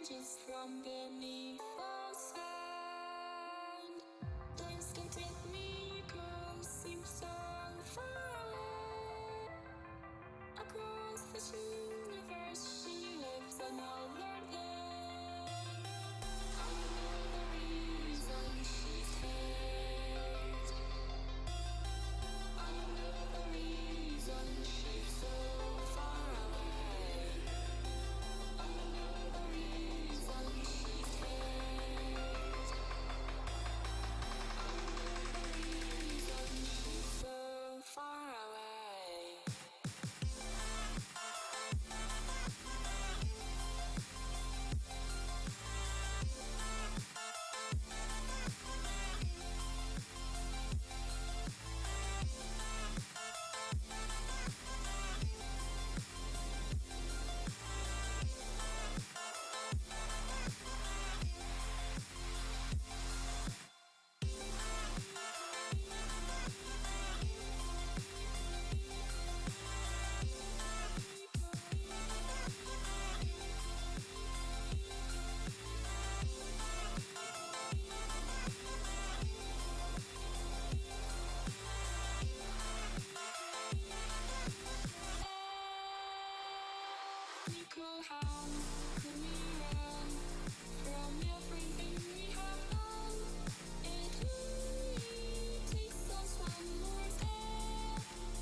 just from beneath the sand. Please don't take me, girl, seem so far away. Across this universe, she lives another day. I know the reason she stays. I know the reason she's so far away. I know the reason she stays. I know the reason she's so far away. Nico, how could we run from everything we have done? It only takes us one more step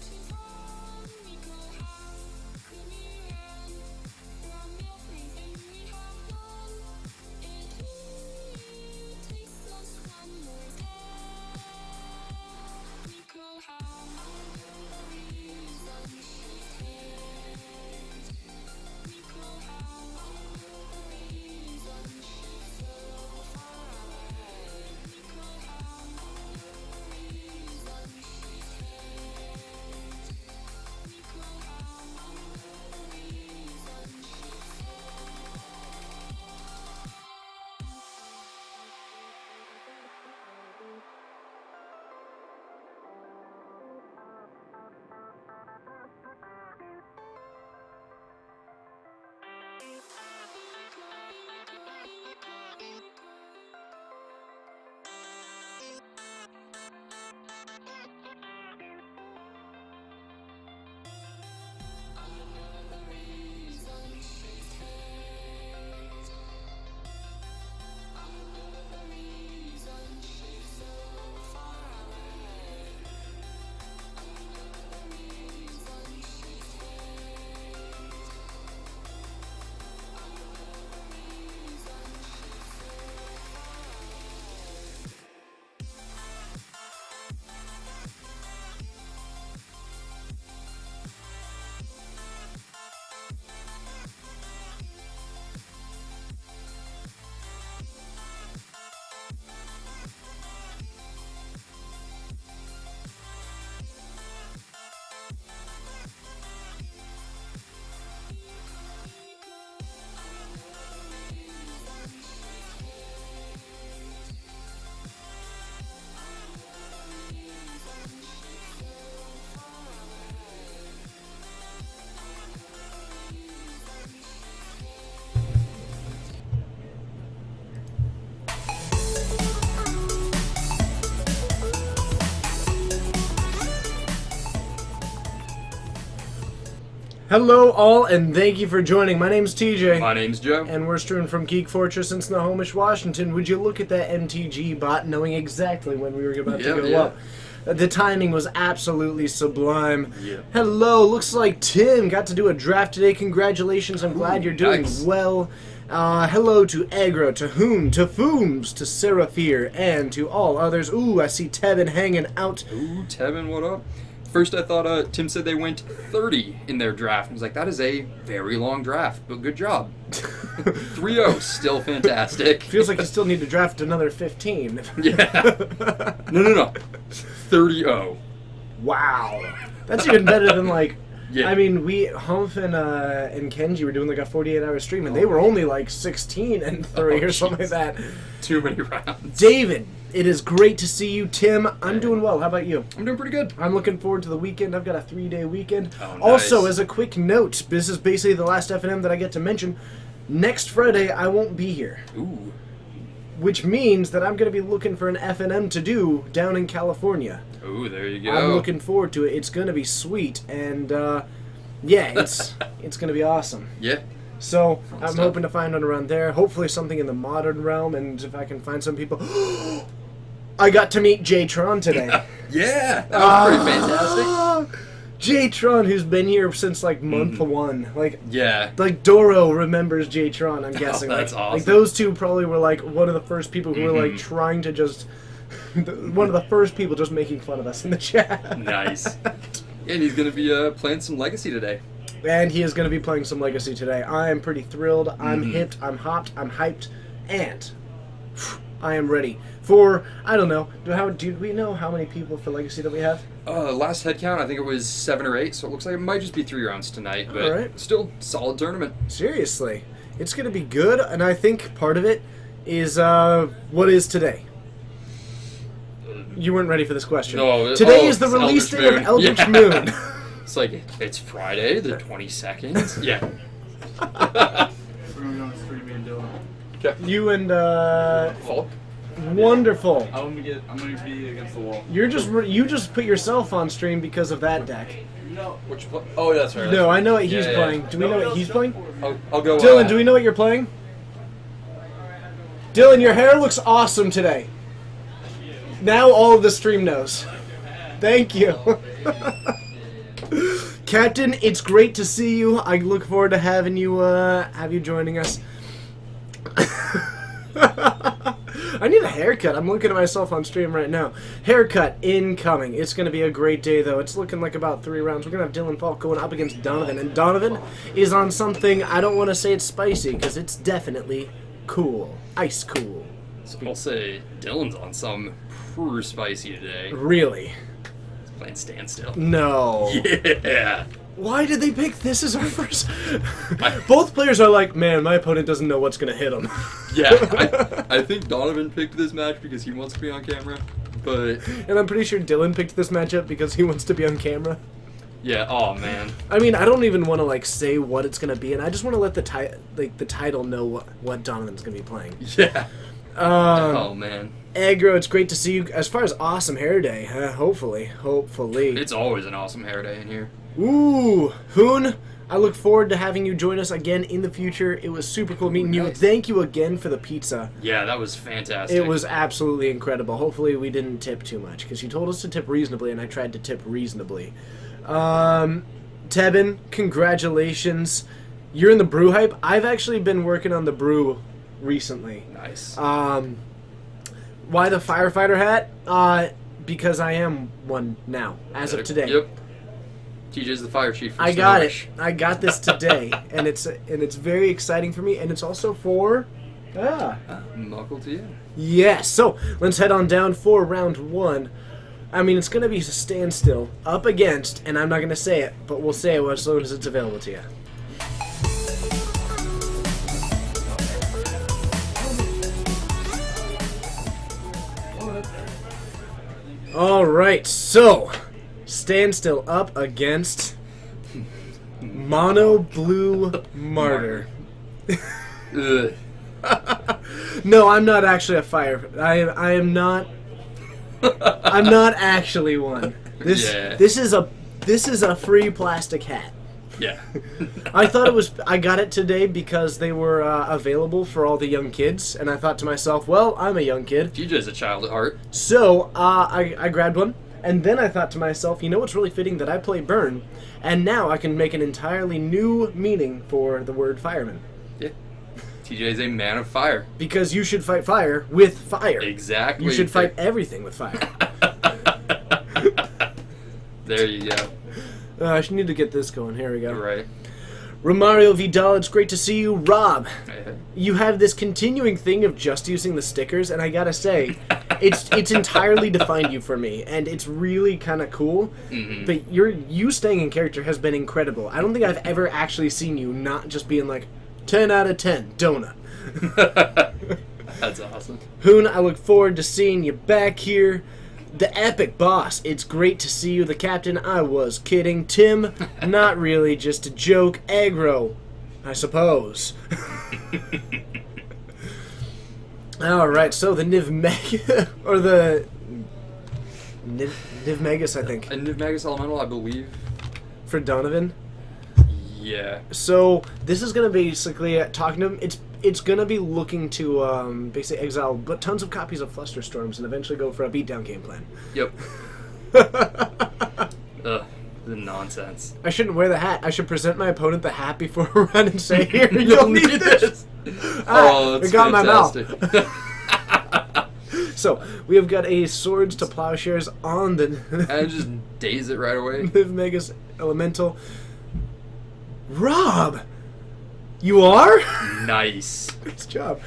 to fall. Nico, how could we run from everything we have done? It only takes us one more step. Nico, how the reason she stays. Nico, how the reason she's so far away. Nico, how the reason she stays. Nico, how the reason she I know the reason she stays. I know the reason she's so far away. I know the reason she stays. I know the reason she's so far away. Hello, all, and thank you for joining. My name's TJ. My name's Joe. And we're streaming from Geek Fortress in Snohomish, Washington. Would you look at that MTG bot knowing exactly when we were about to go up? The timing was absolutely sublime. Yeah. Hello, looks like Tim got to do a draft today. Congratulations, I'm glad you're doing nice. well. Hello to Agro, to Hoon, to Fooms, to Seraphir, and to all others. Ooh, I see Tevin hanging out. Ooh, Tevin, what up? First, I thought Tim said they went 30 in their draft. I was like, that is a very long draft, but good job. 3-0, still fantastic. Feels like you still need to draft another 15. Yeah. No. 30-0. Wow. That's even better than like Yeah. I mean, Humph and Kenji were doing like a 48-hour stream, and they were only like 16 and 3 or something like that. Too many rounds. David, it is great to see you. Tim, I'm doing well. How about you? I'm doing pretty good. I'm looking forward to the weekend. I've got a 3-day weekend. Oh, nice. Also, as a quick note, this is basically the last F&M that I get to mention. Next Friday, I won't be here, Ooh. which means that I'm going to be looking for an FNM to do down in California. Ooh, there you go. I'm looking forward to it. It's going to be sweet, and yeah, it's going to be awesome. Yeah. So I'm stuff. hoping to find one around there. Hopefully something in the modern realm, and if I can find some people. I got to meet J-Tron today. Yeah. That was pretty fantastic. J-Tron, who's been here since like month one. Yeah. Like Doro remembers J-Tron, I'm guessing. That's like, awesome. Like those two probably were like one of the first people who were like trying to just one of the first people just making fun of us in the chat. Nice. And he's gonna be playing some Legacy today. And he is going to be playing some Legacy today. I am pretty thrilled. I'm hipped. I'm hopped. I'm hyped. And I am ready for, I don't know, do we know how many people for Legacy that we have? Last head count, I think it was 7 or 8, so it looks like it might just be 3 rounds tonight, but Alright. still, solid tournament. Seriously. It's going to be good, and I think part of it is what is today? You weren't ready for this question. No, Today is the it's release Eldritch day of Moon. Eldritch Yeah. Moon. It's like, it's Friday, the 22nd. Yeah. We're gonna go on stream me and Dylan. Okay. You and, Falk? wonderful. I'm gonna be against the wall. You just put yourself on stream because of that deck. No. Which play? Oh, that's right. No, I know what he's Yeah, yeah. playing. Do we know what he's playing? I'll go. Dylan, do we know what you're playing? Dylan, your hair looks awesome today. Now all of the stream knows. Thank you. Captain, it's great to see you. I look forward to having you joining us. I need a haircut. I'm looking at myself on stream right now. Haircut incoming. It's going to be a great day, though. It's looking like about 3 rounds. We're going to have Dylan Falk going up against Donovan. And Donovan is on something, I don't want to say it's spicy, because it's definitely cool. Ice cool. So I'll say Dylan's on some pretty spicy today. Really? He's playing Standstill. No. Yeah. Why did they pick this as our first? Both players are like, man, my opponent doesn't know what's going to hit him. Yeah. I think Donovan picked this match because he wants to be on camera. But And I'm pretty sure Dylan picked this matchup because he wants to be on camera. yeah, oh man. I mean, I don't even want to like say what it's gonna be, and I just want to let the title know what Donovan's gonna be playing. Yeah. Oh man. Aggro, it's great to see you. As far as awesome hair day, hopefully. It's always an awesome hair day in here. Ooh, Hoon, I look forward to having you join us again in the future. It was super cool meeting you. Nice. Thank you again for the pizza. Yeah, that was fantastic. It was absolutely incredible. Hopefully we didn't tip too much, because you told us to tip reasonably, and I tried to tip reasonably. Tebin, congratulations. You're in the brew hype. I've actually been working on the brew recently. nice. Why the firefighter hat? Because I am one now, as of today. Yep. TJ's the fire chief. For I got Snowish. it. I got this today, and it's very exciting for me, and it's also for Muckle to you. yes. So let's head on down for round 1. I mean, it's gonna be a standstill up against, and I'm not gonna say it, but we'll say it as soon as it's available to you. All right, so standstill up against Mono Blue Martyr. Ugh. No, I'm not actually a fire. I am not. I'm not actually one. Yeah. This is a free plastic hat. Yeah. I thought it was. I got it today because they were available for all the young kids, and I thought to myself, well, I'm a young kid, TJ's a child at heart. so I grabbed one, and then I thought to myself, you know what's really fitting that I play Burn, and now I can make an entirely new meaning for the word fireman, Yeah. TJ's a man of fire. because you should fight fire with fire. Exactly. You should fight everything with fire. There you go. I should need to get this going. Here we go. Right. Romario Vidal, it's great to see you. Rob, Hey. you have this continuing thing of just using the stickers, and I gotta say, it's entirely defined you for me, and it's really kind of cool. Mhm. But you staying in character has been incredible. I don't think I've ever actually seen you not just being like 10 out of 10 donut. That's awesome. Hoon, I look forward to seeing you back here. The epic boss, it's great to see you. The captain, I was kidding. Tim, not really, just a joke. Aggro, I suppose. All right, so the Niv Mega or the Niv Magus, I think, A Niv Magus Elemental, I believe. for Donovan. Yeah. So this is gonna basically talking to him. It's gonna be looking to basically exile but tons of copies of Flusterstorms and eventually go for a beatdown game plan. Yep. Ugh. The nonsense. I shouldn't wear the hat. I should present my opponent the hat before a run and say, "Here, you'll need this." Oh, it that's got my mouth. fantastic. So we have got a Swords to Plowshares on the And just daze it right away. Niv Magus Elemental. Rob, you are? Nice. Nice job.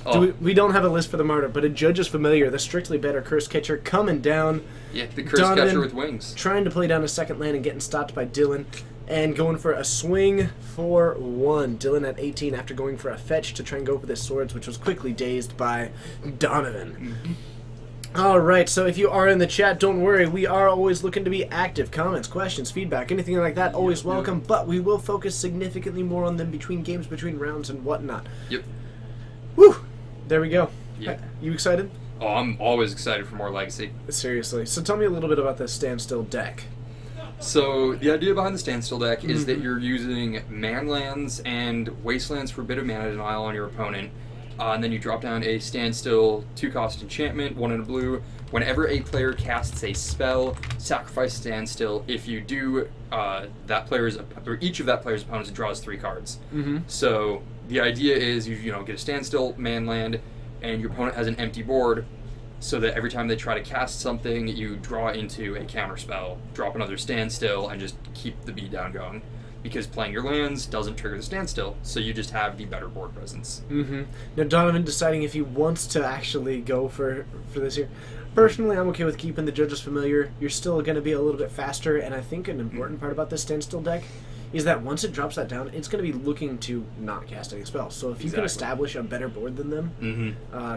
Oh. We don't have a list for the Martyr, but a Judge is familiar. The strictly better Curse Catcher coming down, Yeah, the Curse Donovan Catcher with wings. trying to play down a second land and getting stopped by Dylan, and going for a swing for 1. Dylan at 18 after going for a fetch to try and go for the Swords, which was quickly dazed by Donovan. All right, so if you are in the chat, don't worry. We are always looking to be active. Comments, questions, feedback, anything like that, always welcome. But we will focus significantly more on them between games, between rounds, and whatnot. Yep. Whew! There we go. Yeah. You excited? Oh, I'm always excited for more Legacy. Seriously. So tell me a little bit about this Standstill deck. So the idea behind the Standstill deck is that you're using Manlands and Wastelands for a bit of mana denial on your opponent. And then you drop down a Standstill 2-cost enchantment, 1 in a blue. Whenever a player casts a spell, sacrifice Standstill. If you do, each of that player's opponents draws 3 cards. Mm-hmm. So the idea is you get a Standstill Manland, and your opponent has an empty board, so that every time they try to cast something, you draw into a counterspell, drop another Standstill, and just keep the beatdown going. Because playing your lands doesn't trigger the Standstill, so you just have the better board presence. Mm-hmm. Now Donovan deciding if he wants to actually go for this here. Personally, I'm okay with keeping the Judges familiar. You're still going to be a little bit faster, and I think an important part about this Standstill deck is that once it drops that down, it's going to be looking to not cast any spells. So if you can Exactly. establish a better board than them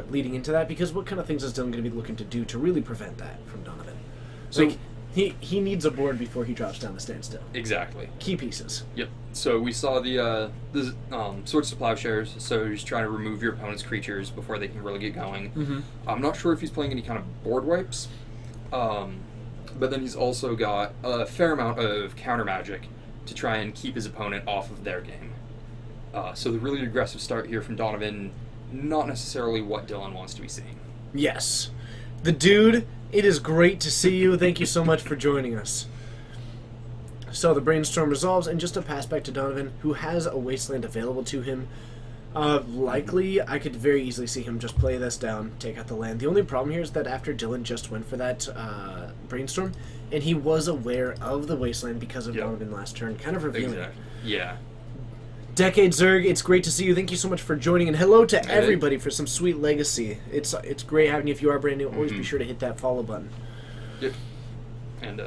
leading into that, because what kind of things is Dylan going to be looking to do to really prevent that from Donovan? So- Like, he needs a board before he drops down the Standstill. Exactly. Key pieces. Yep. So we saw the Swords to Plowshares, so he's trying to remove your opponent's creatures before they can really get going. Mm-hmm. I'm not sure if he's playing any kind of board wipes, but then he's also got a fair amount of counter magic to try and keep his opponent off of their game. So the really aggressive start here from Donovan, not necessarily what Dylan wants to be seeing. Yes. The dude, it is great to see you. Thank you so much for joining us. So the Brainstorm resolves, and just a pass back to Donovan, who has a Wasteland available to him. Likely, I could very easily see him just play this down, take out the land. The only problem here is that after Dylan just went for that Brainstorm, and he was aware of the Wasteland because of Yep. Donovan last turn, kind of revealing it. Exactly. Yeah. Decade Zerg, it's great to see you. Thank you so much for joining, and hello to everybody for some sweet legacy. It's great having you. If you are brand new, always be sure to hit that follow button. Yep. And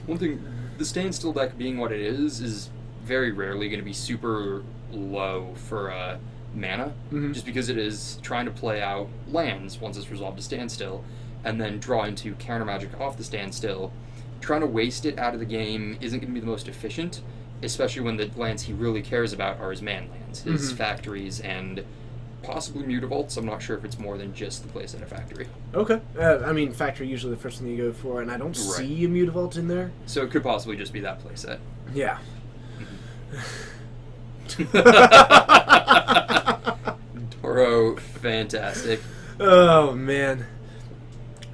one thing, the Standstill deck being what it is very rarely going to be super low for mana, just because it is trying to play out lands once it's resolved to Standstill, and then draw into counter magic off the Standstill. Trying to waste it out of the game isn't going to be the most efficient, especially when the lands he really cares about are his man lands, his factories, and possibly Mutavaults. I'm not sure if it's more than just the place at a factory. Okay. I mean, factory usually the first thing you go for, and I don't see a Mutavault in there. So it could possibly just be that playset. Yeah. Toro, fantastic. Oh, man.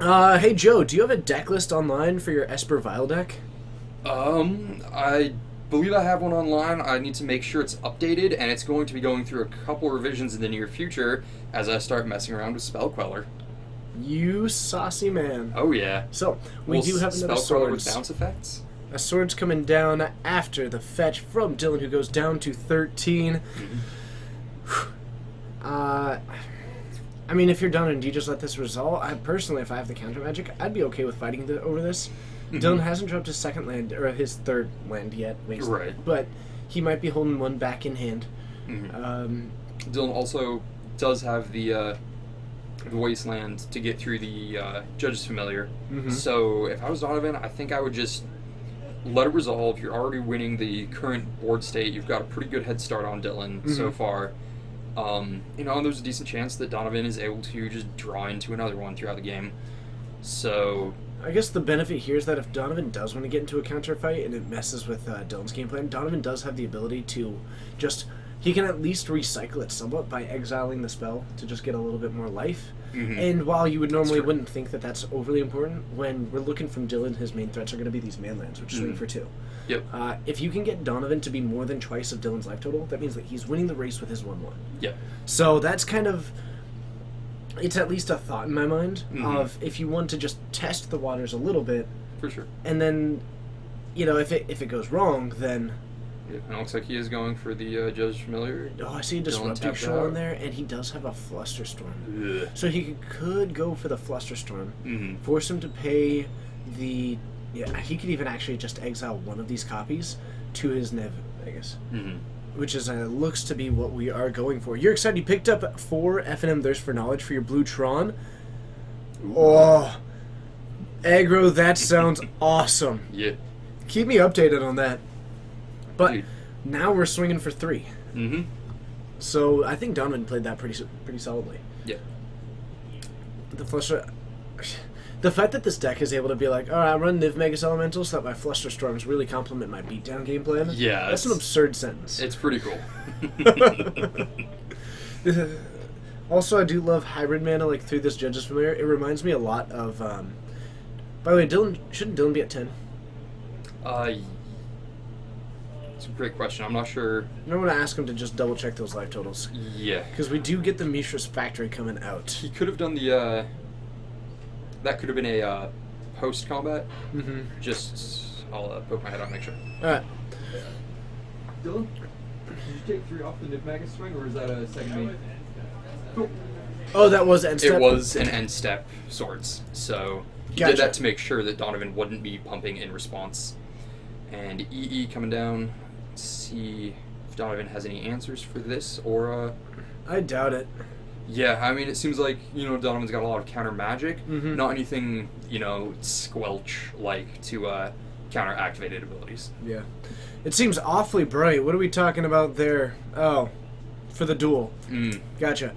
Hey, Joe, do you have a deck list online for your Esper Vile deck? I believe I have one online. I need to make sure it's updated, and it's going to be going through a couple revisions in the near future as I start messing around with Spell Queller. You saucy man. Oh yeah. So, we do have another Spell Queller with Swords. bounce effects. A Swords coming down after the fetch from Dylan, who goes down to 13. I mean, if you're done and you just let this resolve, personally, if I have the counter magic, I'd be okay with fighting over this. Dylan hasn't dropped his second land, or his third land yet, Wasteland, Right. but he might be holding one back in hand. Dylan also does have the Wasteland to get through the Judge's Familiar. So if I was Donovan, I think I would just let it resolve. You're already winning the current board state. You've got a pretty good head start on Dylan so far. And there's a decent chance that Donovan is able to just draw into another one throughout the game. So I guess the benefit here is that if Donovan does want to get into a counter fight and it messes with Dylan's game plan, Donovan does have the ability to he can at least recycle it somewhat by exiling the spell to just get a little bit more life. And while you would normally wouldn't think that that's overly important, when we're looking from Dylan, his main threats are going to be these manlands, which swing for 2. Yep. If you can get Donovan to be more than twice of Dylan's life total, that means that he's winning the race with his 1/1. Yep. So that's kind of... It's at least a thought in my mind of if you want to just test the waters a little bit, For sure. and then, if it goes wrong, then... Yeah, and it looks like he is going for the Judge Familiar. Oh, I see a Disrupting tapped Shoal out. in there, and he does have a Flusterstorm. Ugh. So he could go for the Flusterstorm, Mhm. force him to pay the... Yeah, he could even actually just exile one of these copies to his Nev, I guess. Mhm. Which is looks to be what we are going for. You're excited. You picked up 4 F&M Thirst for Knowledge for your Blue Tron. Oh, aggro, that sounds awesome. Yeah. Keep me updated on that. But Dude. now we're swinging for 3. Mm-hmm. So I think Donovan played that pretty solidly. Yeah. The fact that this deck is able to be like, all right, I run Niv Magus Elemental so that my Flusterstorms really complement my beatdown game plan. Yeah, That's an it's- absurd sentence. It's pretty cool. Also, I do love hybrid mana like through this Judge's Familiar. It reminds me a lot of... By the way, shouldn't Dylan be at 10? It's a great question. I'm not sure. I want to ask him to just double check those life totals. Yeah. Because we do get the Mishra's Factory coming out. He could have done the, that could have been a, post-combat. Mm-hmm. Just, I'll poke my head out, make sure. Alright. Dylan, did you take 3 off the Niv Magus swing, or is that a second mate? Cool. Oh, that was end step? It was an end step swords, so he Gotcha. did that to make sure that Donovan wouldn't be pumping in response. And EE coming down. Let's see if Donovan has any answers for this, or I doubt it. yeah, I mean, it seems like, Donovan's got a lot of counter magic, Mhm. not anything, squelch like to counter activated abilities. Yeah. It seems awfully bright. What are we talking about there? Oh, for the duel. Mm. Gotcha.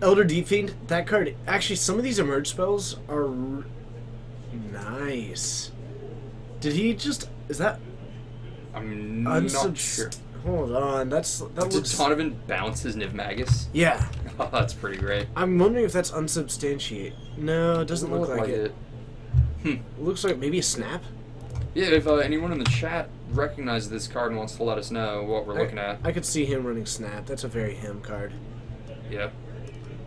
Elder Deep Fiend, that card. Actually, some of these emerge spells are nice. Did he just... Is that... I'm not unsubs- sure. Hold on. That Did looks... Donovan bounce his Niv Magus? Yeah. Oh, that's pretty great. I'm wondering if that's unsubstantiate. No, it doesn't look like it. It looks like maybe a snap. Yeah, if anyone in the chat recognizes this card and wants to let us know what we're looking at. I could see him running snap. That's a very him card. Yeah.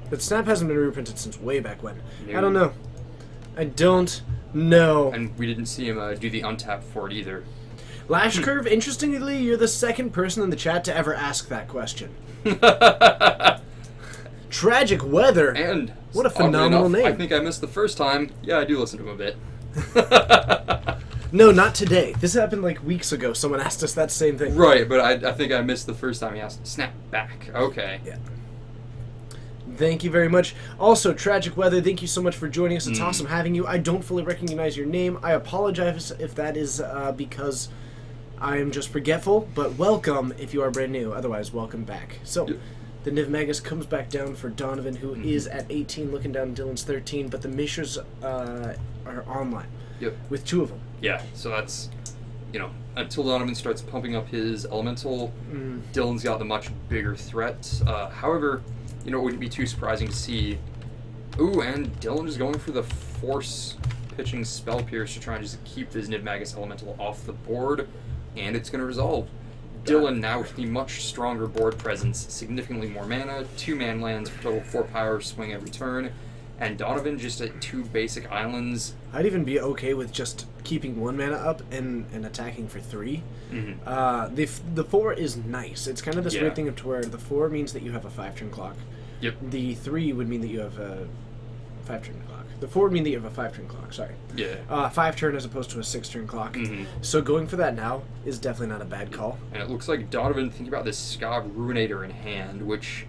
But snap hasn't been reprinted since way back when. No. I don't know. I don't know. And we didn't see him do the untap for it either. Lash Curve, interestingly, you're the second person in the chat to ever ask that question. Tragic Weather. And What a oddly phenomenal enough, I name. think I missed the first time. Yeah, I do listen to him a bit. No, not today. This happened like weeks ago. Someone asked us that same thing. Right, but I think I missed the first time he asked. Snap back. Okay. Yeah. Thank you very much. Also, Tragic Weather, thank you so much for joining us. It's awesome having you. I don't fully recognize your name. I apologize if that is because I am just forgetful, but welcome if you are brand new. Otherwise, welcome back. So, Yep. the Niv Magus comes back down for Donovan, who is at 18, looking down Dylan's 13, but the Mishras are online Yep. with 2 of them. Yeah, so that's, until Donovan starts pumping up his elemental, Dylan's got the much bigger threat. However, it wouldn't be too surprising to see. Ooh, and Dylan is going for the force pitching Spell Pierce to try and just keep his Niv Magus elemental off the board, and it's going to resolve. Dylan now with the much stronger board presence, significantly more mana, 2 man lands for total 4 power, swing every turn, and Donovan just at 2 basic islands. I'd even be okay with just keeping 1 mana up and attacking for 3. The 4 is nice. It's kind of this Yeah. weird thing of to where the 4 means that you have a 5-turn clock. Yep. The 3 would mean that you have a 5-turn clock. The 4 would mean that you have a 5-turn clock, sorry. Yeah. 5-turn as opposed to a 6-turn clock. Mhm. So going for that now is definitely not a bad call. And it looks like Donovan thinking about this Scab Ruinator in hand, which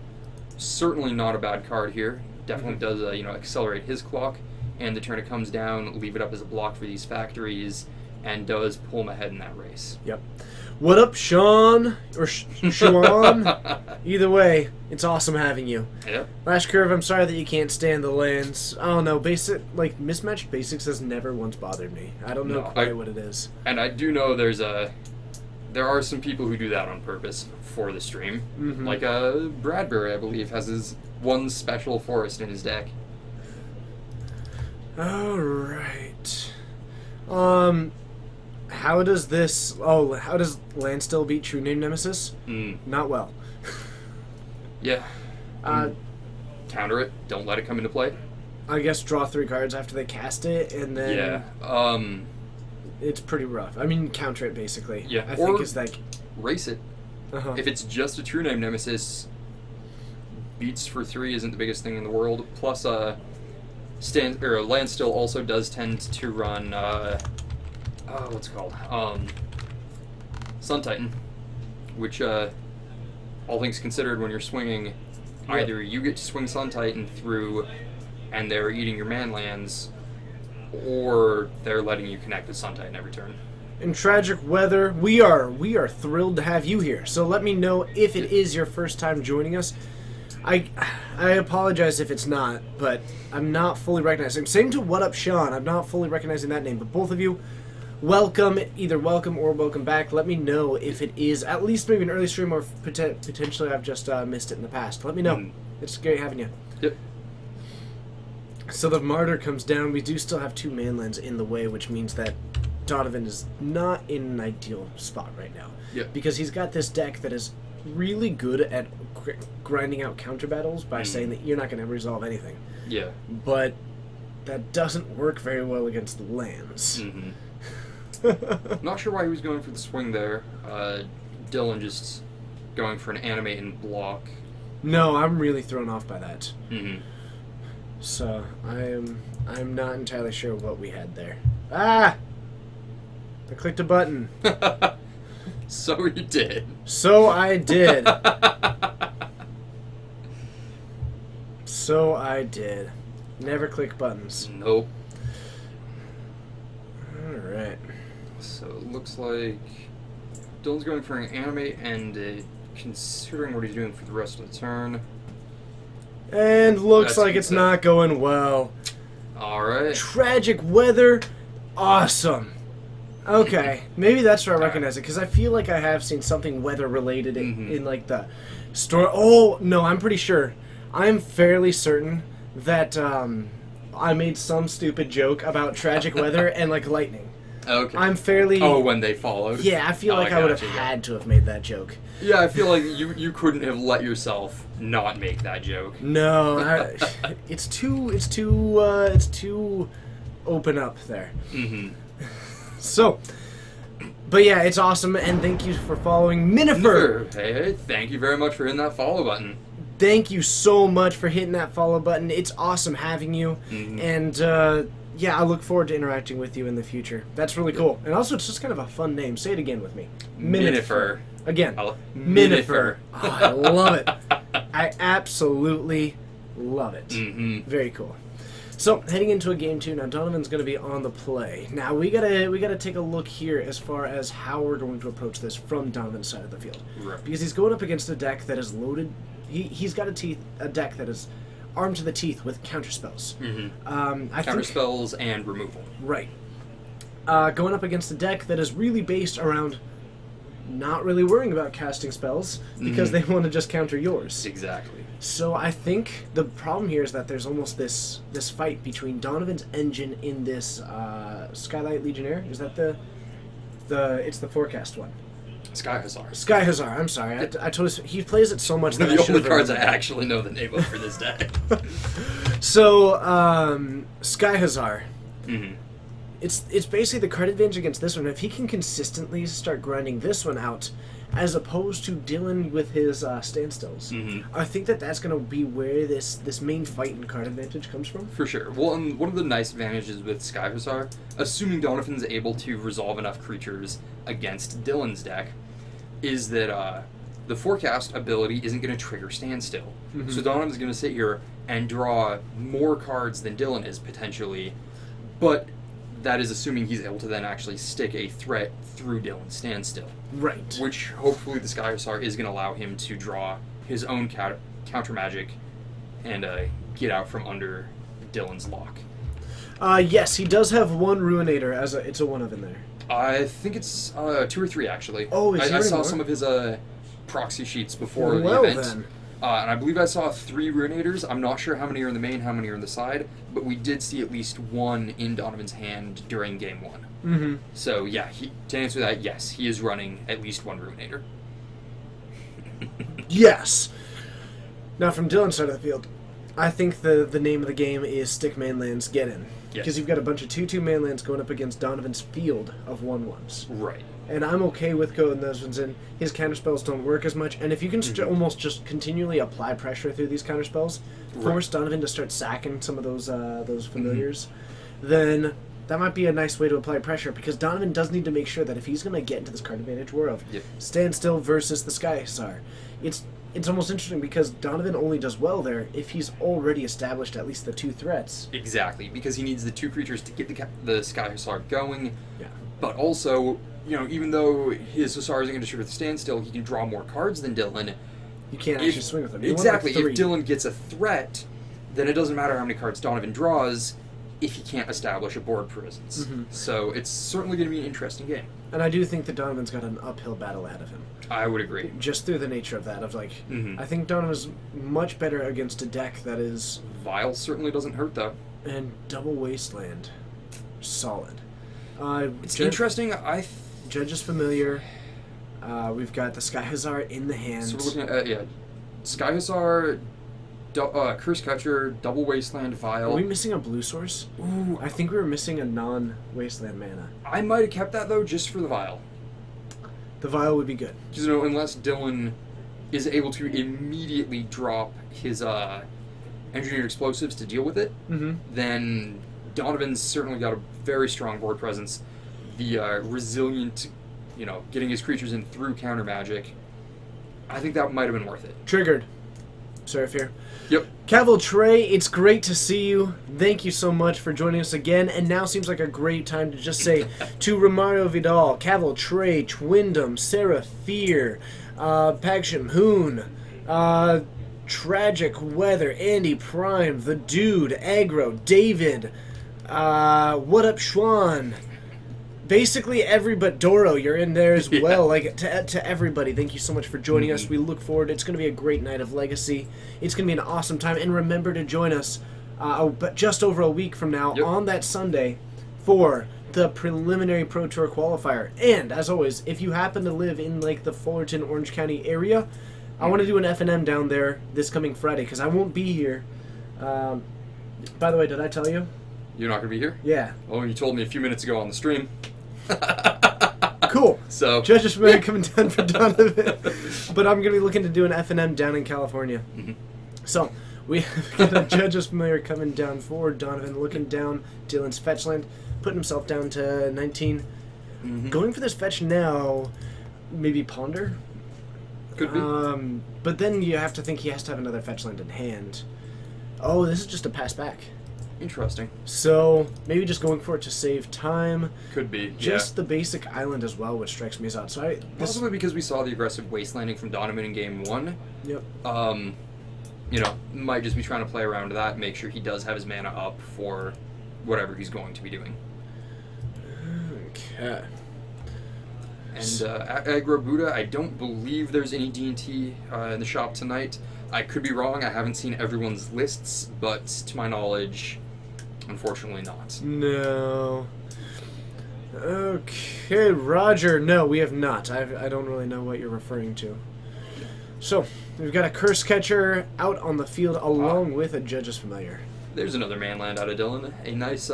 certainly not a bad card here. Definitely Mm-hmm. does, accelerate his clock. And the turn it comes down, leave it up as a block for these factories. and does pull him ahead in that race. Yep. What up, Sean? Or Sean? Either way, it's awesome having you. Yep. Lash Curve, I'm sorry that you can't stand the lands. I don't know, mismatched basics has never once bothered me. I don't know No, quite what it is. And I do know there are some people who do that on purpose for the stream. Mhm. Like Bradbury, I believe, has his one special forest in his deck. Alright. How does Landstill beat True Name Nemesis? Not well. Yeah. Uh, Counter it. Don't let it come into play. I guess draw 3 cards after they cast it, and then Yeah. it's pretty rough. I mean, counter it basically. Yeah, I or- think it's like. Race it. Uh-huh. If it's just a True Name Nemesis, beats for 3 isn't the biggest thing in the world. Plus, Landstill also does tend to run, what's it called? Sun Titan, which, all things considered, when you're swinging, either you get to swing Sun Titan through, and they're eating your man lands, or they're letting you connect with Sun Titan every turn. In Tragic Weather, we are thrilled to have you here. So let me know if it is your first time joining us. I apologize if it's not, but I'm not fully recognizing. Same to What Up Sean, I'm not fully recognizing that name, but both of you, welcome, either welcome or welcome back. Let me know if it is at least maybe an early stream or potentially I've just missed it in the past. Let me know. It's great having you. Yep. So the Martyr comes down. We do still have 2 manlands in the way, which means that Donovan is not in an ideal spot right now. Yep. Because he's got this deck that is really good at grinding out counter battles by saying that you're not going to resolve anything. Yeah. But that doesn't work very well against the lands. Not sure why he was going for the swing there. Dylan just going for an animate and block. No, I'm really thrown off by that. Mm-hmm. So I'm not entirely sure what we had there. Ah! I clicked a button. So you did. So I did. So I did. Never click buttons. Nope. Alright. So it looks like Dylan's going for an animate and considering what he's doing for the rest of the turn. And looks That's like it's good. not going well. Alright. Tragic Weather. Awesome. Okay. Maybe that's where I recognize it, because I feel like I have seen something weather related in like the store. Oh, no, I'm pretty sure. I'm fairly certain that I made some stupid joke about tragic weather and like lightning. Okay. I'm fairly... Oh, when they followed? Yeah, I feel Oh, like I would have gotcha, had to have made that joke. Yeah, I feel like you couldn't have let yourself not make that joke. No, it's too open up there. Mm-hmm. So, but yeah, it's awesome, and thank you for following Minifer. Hey, thank you very much for hitting that follow button. Thank you so much for hitting that follow button. It's awesome having you, and yeah, I look forward to interacting with you in the future. That's really cool, and also it's just kind of a fun name. Say it again with me. Minifer. Again. Minifer. Oh, I love it. I absolutely love it. Very cool. So, heading into a game 2, now Donovan's going to be on the play. Now, we gotta take a look here as far as how we're going to approach this from Donovan's side of the field. Right. Because he's going up against a deck that is loaded. He's got a deck that is armed to the teeth with counterspells. I Counter think, spells and removal. right. Going up against a deck that is really based around not really worrying about casting spells because they want to just counter yours. Exactly. So I think the problem here is that there's almost this fight between Donovan's engine in this Skylight Legionnaire. Is that it's the forecast one? Sky Hussar. Sky Hussar. I'm sorry. I totally he plays it so much that One of I the only should've cards I remembered. actually know the name of for this deck. So Sky Hussar. Mm-hmm. It's basically the card advantage against this one. If he can consistently start grinding this one out, as opposed to Dylan with his standstills, I think that's going to be where this main fight and card advantage comes from. For sure. Well, and one of the nice advantages with Sky Hussar, assuming Donovan's able to resolve enough creatures against Dylan's deck, is that the forecast ability isn't going to trigger standstill. So Donovan's going to sit here and draw more cards than Dylan is, potentially, but that is assuming he's able to then actually stick a threat through Dylan's standstill, Right. which hopefully the Sky Hussar is going to allow him to draw his own counter magic and get out from under Dylan's lock. Yes, he does have one Ruinator as it's a 1 of in there. I think it's 2 or 3 actually. Oh, is I there saw more? some of his proxy sheets before Well, the event. then. And I believe I saw 3 Ruinators. I'm not sure how many are in the main, how many are in the side, but we did see at least 1 in Donovan's hand during game 1. Mm-hmm. So yeah, to answer that, yes, he is running at least 1 Ruinator. Yes. Now, from Dylan's side of the field, I think the name of the game is stick manlands, get in. Yes. Because you've got a bunch of 2/2 manlands going up against Donovan's field of 1/1s. Right. And I'm okay with going those ones in. His counterspells don't work as much, and if you can almost just continually apply pressure through these counterspells, force Donovan to start sacking some of those familiars, then that might be a nice way to apply pressure, because Donovan does need to make sure that if he's going to get into this card advantage war of standstill versus the Sky Hussar, it's almost interesting because Donovan only does well there if he's already established at least the 2 threats. Exactly, because he needs the 2 creatures to get the Sky Hussar going. Yeah. But also, even though his Hussar isn't going to shoot at the standstill, he can draw more cards than Dylan. You can't actually swing with him. You want, Exactly. like, 3. If Dylan gets a threat, then it doesn't matter how many cards Donovan draws if he can't establish a board presence. So it's certainly going to be an interesting game. And I do think that Donovan's got an uphill battle ahead of him. I would agree. Just through the nature of that, I think Donovan's much better against a deck that is... Vile certainly doesn't hurt, though. And Double Wasteland. Solid. It's interesting. Judge is familiar. We've got the Sky Hussar in the hand. So we're looking at, Sky Hussar, Curse Catcher, Double Wasteland, Are Vile. we missing a blue source? Ooh, I think we were missing a non-Wasteland mana. I might have kept that, though, just for the Vile. The Vial would be good. Because, unless Dylan is able to immediately drop his engineered explosives to deal with it, then Donovan's certainly got a very strong board presence. The resilient, getting his creatures in through counter magic. I think that might have been worth it. Triggered. Seraph here. Yep. Cavil Trey, it's great to see you. Thank you so much for joining us again. And now seems like a great time to just say to Romario Vidal, Cavil Trey, Twindom, Sarah Fear, Pagsham Hoon, Tragic Weather, Andy Prime, The Dude, Aggro, David, What Up Schwan. Basically everybody, Doro, you're in there as well. Like to everybody, thank you so much for joining us. We look forward. It's going to be a great night of Legacy. It's going to be an awesome time. And remember to join us, but just over a week from now on that Sunday, for the preliminary Pro Tour qualifier. And as always, if you happen to live in like the Fullerton, Orange County area, I want to do an F&M down there this coming Friday because I won't be here. By the way, did I tell you? You're not going to be here? Yeah. Oh, you told me a few minutes ago on the stream. Cool. So Judges familiar coming down for Donovan, but I'm gonna be looking to do an F&M down in California. So we have got a Judges familiar coming down for Donovan, looking down Dylan's fetch land, putting himself down to 19. Going for this fetch now, maybe Ponder. Could be. But then you have to think he has to have another fetch land in hand. Oh, this is just a pass back. Interesting. So maybe just going for it to save time. Could be. Just the basic island as well, which strikes me as odd. So Possibly because we saw the aggressive wastelanding from Donovan in game 1. Yep. Might just be trying to play around that, make sure he does have his mana up for whatever he's going to be doing. Okay. And Aggro Buddha, I don't believe there's any D&T in the shop tonight. I could be wrong. I haven't seen everyone's lists, but to my knowledge, unfortunately not. No. Okay, Roger. No, we have not. I don't really know what you're referring to. So, we've got a Curse Catcher out on the field along with a Judge's Familiar. There's another manland out of Dylan. A nice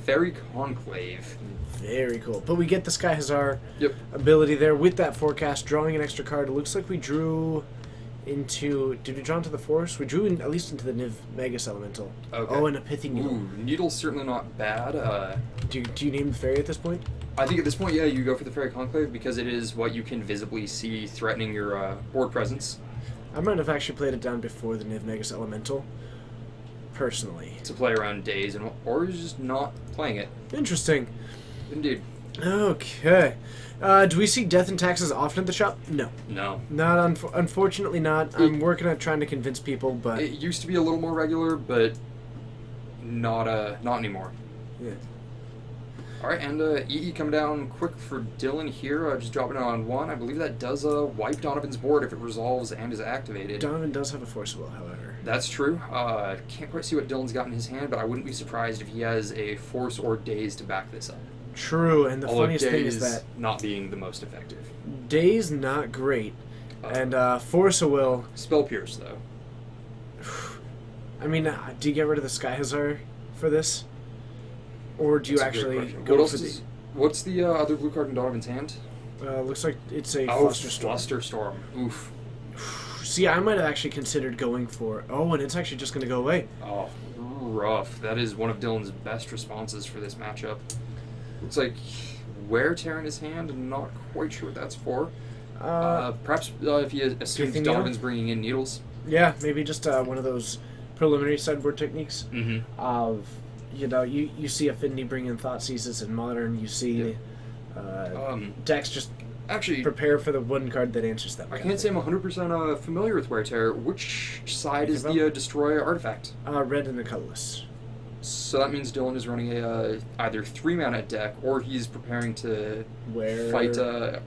Fairy Conclave. Very cool. But we get the Sky Hussar Yep. ability there with that forecast, drawing an extra card. It looks like we drew into... Did we draw into the Forest? We drew at least into the Niv Magus Elemental. Okay. Oh, and a Pithy Needle. Ooh, Needle's certainly not bad. Do you name the fairy at this point? I think at this point, yeah, you go for the Fairy Conclave because it is what you can visibly see threatening your board presence. I might have actually played it down before the Niv Magus Elemental. personally. to play around days, or he's just not playing it. Interesting. Indeed. Okay. Do we see Death and Taxes often at the shop? No. No. Not unfortunately not. I'm working at trying to convince people, but It used to be a little more regular, but not anymore. yeah. All right, and EE come down quick for Dylan here, just dropping it on 1. I believe that does wipe Donovan's board if it resolves and is activated. Donovan does have a Force Will, however. That's true. Can't quite see what Dylan's got in his hand, but I wouldn't be surprised if he has a Force or Daze to back this up. True, and the Although funniest thing is Daze that not being the most effective. Days not great, Uh, and Force a Will. Spell Pierce, though. I mean, do you get rid of the Sky Hazard for this, or do you That's a great actually question. go What else for the? is, what's the other blue card in Donovan's hand? Looks like it's a Oh, Flusterstorm. Flusterstorm. Oof. See, I might have actually considered going for. Oh, and it's actually just going to go away. Oh, rough. That is one of Dylan's best responses for this matchup. It's like wear tear in his hand. Not quite sure what that's for. Perhaps if he assumes Pithing Donovan's needle? bringing in needles. Yeah, maybe just one of those preliminary sideboard techniques Mm-hmm. of, you see Affinity bring in Thought Seizes in Modern. You see decks just Actually, prepare for the one card that answers them. I can't say I'm 100% familiar with wear tear. Which side is the destroy artifact? Red and the colorless. So that means Dylan is running a either 3-mana deck, or he's preparing to Where fight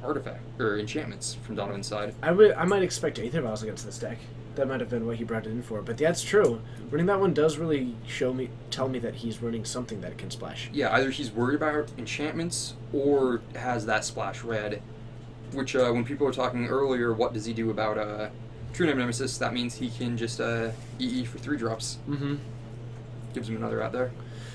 artifact or enchantments from Donovan's side. I might expect Aether Vials against this deck. That might have been what he brought it in for. But that's true. Running that one does really tell me that he's running something that can splash. Yeah, either he's worried about enchantments or has that splash red. Which, when people were talking earlier, what does he do about True Name Nemesis? That means he can just EE for 3 drops. Mm-hmm. Gives him another out there.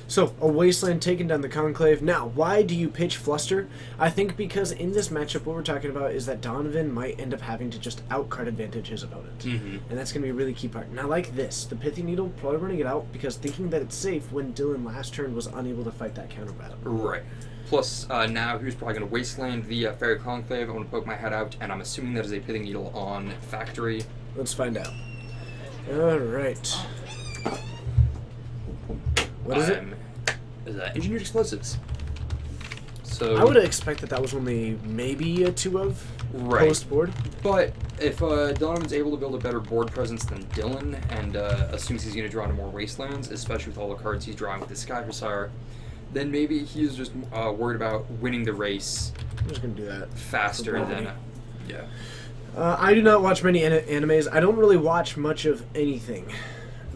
So, a Wasteland taking down the Conclave. Now, why do you pitch Fluster? I think because in this matchup, what we're talking about is that Donovan might end up having to just outcard advantage his opponent. Mm-hmm. And And that's going to be a really key part. Now, like this, the Pithy Needle probably running it out because thinking that it's safe when Dylan last turn was unable to fight that counter battle. Right. Plus, now he's probably going to Wasteland the Fairy Conclave. I'm going to poke my head out, and I'm assuming that is a Pithing Needle on Factory. Let's find out. Alright. What is it? Is Engineered Explosives. So I would have expected that was only maybe a 2 of Right. post board. But if Donovan's able to build a better board presence than Dylan, and assumes he's going to draw into more Wastelands, especially with all the cards he's drawing with his Sky Hussar, then maybe he's just worried about winning the race I'm just going to do that. faster For than... brevity. yeah. I do not watch many animes. I don't really watch much of anything,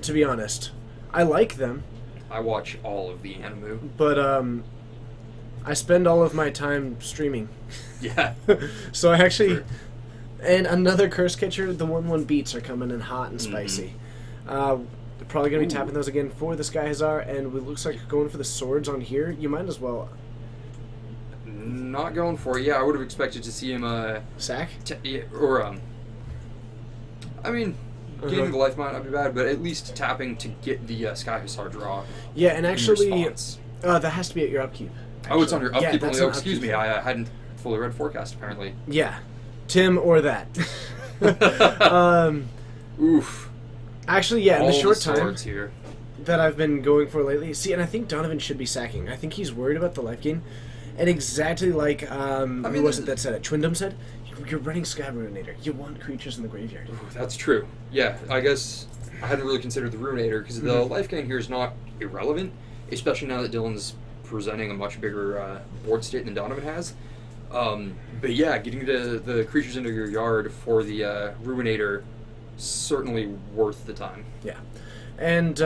to be honest. I like them, I watch all of the anime. but I spend all of my time streaming. Yeah. So I actually... Sure. And another Curse Catcher, the 1/1 beats are coming in hot and spicy. Probably going to be tapping those again for the Sky Hazard, and it looks like going for the swords on here. You might as well Not going for it. Yeah, I would have expected to see him... sack. I mean, gaining the life might not be bad, but at least tapping to get the Sky Hussar draw. Yeah, and in actually, response. that has to be at your upkeep. Oh, it's on your Yeah, upkeep that's only. Oh, an excuse upkeep me, thing. I hadn't fully read Forecast, apparently. Yeah, Tim or that. Oof. Actually, yeah, in All the short time swords here. that I've been going for lately. See, and I think Donovan should be sacking. I think he's worried about the life gain. And exactly like, who was it that said it? Twindom said, you're running Sky Ruinator. You want creatures in the graveyard. Ooh, that's true. Yeah, I guess I hadn't really considered the Ruinator, because the life gain here is not irrelevant, especially now that Dylan's presenting a much bigger board state than Donovan has. But yeah, getting the creatures into your yard for the Ruinator, certainly worth the time. Yeah. And,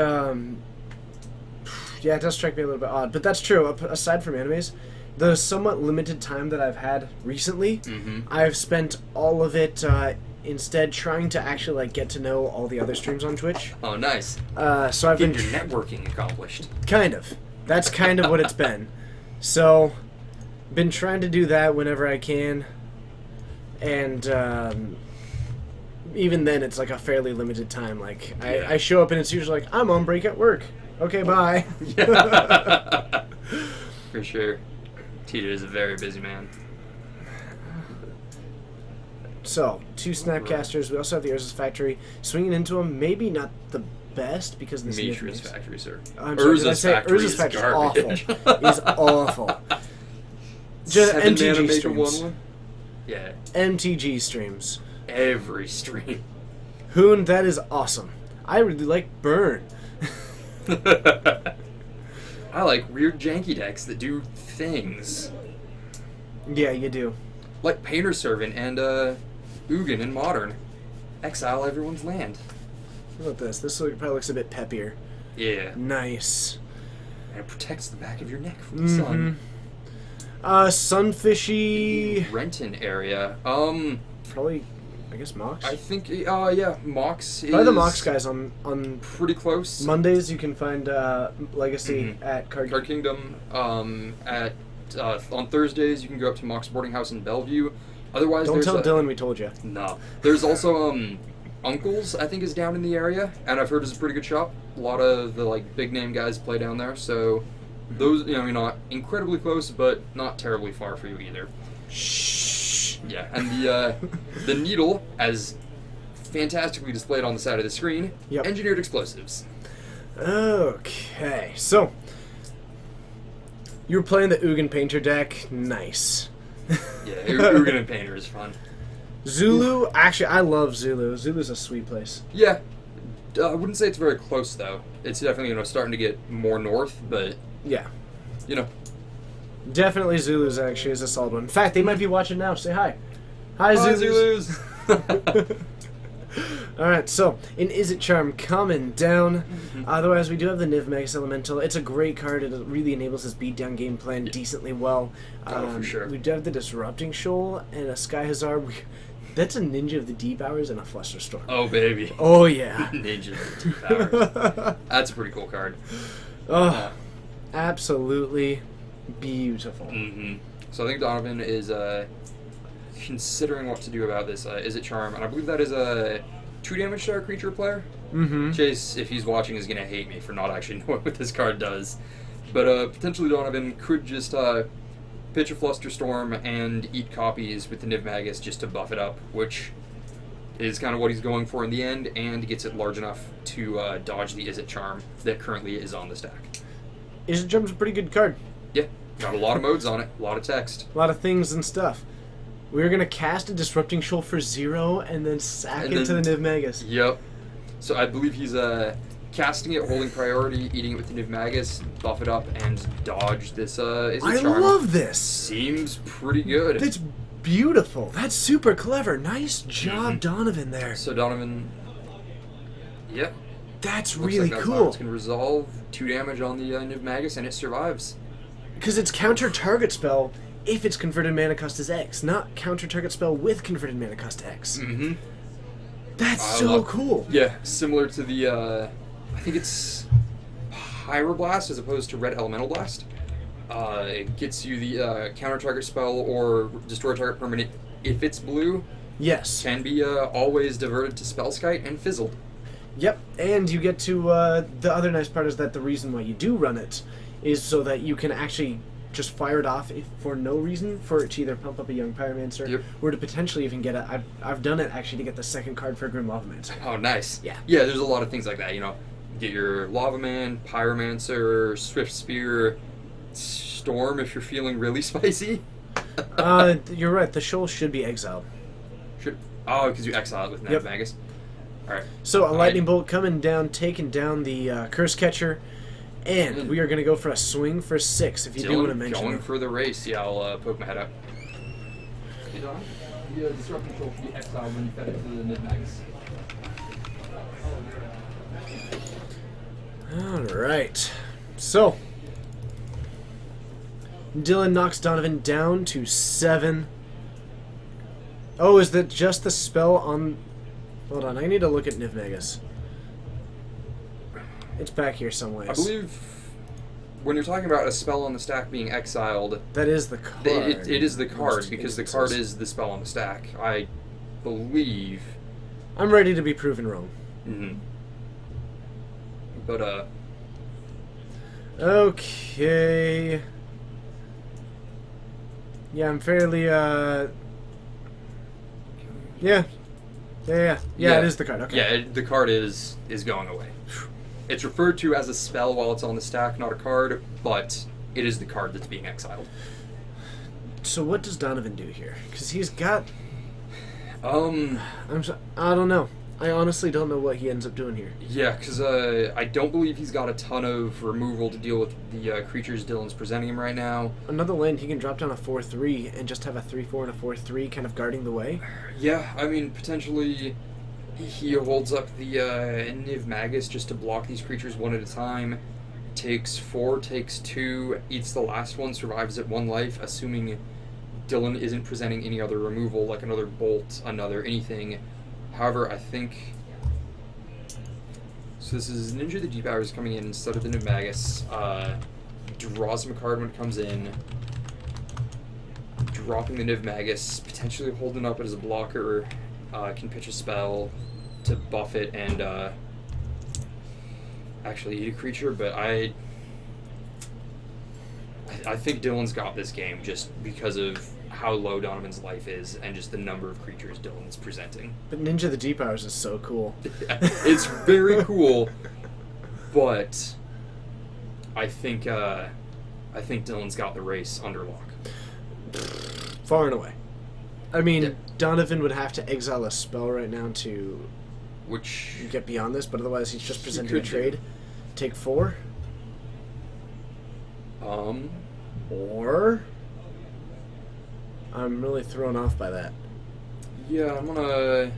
yeah, it does strike me a little bit odd. But that's true. Aside from animes, the somewhat limited time that I've had recently, Mm-hmm. I've spent all of it instead trying to actually like get to know all the other streams on Twitch. Oh, nice. So I've Getting been your networking accomplished. kind of. That's kind of what it's been. So, been trying to do that whenever I can, and even then, it's like a fairly limited time. Like Yeah. I show up and it's usually like I'm on break at work. Okay, bye. Yeah. For sure. TJ is a very busy man. So, 2 Snapcasters. We also have the Urza's Factory. Swinging into them, maybe not the best because of this Matrix Factory, sir. I'm sorry, did I Urza's say Factory Urza's is Factory garbage. is awful. Is awful. Just 7 mana MTG make a streams. 1/1? Yeah, MTG streams. every stream. Hoon, that is awesome. I really like Burn. I like weird janky decks that do things. Yeah, you do. Like Painter Servant and Ugin in Modern. Exile everyone's land. What about this? This probably looks a bit peppier. Yeah. Nice. And it protects the back of your neck from the sun. Sunfishy. Renton area. Probably, I guess, Mox. I think, yeah, Mox is... Probably the Mox guys on pretty close. Mondays. You can find Legacy Mhm. at Card. Card Kingdom. On Thursdays, you can go up to Mox Boarding House in Bellevue. Otherwise, Don't there's tell a- Dylan we told you. No. There's also, Uncle's, I think, is down in the area, and I've heard is a pretty good shop. A lot of the, like, big-name guys play down there, so those, you know, you're not incredibly close, but not terribly far for you either. Shh. Yeah, and the needle, as fantastically displayed on the side of the screen, Yep. engineered explosives. Okay, so you were playing the Ugin Painter deck. Nice. Yeah, Ugin and Painter is fun. Zulu, actually, I love Zulu. Zulu's a sweet place. Yeah, I wouldn't say it's very close though. It's definitely, you know, starting to get more north, but Yeah, you know, definitely Zulu's actually is a solid one. In fact, they might be watching now. Say hi. Hi, Hi, Zulus. Zulus. Alright, so, in Is It Charm coming down. Otherwise, we do have the Niv Magus Elemental. It's a great card. It really enables his beatdown game plan decently well. Oh, for sure. We do have the Disrupting Shoal and a Sky Hazard. That's a Ninja of the Deep Hours and a Flusterstorm. Oh baby. Oh, yeah. Ninja of the 2 powers. That's a pretty cool card. Oh, absolutely beautiful. So I think Donovan is considering what to do about this. Is it Charm? And I believe that is a 2 damage to our creature player. Mm-hmm. Chase, if he's watching, is gonna hate me for not actually knowing what this card does. But potentially Donovan could just pitch a Flusterstorm and eat copies with the Niv Magus just to buff it up, which is kind of what he's going for in the end, and gets it large enough to dodge the Is It Charm that currently is on the stack. Is It Charm's a pretty good card. Yeah, got a lot of modes on it, a lot of text. A lot of things and stuff. We're going to cast a Disrupting Shoal for 0 and then sack And it to then- the Niv Magus. Yep. So I believe he's casting it, holding priority, eating it with the Niv Magus, buff it up, and dodge this Is It I Charm. love this. Seems pretty good. That's beautiful. That's super clever. Nice job, Mhm. Donovan, there. So Donovan, yep. That's Looks really like that's how cool. It's going to resolve 2 damage on the Niv Magus, and it survives. Because it's counter target spell if it's converted mana cost is X, not counter target spell with converted mana cost X. Mm-hmm. That's so cool. Yeah, similar to the, I think it's Pyroblast as opposed to Red Elemental Blast. It gets you the counter target spell or destroy target permanent if it's blue. Yes. Can be always diverted to Spellskite and fizzled. Yep, and you get to, the other nice part is that the reason why you do run it is so that you can actually just fire it off if, for no reason, for it to either pump up a Young Pyromancer, Yep. or to potentially even get a, I've done it actually to get the second card for Grim Lavamancer. Oh, nice. Yeah. Yeah, there's a lot of things like that, you know. Get your Lava Man, Pyromancer, Swift Spear, Storm if you're feeling really spicy. You're right, the shoal should be exiled. Because you exile it with Niv Yep. Magus. Alright. So a Alright. lightning bolt coming down, taking down the Curse Catcher, and we are going to go for a swing for 6, if you do want to Dylan mention going it. for the race. Yeah, I'll poke my head out. Hey, Don, the Disrupt Control can be exiled when you fed it to the Niv Magus. Alright. So, Dylan knocks Donovan down to 7. Oh, is that just the spell on... Hold on, I need to look at Niv Magus. It's back here somewhere. I believe when you're talking about a spell on the stack being exiled, That is the card. it is the in card, most because the instances. card is the spell on the stack. I believe. I'm ready to be proven wrong. Mm-hmm. But, Okay. Yeah, I'm fairly, Yeah. Yeah, it is the card. Okay. Yeah, the card is going away. It's referred to as a spell while it's on the stack, not a card, but it is the card that's being exiled. So what does Donovan do here? Because he's got... I don't know. I honestly don't know what he ends up doing here. Yeah, because I don't believe he's got a ton of removal to deal with the creatures Dylan's presenting him right now. Another land, he can drop down a 4/3 and just have a 3/4 and a 4/3 kind of guarding the way. Yeah, I mean, potentially he holds up the Niv Magus just to block these creatures one at a time. Takes 4, takes 2, eats the last one, survives at 1 life, assuming Dylan isn't presenting any other removal, like another bolt, another anything. However, I think... So this is Ninja the Deep Hours coming in instead of the Niv Magus. Draws him a card when it comes in. Dropping the Niv Magus, potentially holding up it as a blocker. Can pitch a spell to buff it and actually eat a creature, but I think Dylan's got this game just because of how low Donovan's life is and just the number of creatures Dylan's presenting. But Ninja the Deep Hours is so cool. It's very cool, but I think Dylan's got the race under lock. Far and away. I mean, Yeah. Donovan would have to exile a spell right now to Which get beyond this, but otherwise he's just presenting a could do. trade. Take 4. Or... I'm really thrown off by that. yeah, I'm gonna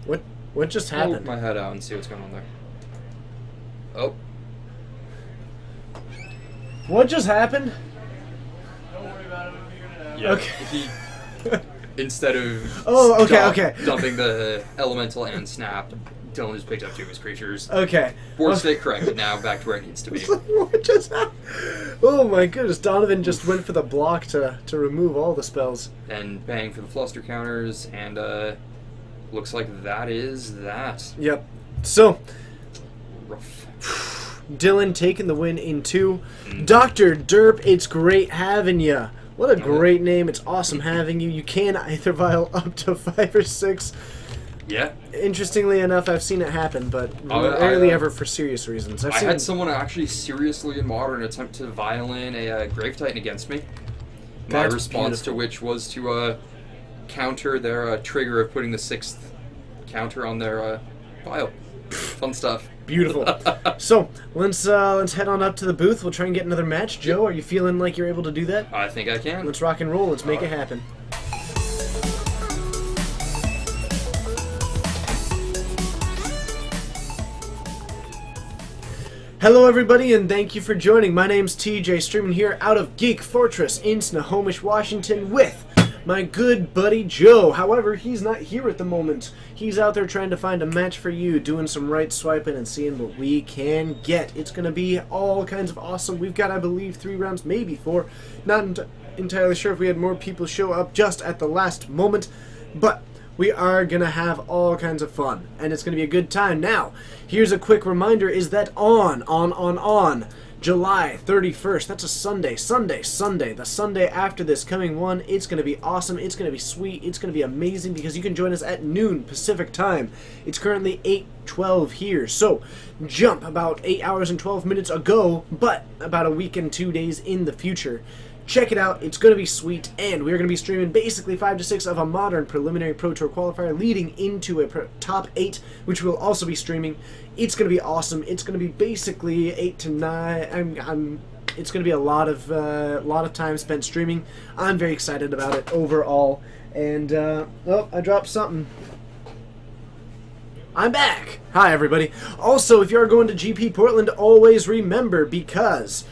What just poke happened? my head out and see what's going on there. Oh, What just happened? Don't worry about it. We'll figure it out. yeah. Okay. He instead of okay. dumping the elemental and snap, Dylan just picked up 2 of his creatures. Okay. Board state corrected. Now back to where it needs to be. What just happened? Oh my goodness, Donovan just went for the block to remove all the spells. And bang for the fluster counters, and looks like that is that. Yep. So, Rough. Dylan taking the win in 2. Dr. Derp, it's great having ya. What a great name. It's awesome having you. You can either vial up to 5 or 6. Yeah. Interestingly enough, I've seen it happen, but I- rarely ever for serious reasons. I had someone actually seriously in Modern attempt to violin a Grave Titan against me. My That's response beautiful. to which was to counter their trigger of putting the 6th counter on their vial. Fun stuff. Beautiful. So, let's head on up to the booth. We'll try and get another match. Joe, are you feeling like you're able to do that? I think I can. Let's rock and roll. Let's make it happen. Hello, everybody, and thank you for joining. My name's TJ, streaming here out of Geek Fortress in Snohomish, Washington, with my good buddy Joe. However, he's not here at the moment. He's out there trying to find a match for you, doing some right swiping and seeing what we can get. It's going to be all kinds of awesome. We've got, I believe, 3 rounds, maybe 4. Not entirely sure if we had more people show up just at the last moment, but we are going to have all kinds of fun, and it's going to be a good time. Now, here's a quick reminder, is that on July 31st, that's a Sunday, the Sunday after this coming one, it's going to be awesome, it's going to be sweet, it's going to be amazing, because you can join us at noon Pacific time. It's currently 8:12 here, so jump about 8 hours and 12 minutes ago, but about a week and 2 days in the future. Check it out, it's going to be sweet, and we're going to be streaming basically 5 to 6 of a Modern preliminary Pro Tour qualifier leading into a top 8, which we'll also be streaming. It's going to be awesome. It's going to be basically 8 to 9. It's going to be a lot of time spent streaming. I'm very excited about it overall, and oh, I dropped something. I'm back! Hi, everybody. Also, if you are going to GP Portland, always remember, because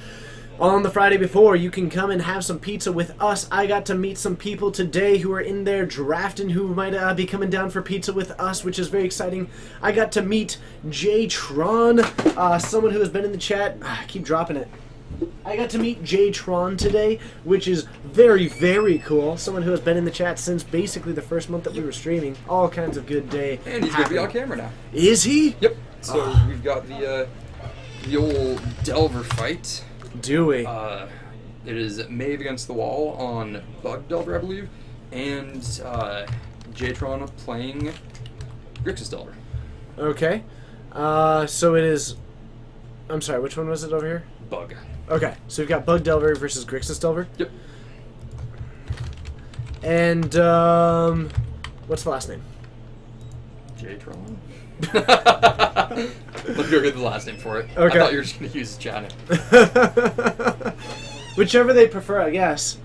on the Friday before, you can come and have some pizza with us. I got to meet some people today who are in there drafting who might be coming down for pizza with us, which is very exciting. I got to meet Jay Tron, someone who has been in the chat. I keep dropping it. I got to meet Jay Tron today, which is very, very cool. Someone who has been in the chat since basically the first month that we were streaming. All kinds of good day. And he's going to be on camera now. Is he? Yep. So we've got the old Delver fight. Do we? It is Maeve against the wall on Bug Delver, I believe, and Jatron playing Grixis Delver. Okay. So it is... I'm sorry, which one was it over here? Bug. Okay, so we've got Bug Delver versus Grixis Delver. Yep. And, what's the last name? Jatron? Let's go get the last name for it. Okay. I thought you were just going to use Channel. Whichever they prefer, I guess.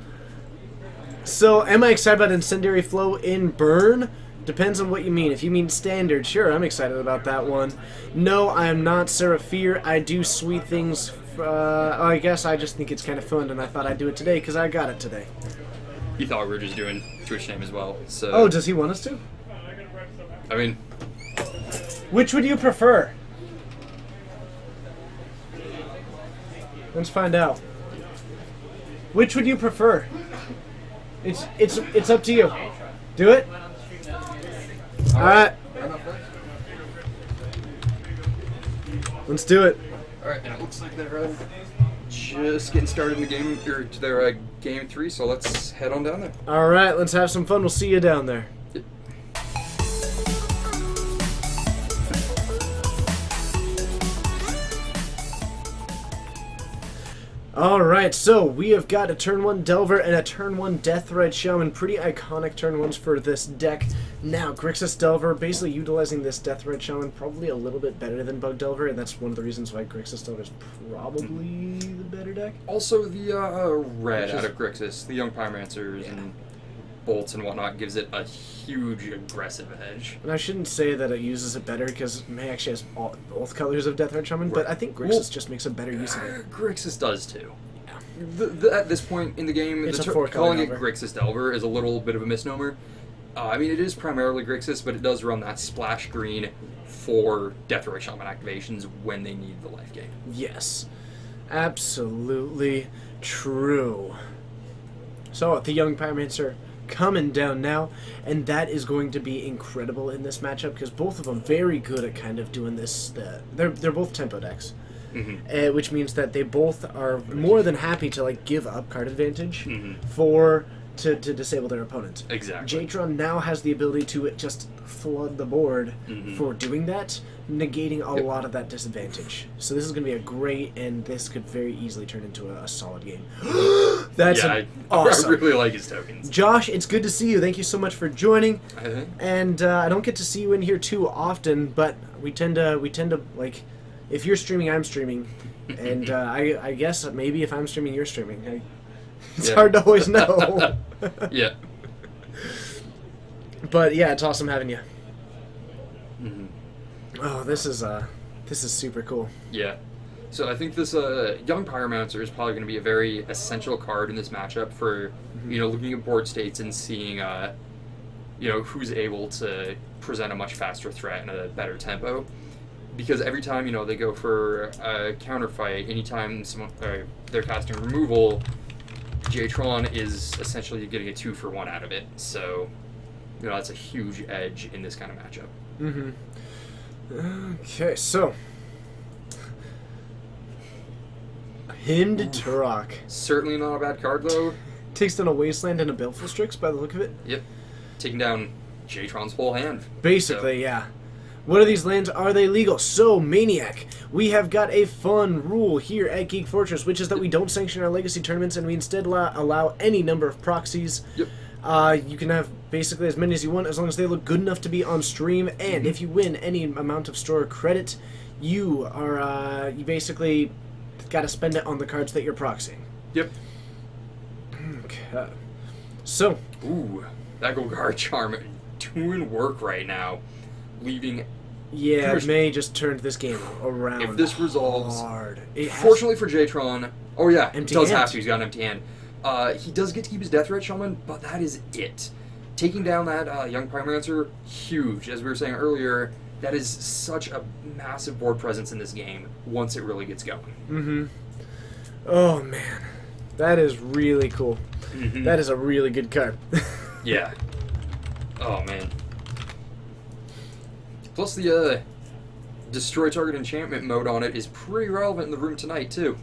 So, am I excited about Incendiary Flow in Burn? Depends on what you mean. If you mean standard, sure, I'm excited about that one. No, I am not Seraphir. I do sweet things. I guess I just think it's kind of fun, and I thought I'd do it today because I got it today. You thought we were just doing Twitch name as well. So. Oh, does he want us to? I mean, Which would you prefer? Let's find out. Which would you prefer? It's up to you. Do it. All right. Let's do it. Alright, and it looks like they're just getting started in the game, or to their game 3, so let's head on down there. All right. Let's have some fun. We'll see you down there. Yep. Alright, so we have got a turn 1 Delver and a turn 1 Deathrite Shaman. Pretty iconic turn 1s for this deck. Now, Grixis Delver, basically utilizing this Deathrite Shaman probably a little bit better than Bug Delver, and that's one of the reasons why Grixis Delver is probably the better deck. Also, the red out of Grixis, the Young Pyromancers and bolts and whatnot, gives it a huge aggressive edge. And I shouldn't say that it uses it better, because May actually has both colors of Deathrite Shaman, but Right. I think Grixis Well, just makes a better use of it. Grixis does too. At this point in the game, It's a four-color calling it Delver. Grixis Delver is a little bit of a misnomer. I mean, it is primarily Grixis, but it does run that splash green for Deathrite Shaman activations when they need the life gain. Yes, absolutely true. So, the Young Pyromancer coming down now, and that is going to be incredible in this matchup because both of them very good at kind of doing this. They're both tempo decks, which means that they both are more than happy to like give up card advantage to disable their opponent. Exactly. Jatron now has the ability to just flood the board for doing that, negating a lot of that disadvantage. So this is going to be a great, and this could very easily turn into a solid game. That's awesome. I really like his tokens. Josh, it's good to see you. Thank you so much for joining. I think. And I don't get to see you in here too often, but we tend to like, if you're streaming, I'm streaming, and I guess maybe if I'm streaming, you're streaming. It's hard to always know. Yeah. But yeah, it's awesome having you. Mhm. Oh, this is super cool. Yeah. So I think this Young Pyromancer is probably going to be a very essential card in this matchup for, looking at board states and seeing, who's able to present a much faster threat and a better tempo. Because every time, they go for a counterfight, anytime they're casting removal, Jatron is essentially getting a 2-for-1 out of it. So, that's a huge edge in this kind of matchup. Okay, so Hymned Turok Certainly not a bad card, though. takes down a Wasteland and a Baleful Strix by the look of it. Yep. Taking down Jatron's whole hand. Basically, yeah. What are these lands? Are they legal? So, Maniac, we have got a fun rule here at Geek Fortress, which is that we don't sanction our legacy tournaments, and we instead allow any number of proxies. Yep. You can have basically as many as you want, as long as they look good enough to be on stream, and if you win any amount of store credit, you are, you basically got to spend it on the cards that you're proxying. Yep. Okay. So, Ooh, that Golgari Charm doing work right now, leaving. yeah, First- May just turned this game around. If this resolves, hard. It has- fortunately for Jatron, oh yeah, Empty he does hand. have to. He's got an empty hand. He does get to keep his Deathrite Shaman, but that is it. Taking down that Young Pyromancer, huge. As we were saying earlier, that is such a massive board presence in this game once it really gets going. Oh man, that is really cool. Mhm. That is a really good card. Yeah. Oh man. Plus the destroy target enchantment mode on it is pretty relevant in the room tonight too.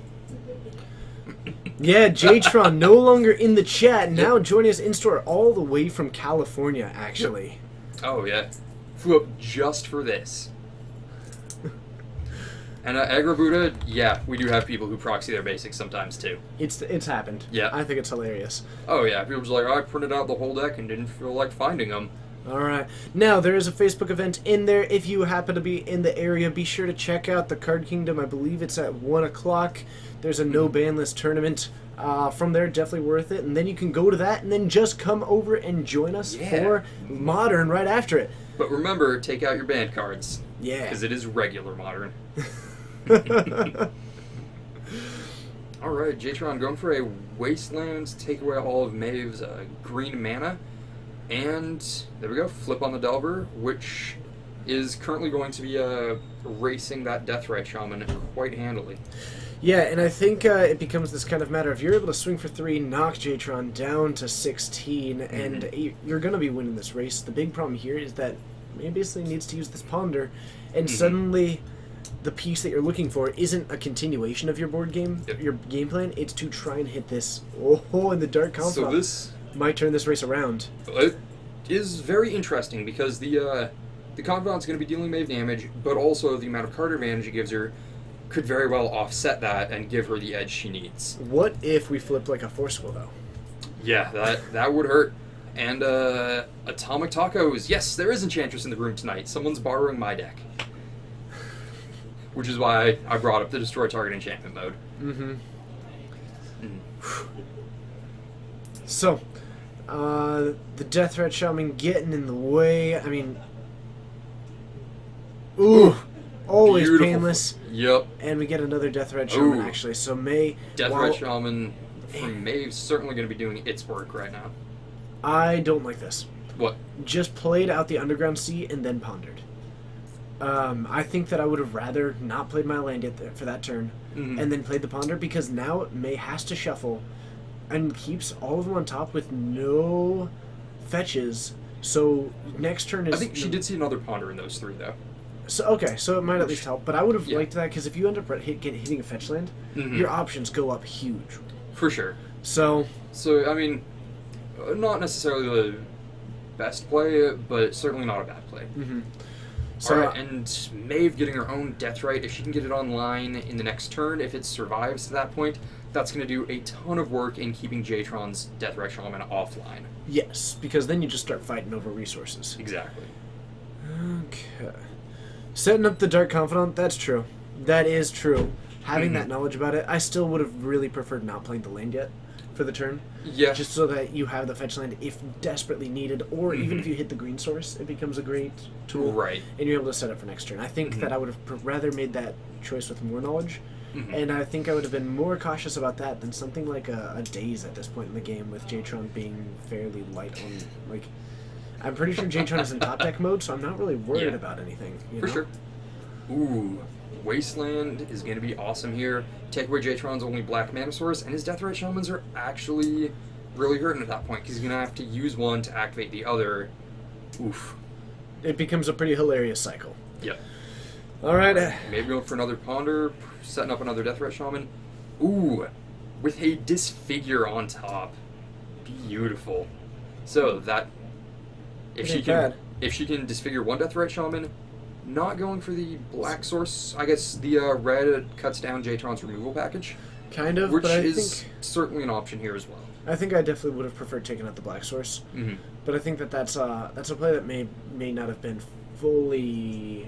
Yeah, Jtron no longer in the chat. Now joining us in store all the way from California, actually. Oh, yeah. Flew up just for this. And Aggro Buddha, yeah, we do have people who proxy their basics sometimes too. It's happened. Yeah. I think it's hilarious. Oh yeah, people just like, oh, I printed out the whole deck and didn't feel like finding them. All right. Now, there is a Facebook event in there. If you happen to be in the area, be sure to check out the Card Kingdom. I believe it's at 1 o'clock. There's a no ban list tournament. From there, definitely worth it. And then you can go to that and then just come over and join us for Modern right after it. But remember, take out your banned cards. Yeah. Because it is regular Modern. Alright, Jtron going for a Wasteland, take away all of Maeve's green mana. And there we go, flip on the Delver, which is currently going to be racing that Deathrite Shaman quite handily. Yeah, and I think it becomes this kind of matter. If you're able to swing for 3, knock Jtron down to 16, and you're going to be winning this race. The big problem here is that he basically needs to use this Ponder, and suddenly the piece that you're looking for isn't a continuation of your board game, your game plan. It's to try and hit this in the Dark Confidant. So this might turn this race around. It is very interesting because the Confidant's going to be dealing Maeve damage, but also the amount of card advantage it gives her could very well offset that and give her the edge she needs. What if we flip like a Forceful, though? Yeah, that would hurt. And Atomic Tacos. Yes, there is Enchantress in the room tonight. Someone's borrowing my deck. Which is why I brought up the Destroy Target Enchantment mode. So, the Deathrite Shaman getting in the way. I mean, always Beautiful. painless. Yep. And we get another Deathrite Shaman, Ooh. actually. So May... Deathrite Shaman from Maeve's certainly going to be doing its work right now. I don't like this. What? Just played out the Underground Sea and then pondered. I think that I would have rather not played my land yet for that turn and then played the Ponder, because now May has to shuffle and keeps all of them on top with no fetches. So next turn is... I think she did see another Ponder in those 3, though. So okay, so it might at least help, but I would have liked that, because if you end up hitting a fetch land, your options go up huge. For sure. So I mean, not necessarily the best play, but certainly not a bad play. So, Alright, and Maeve getting her own Deathrite, if she can get it online in the next turn, if it survives to that point, that's going to do a ton of work in keeping Jtron's Deathrite Shaman offline. yes, because then you just start fighting over resources. Exactly. Okay. Setting up the Dark Confidant, that's true. That is true. Having that knowledge about it, I still would have really preferred not playing the land yet for the turn. Yeah. Just so that you have the fetch land if desperately needed, or even if you hit the green source, it becomes a great tool. Right. And you're able to set up for next turn. I think that I would have rather made that choice with more knowledge. And I think I would have been more cautious about that than something like a Daze at this point in the game, with Jtron being fairly light on, like... I'm pretty sure Jtron is in top deck mode, so I'm not really worried about anything. You For know? sure. Ooh. Wasteland is going to be awesome here. Take away Jtron's only black mana source, and his Deathrite Shamans are actually really hurting at that point, because he's going to have to use one to activate the other. Oof. It becomes a pretty hilarious cycle. Yep. Alright. Maybe going for another Ponder, setting up another Deathrite Shaman. Ooh. With a Disfigure on top. Beautiful. So that... If she can disfigure one Deathrite Shaman, not going for the black source, I guess the red cuts down Jtron's removal package, Kind of, which but I is think certainly an option here as well. I think I definitely would have preferred taking out the black source. But I think that's a play that may not have been fully,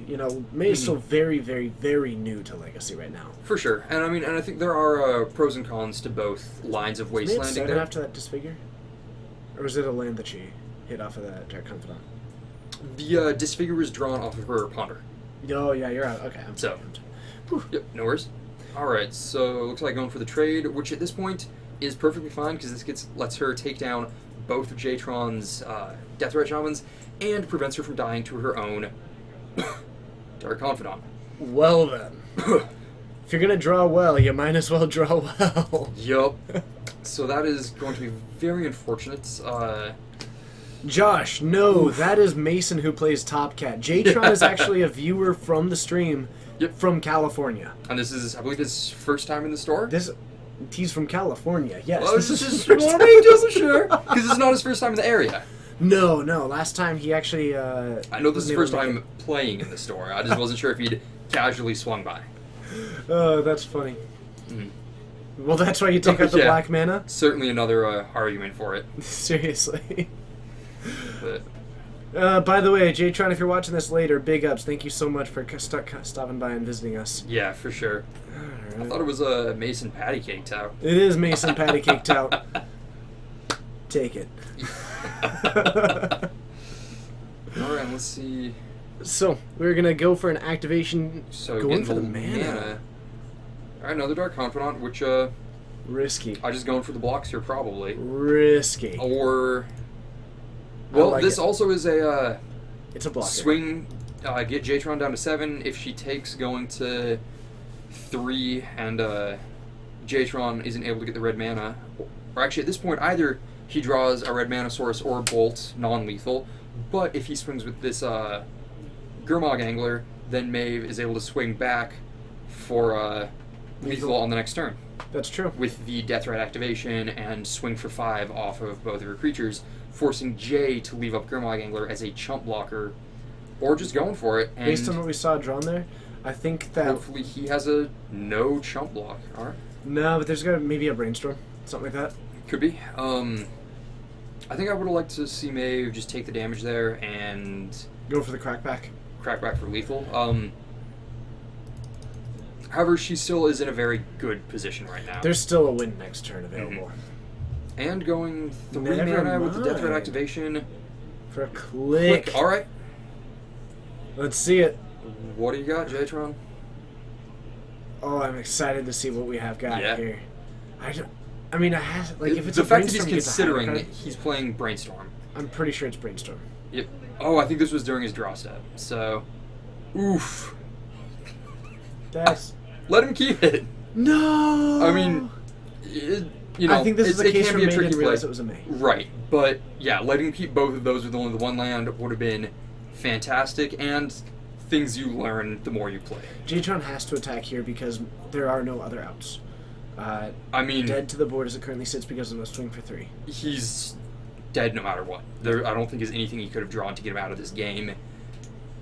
May is still very, very, very new to Legacy right now. For sure, and I think there are pros and cons to both lines of Made Wastelanding 7 there. after that Disfigure? Or was it a land that she hit off of that Dark Confidant? The Disfigure is drawn off of her Ponder. Oh, yeah, you're out. Okay, I'm sorry. Yep, no worries. Alright, so looks like going for the trade, which at this point is perfectly fine, because this lets her take down both of Jtron's Deathrite Shamans and prevents her from dying to her own Dark Confidant. Well then. If you're gonna draw well, you might as well draw well. Yup. So that is going to be very unfortunate. Josh, no, that is Mason who plays Top Cat. Jtron is actually a viewer from the stream from California. And this is, I believe, his first time in the store? This He's from California. Yes. Well, this this is is his first well, time. I wasn't sure because it's not his first time in the area. No. Last time he actually. I know this is his first time playing in the store. I just wasn't sure if he'd casually swung by. Oh, that's funny. Mhm. Well, that's why you take out the Yeah. black mana. Certainly another argument for it. Seriously. But By the way, Jatron, if you're watching this later, big ups. Thank you so much for stopping by and visiting us. yeah, for sure. I thought it was a Mason patty cake tout. It is Mason Patty Cake Tout. Take it. All right, let's see. So, we're going to go for an activation. So Going getting for the mana. All right, another Dark Confidant, which Risky. I just going for the blocks here probably. Risky. Or I well, like this it. also is a It's a blocker. swing. Get Jatron down to 7. If she takes going to 3, and Jatron isn't able to get the red mana, or actually at this point either he draws a red mana source or bolt non-lethal. But if he swings with this Gurmag Angler, then Maeve is able to swing back for lethal on the next turn That's true. with the Death Rat activation and swing for 5 off of both of her creatures, forcing Jay to leave up Gurmag Angler as a chump blocker, or just going for it. And Based on what we saw drawn there, I think that... hopefully he has a no chump block. All right, No, but there's got maybe a Brainstorm. Something like that. could be. I think I would have liked to see Maeve just take the damage there and Go for the crackback. crack back for lethal. However, she still is in a very good position right now. There's still a win next turn available. And going 3 Never mana with the Death Rat mind. activation. For a click. All right, Let's see it. what do you got, Jatron? Oh, I'm excited to see what we have got Yeah. here. I mean, I have like if it's the a fact that he's Brainstorm, gets a higher considering card, he's playing Brainstorm. I'm pretty sure it's Brainstorm. Yep. Oh, I think this was during his draw step. So, oof. That's Let him keep it. no. I mean, you know, I think this is a it case can where be a May tricky didn't play. realize it was a May. Right, but yeah, letting him keep both of those with only the one land would have been fantastic, and things you learn the more you play. Jatron has to attack here because there are no other outs. I mean, Dead to the board as it currently sits because of a swing for 3. he's dead no matter what. I don't think there's anything he could have drawn to get him out of this game.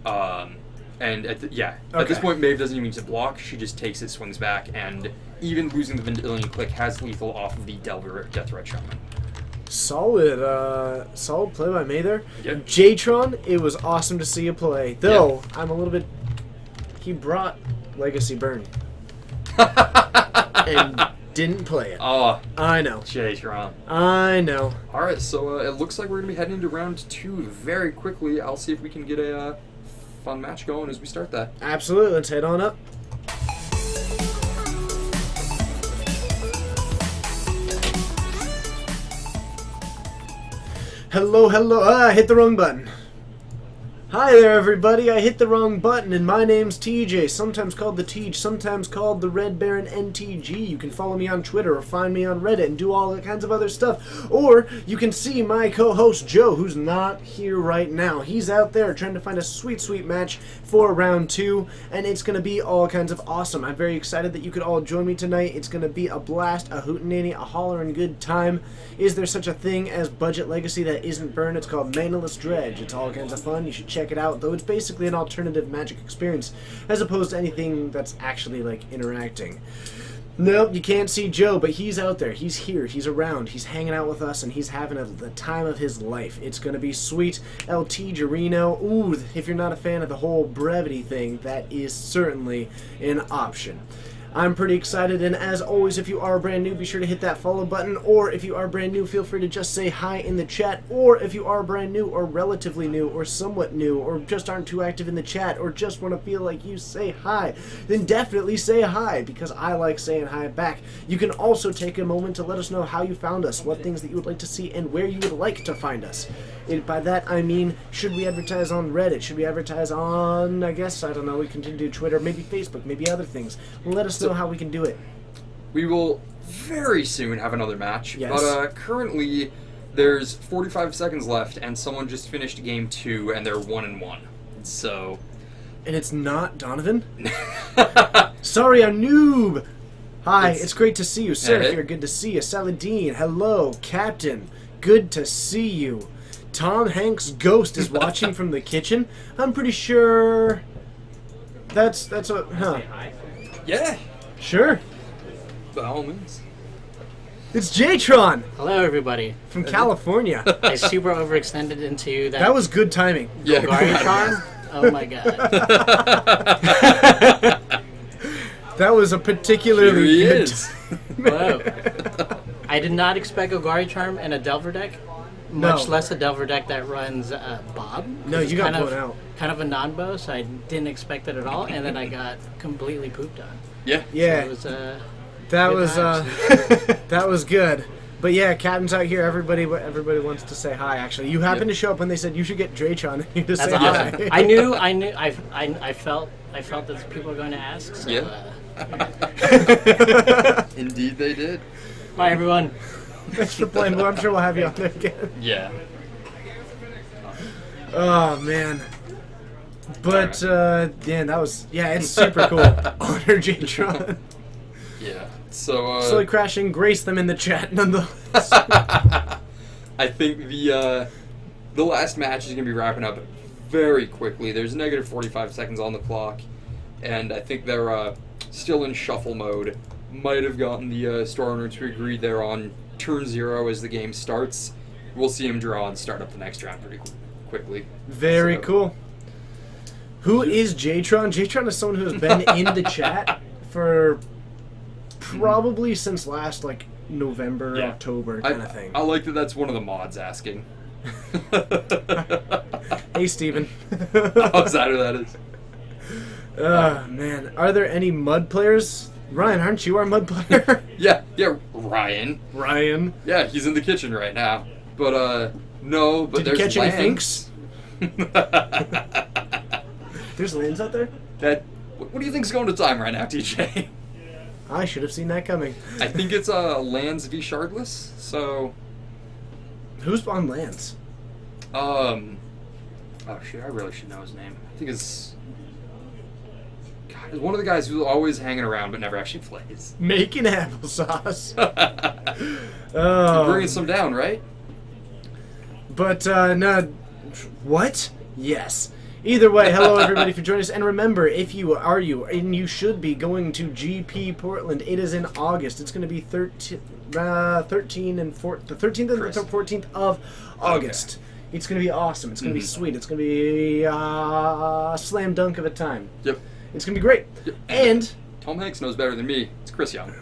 And at this Okay. point, Maeve doesn't even need to block. She just takes it, swings back, and even losing the Vendilion Click has lethal off of the Delver Death Rat Shaman. Solid play by May there. Yeah. Jatron, it was awesome to see you play. Though I'm a little bit. He brought Legacy Burn and didn't play it. Oh, I know. Jatron. I know. Alright, so it looks like we're going to be heading into round 2 very quickly. I'll see if we can get a fun match going as we start that. Absolutely. Let's head on up. Hello. I hit the wrong button. Hi there, everybody. I hit the wrong button, and my name's TJ, sometimes called the Tej, sometimes called the Red Baron NTG. You can follow me on Twitter or find me on Reddit and do all kinds of other stuff. Or you can see my co-host Joe, who's not here right now. He's out there trying to find a sweet, sweet match for round 2, and it's going to be all kinds of awesome. I'm very excited that you could all join me tonight. It's going to be a blast, a hootenanny, a hollerin' good time. Is there such a thing as budget legacy that isn't Burn? It's called Manaless Dredge. It's all kinds of fun. You should check it out, though it's basically an alternative Magic experience as opposed to anything that's actually like interacting. Nope, you can't see Joe, but he's out there. He's here. He's around. He's hanging out with us, and he's having the time of his life. It's going to be sweet. LT Jarino. Ooh, if you're not a fan of the whole brevity thing, that is certainly an option. I'm pretty excited, and as always, if you are brand new, be sure to hit that follow button, or if you are brand new, feel free to just say hi in the chat, or if you are brand new, or relatively new, or somewhat new, or just aren't too active in the chat, or just want to feel like you say hi, then definitely say hi, because I like saying hi back. You can also take a moment to let us know how you found us, what things that you would like to see, and where you would like to find us. By that, I mean, should we advertise on Reddit? Should we advertise on, I don't know, we can do Twitter, maybe Facebook, maybe other things. Let us know how we can do it. We will very soon have another match, Yes. but currently there's 45 seconds left, and someone just finished game 2, and they're 1-1. So, And it's not Donovan? Sorry, I'm noob! Hi, It's- it's great to see you. Sir, Hey. here, good to see you. Saladin, hello. Captain, good to see you. Tom Hanks' ghost is watching from the kitchen. I'm pretty sure that's a huh. Yeah, Sure. by all means. It's Jatron Hello, everybody. from California. I super overextended into that. That was good timing. Yeah, Golgari charm. Oh my god. That was a Here particularly he good is. Whoa. I did not expect Golgari charm and a Delver deck, much No. less a Delver deck that runs Bob. No, It's you got kind of, blown out. Kind of a non-bow, so I didn't expect it at all, and then I got completely pooped on. Yeah. Yeah, It was that good was times. that was good. But yeah, Captain's out here. Everybody wants to say hi. Actually, you happened to show up when they said you should get Drachon and you just That's say awesome. hi. I felt that people were going to ask. So, Yeah. Indeed, they did. bye, everyone. Thanks for playing, Blue. I'm sure we'll have you on there again. Yeah. Oh man. But yeah, it's super cool. Honor Jatron. Yeah. So. Slowly crashing, grace them in the chat nonetheless. I think the last match is gonna be wrapping up very quickly. There's negative 45 seconds on the clock, and I think they're still in shuffle mode. Might have gotten the store owner to agree they're on turn 0 as the game starts. We'll see him draw and start up the next round pretty quickly. Very So- cool. Who is Jatron? Jatron is someone who has been in the chat for probably since last November, Yeah. October kind of thing. I like that. That's one of the mods asking. Hey, Steven. How's that who that is? Man, are there any mud players? Ryan, aren't you our mud player? Yeah, Ryan. Ryan. Yeah, he's in the kitchen right now. But no, but Did you there's catch any Lance. There's lanes out there? What do you think's going to time right now, TJ? I should have seen that coming. I think it's Lands v Shardless. So, Who's on lands? oh shit, I really should know his name. I think it's one of the guys who's always hanging around but never actually plays. Making applesauce. Oh, bringing some down, right? But, no. What? Yes. Either way, hello everybody for joining us. And remember, if you and you should be going to GP Portland, it is in August. It's going to be 13 and 14, the 13th and Chris. the 14th of August. It's going to be awesome. It's going to be sweet. It's going to be a slam dunk of a time. Yep. It's going to be great. Yep. And Tom Hanks knows better than me. It's Chris Young.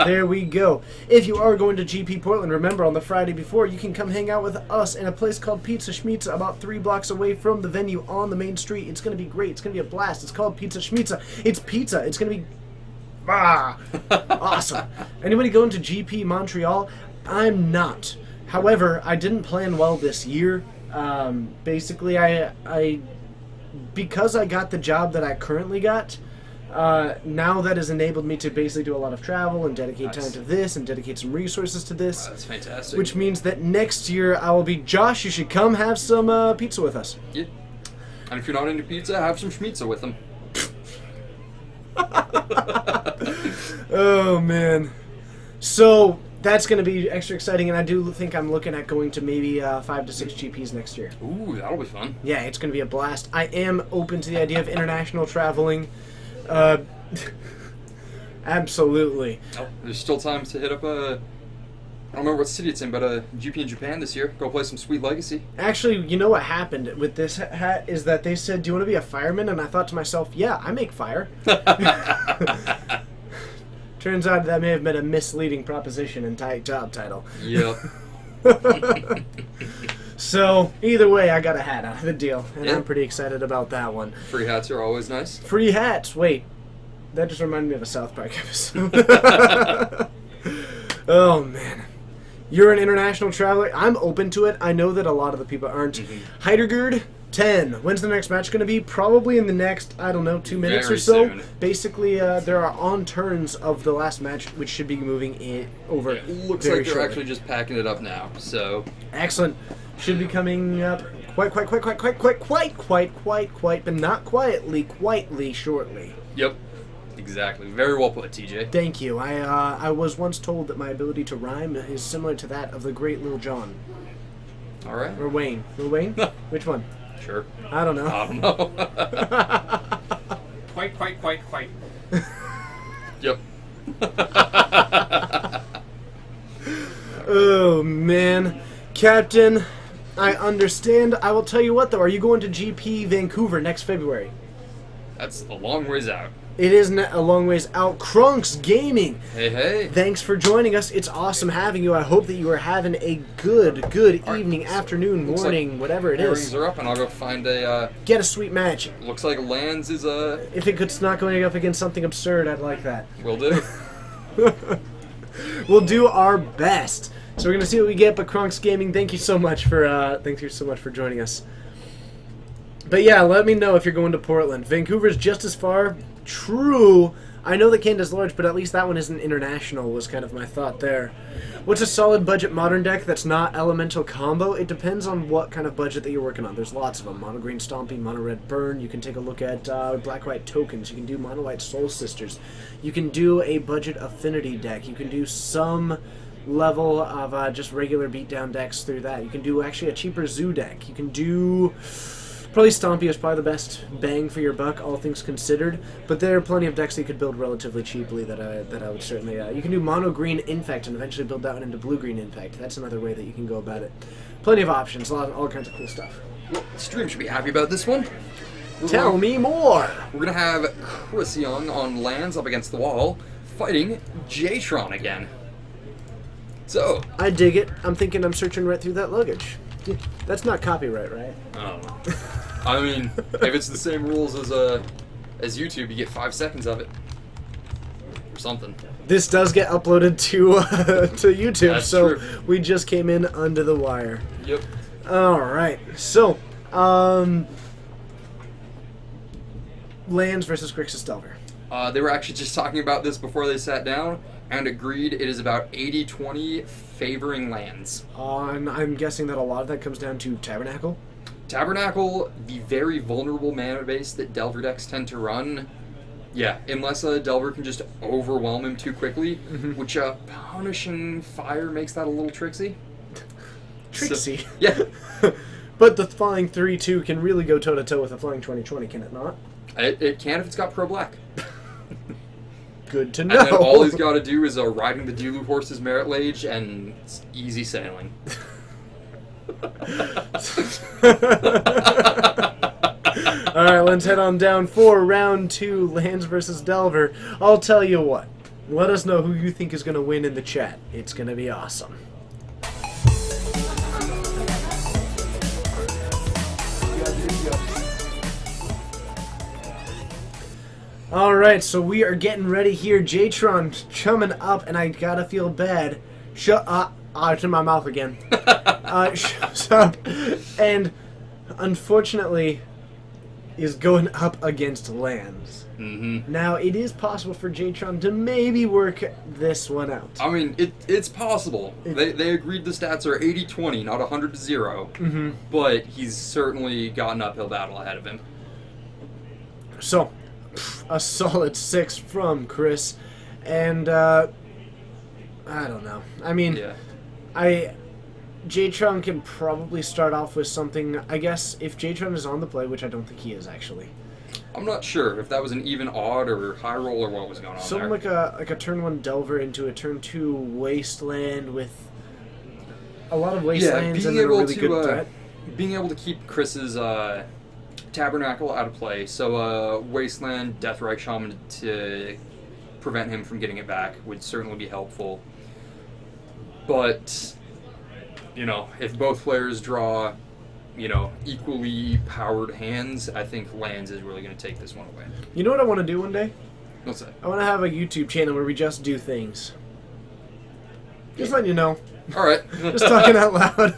there we go. If you are going to GP Portland, remember on the Friday before, you can come hang out with us in a place called Pizza Schmitza about 3 blocks away from the venue on the main street. It's going to be great. It's going to be a blast. It's called Pizza Schmitza. It's pizza. It's going to be awesome. Anybody going to GP Montreal? I'm not. However, I didn't plan well this year. Basically, I because I got the job that I currently got, now that has enabled me to basically do a lot of travel and dedicate Nice. time to this and dedicate some resources to this. That's fantastic. Which means that next year I will be, Josh, you should come have some pizza with us. Yeah. And if you're not into pizza, have some schmitza with them. Oh, man. So, that's going to be extra exciting, and I do think I'm looking at going to maybe 5 to 6 GPs next year. Ooh, that'll be fun. Yeah, it's going to be a blast. I am open to the idea of international traveling. Absolutely. Oh, there's still time to hit up I don't remember what city it's in, but GP in Japan this year. Go play some Sweet Legacy. Actually, you know what happened with this hat is that they said, do you want to be a fireman? And I thought to myself, yeah, I make fire. Turns out that may have been a misleading proposition and job title. Yep. So, either way, I got a hat out of the deal, and Yeah. I'm pretty excited about that one. Free hats are always nice. Free hats. Wait, that just reminded me of a South Park episode. Oh, man. You're an international traveler. I'm open to it. I know that a lot of the people aren't. Heidegger, 10. When's the next match going to be? Probably in the next, 2 minutes Very or so. soon. Basically, there are on turns of the last match, which should be moving over It looks very like they're shortly. actually just packing it up now. So, Excellent. Should be coming up quite, but not quietly, shortly. Exactly. Very well put, TJ. Thank you. I was once told that my ability to rhyme is similar to that of the great Lil Jon. All right. Or Wayne. Lil Wayne? Which one? Sure. I don't know. I don't know. Quite. Yep. Oh, man. Captain, I understand. I will tell you what, though. Are you going to GP Vancouver next February? That's a long ways out. It is a long ways out. Krunks Gaming. Hey. Thanks for joining us. It's awesome having you. I hope that you are having a good Alright, evening, so afternoon, looks morning, like whatever it Pairings is. are up, and I'll go find a. Get a sweet match. Looks like Lands is If it's not going up against something absurd, I'd like that. will do. We'll do our best. So we're gonna see what we get. But Krunks Gaming, thank you so much for joining us. But yeah, let me know if you're going to Portland. Vancouver's just as far. True. I know that Canada's large, but at least that one isn't international, was kind of my thought there. What's a solid budget modern deck that's not elemental combo? It depends on what kind of budget that you're working on. There's lots of them. Mono green Stomping, mono red Burn. You can take a look at black white tokens. You can do mono white Soul Sisters. You can do a budget affinity deck. You can do some level of just regular beatdown decks through that. You can do actually a cheaper zoo deck. You can do... Probably Stompy is probably the best bang for your buck, all things considered. But there are plenty of decks that you could build relatively cheaply that I would certainly... you can do mono green Infect and eventually build that one into blue green Infect. That's another way that you can go about it. Plenty of options, all kinds of cool stuff. Well, Stream should be happy about this one. Tell me more. We're gonna have Chris Young on Lands up against the wall, fighting Jtron again. So, I dig it. I'm thinking I'm searching right through that luggage. That's not copyright, right? I don't know. I mean, if it's the same rules as YouTube, you get 5 seconds of it. Or something. This does get uploaded to YouTube, That's so true. we just came in under the wire. Yep. Alright, so, Lands versus Grixis Delver. They were actually just talking about this before they sat down, and agreed it is about 80-20 favoring Lands. And I'm guessing that a lot of that comes down to Tabernacle. Tabernacle, the very vulnerable mana base that Delver decks tend to run. Yeah, unless a Delver can just overwhelm him too quickly, which Punishing Fire makes that a little tricksy. Trixie. So, yeah. But the flying 3/2 can really go toe-to-toe with a flying 20/20, can it not? It can if it's got Pro Black. Good to And know. then all he's got to do is riding the Delu Horse's Merit Lage, and it's easy sailing. Alright, let's head on down for round 2, Lands versus Delver. I'll tell you what. Let us know who you think is going to win in the chat. It's going to be awesome. Alright, so we are getting ready here. Jtron chumming up, and I gotta feel bad. Shut up. It's in my mouth again. Shuts up. And unfortunately, is going up against Lands. Mm-hmm. Now, it is possible for Jtron to maybe work this one out. I mean, it's possible. They agreed the stats are 80-20, not 100-0. But he's certainly got an uphill battle ahead of him. So, a solid 6 from Chris. And, I don't know. I mean, Yeah. Jtron can probably start off with something. I guess if Jtron is on the play, which I don't think he is actually. I'm not sure if that was an even odd or high roll or what was going on Something there. like a turn 1 Delver into a turn 2 Wasteland with a lot of Wastelands and then a really good threat. being able to keep Chris's Tabernacle out of play, so Wasteland, Deathrite Shaman to prevent him from getting it back would certainly be helpful. But, you know, if both players draw, you know, equally powered hands, I think Lands is really going to take this one away. You know what I want to do one day? What's that? I want to have a YouTube channel where we just do things. Just letting you know. All right. Just talking out loud.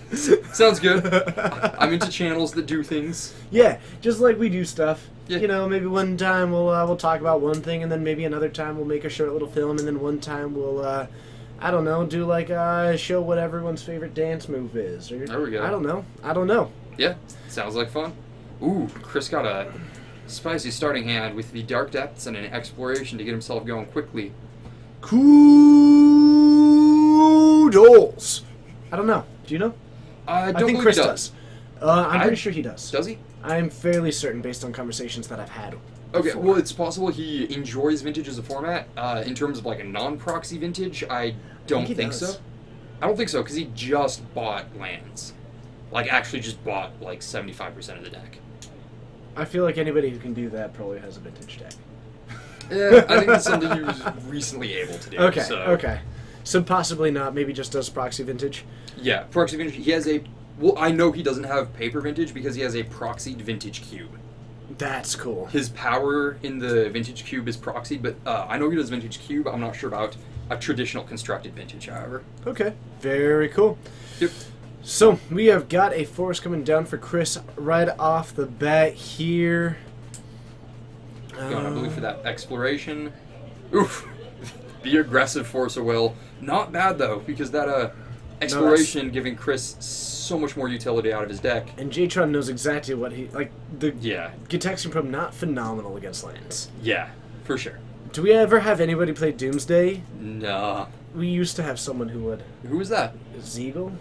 Sounds good. I'm into channels that do things. Yeah, just like we do stuff. Yeah. You know, maybe one time we'll talk about one thing, and then maybe another time we'll make a short little film, and then one time we'll, I don't know, do like show what everyone's favorite dance move is. Or, There we go. I don't know. Yeah, sounds like fun. Ooh, Chris got a Spicy starting hand with the Dark Depths and an Exploration to get himself going quickly. Kudos. I don't know. Do you know? I don't think believe Chris he does. I'm I- pretty sure he does. Does he? I'm fairly certain based on conversations that I've had. Okay, before. well, it's possible he enjoys Vintage as a format. In terms of like a non-proxy Vintage, I don't he think does. so. I don't think so, because he just bought lands. Like, actually just bought like 75% of the deck. I feel like anybody who can do that probably has a vintage deck. Yeah, I think that's something he was recently able to do. Okay, so. okay. So possibly not. Maybe just does proxy vintage. Yeah, proxy Vintage, he has a... Well, I know he doesn't have paper Vintage because he has a proxied Vintage Cube. That's cool. His power in the Vintage Cube is proxied, but I know he does Vintage Cube. I'm not sure about a traditional constructed Vintage, however. Okay, very cool. Yep. So we have got a force coming down for Chris right off the bat here. Going, I believe, for that Exploration. Oof. The aggressive Force of Will. Not bad, though, because that Exploration giving Chris so much more utility out of his deck. And Jatron knows exactly what he like. The Yeah. Gitaxian Probe not phenomenal against lands. Yeah, for sure. Do we ever have anybody play Doomsday? Nah. We used to have someone who would. Who was that? Zeagle?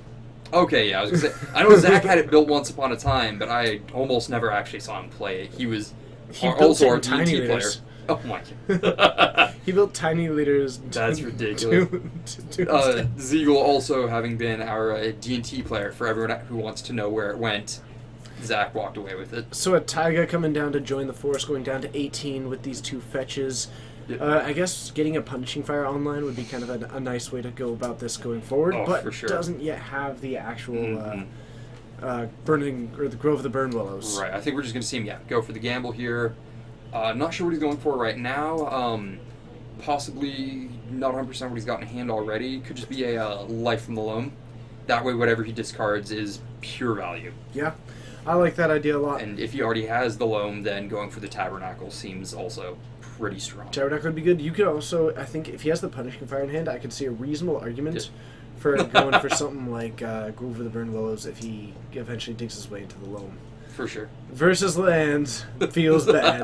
Okay, yeah, I was gonna say, I know Zach had it built once upon a time, but I almost never actually saw him play it. He was He built also it our in tiny DT player. leaders. Oh my god. He built tiny leaders. That's ridiculous. to Doomsday. Zeagle also having been our D&T player for everyone who wants to know where it went. Zach walked away with it. So a Taiga coming down to join the force, going down to 18 with these two fetches. Yep. I guess getting a Punishing Fire online would be kind of a nice way to go about this going forward, Oh, but for sure. doesn't yet have the actual Mhm. burning or the Grove of the Burn Willows. Right, I think we're just going to see him, go for the gamble here. Not sure what he's going for right now. Possibly not 100% what he's got in hand already. Could just be a Life from the Loam. That way, whatever he discards is pure value. Yeah, I like that idea a lot. And if he already has the Loam, then going for the Tabernacle seems also pretty strong. Tabernacle would be good. You could also, I think, if he has the Punishing Fire in hand, I could see a reasonable argument for going for something like Grove of the Burn Willows if he eventually digs his way into the loam. For sure. Versus lands feels bad.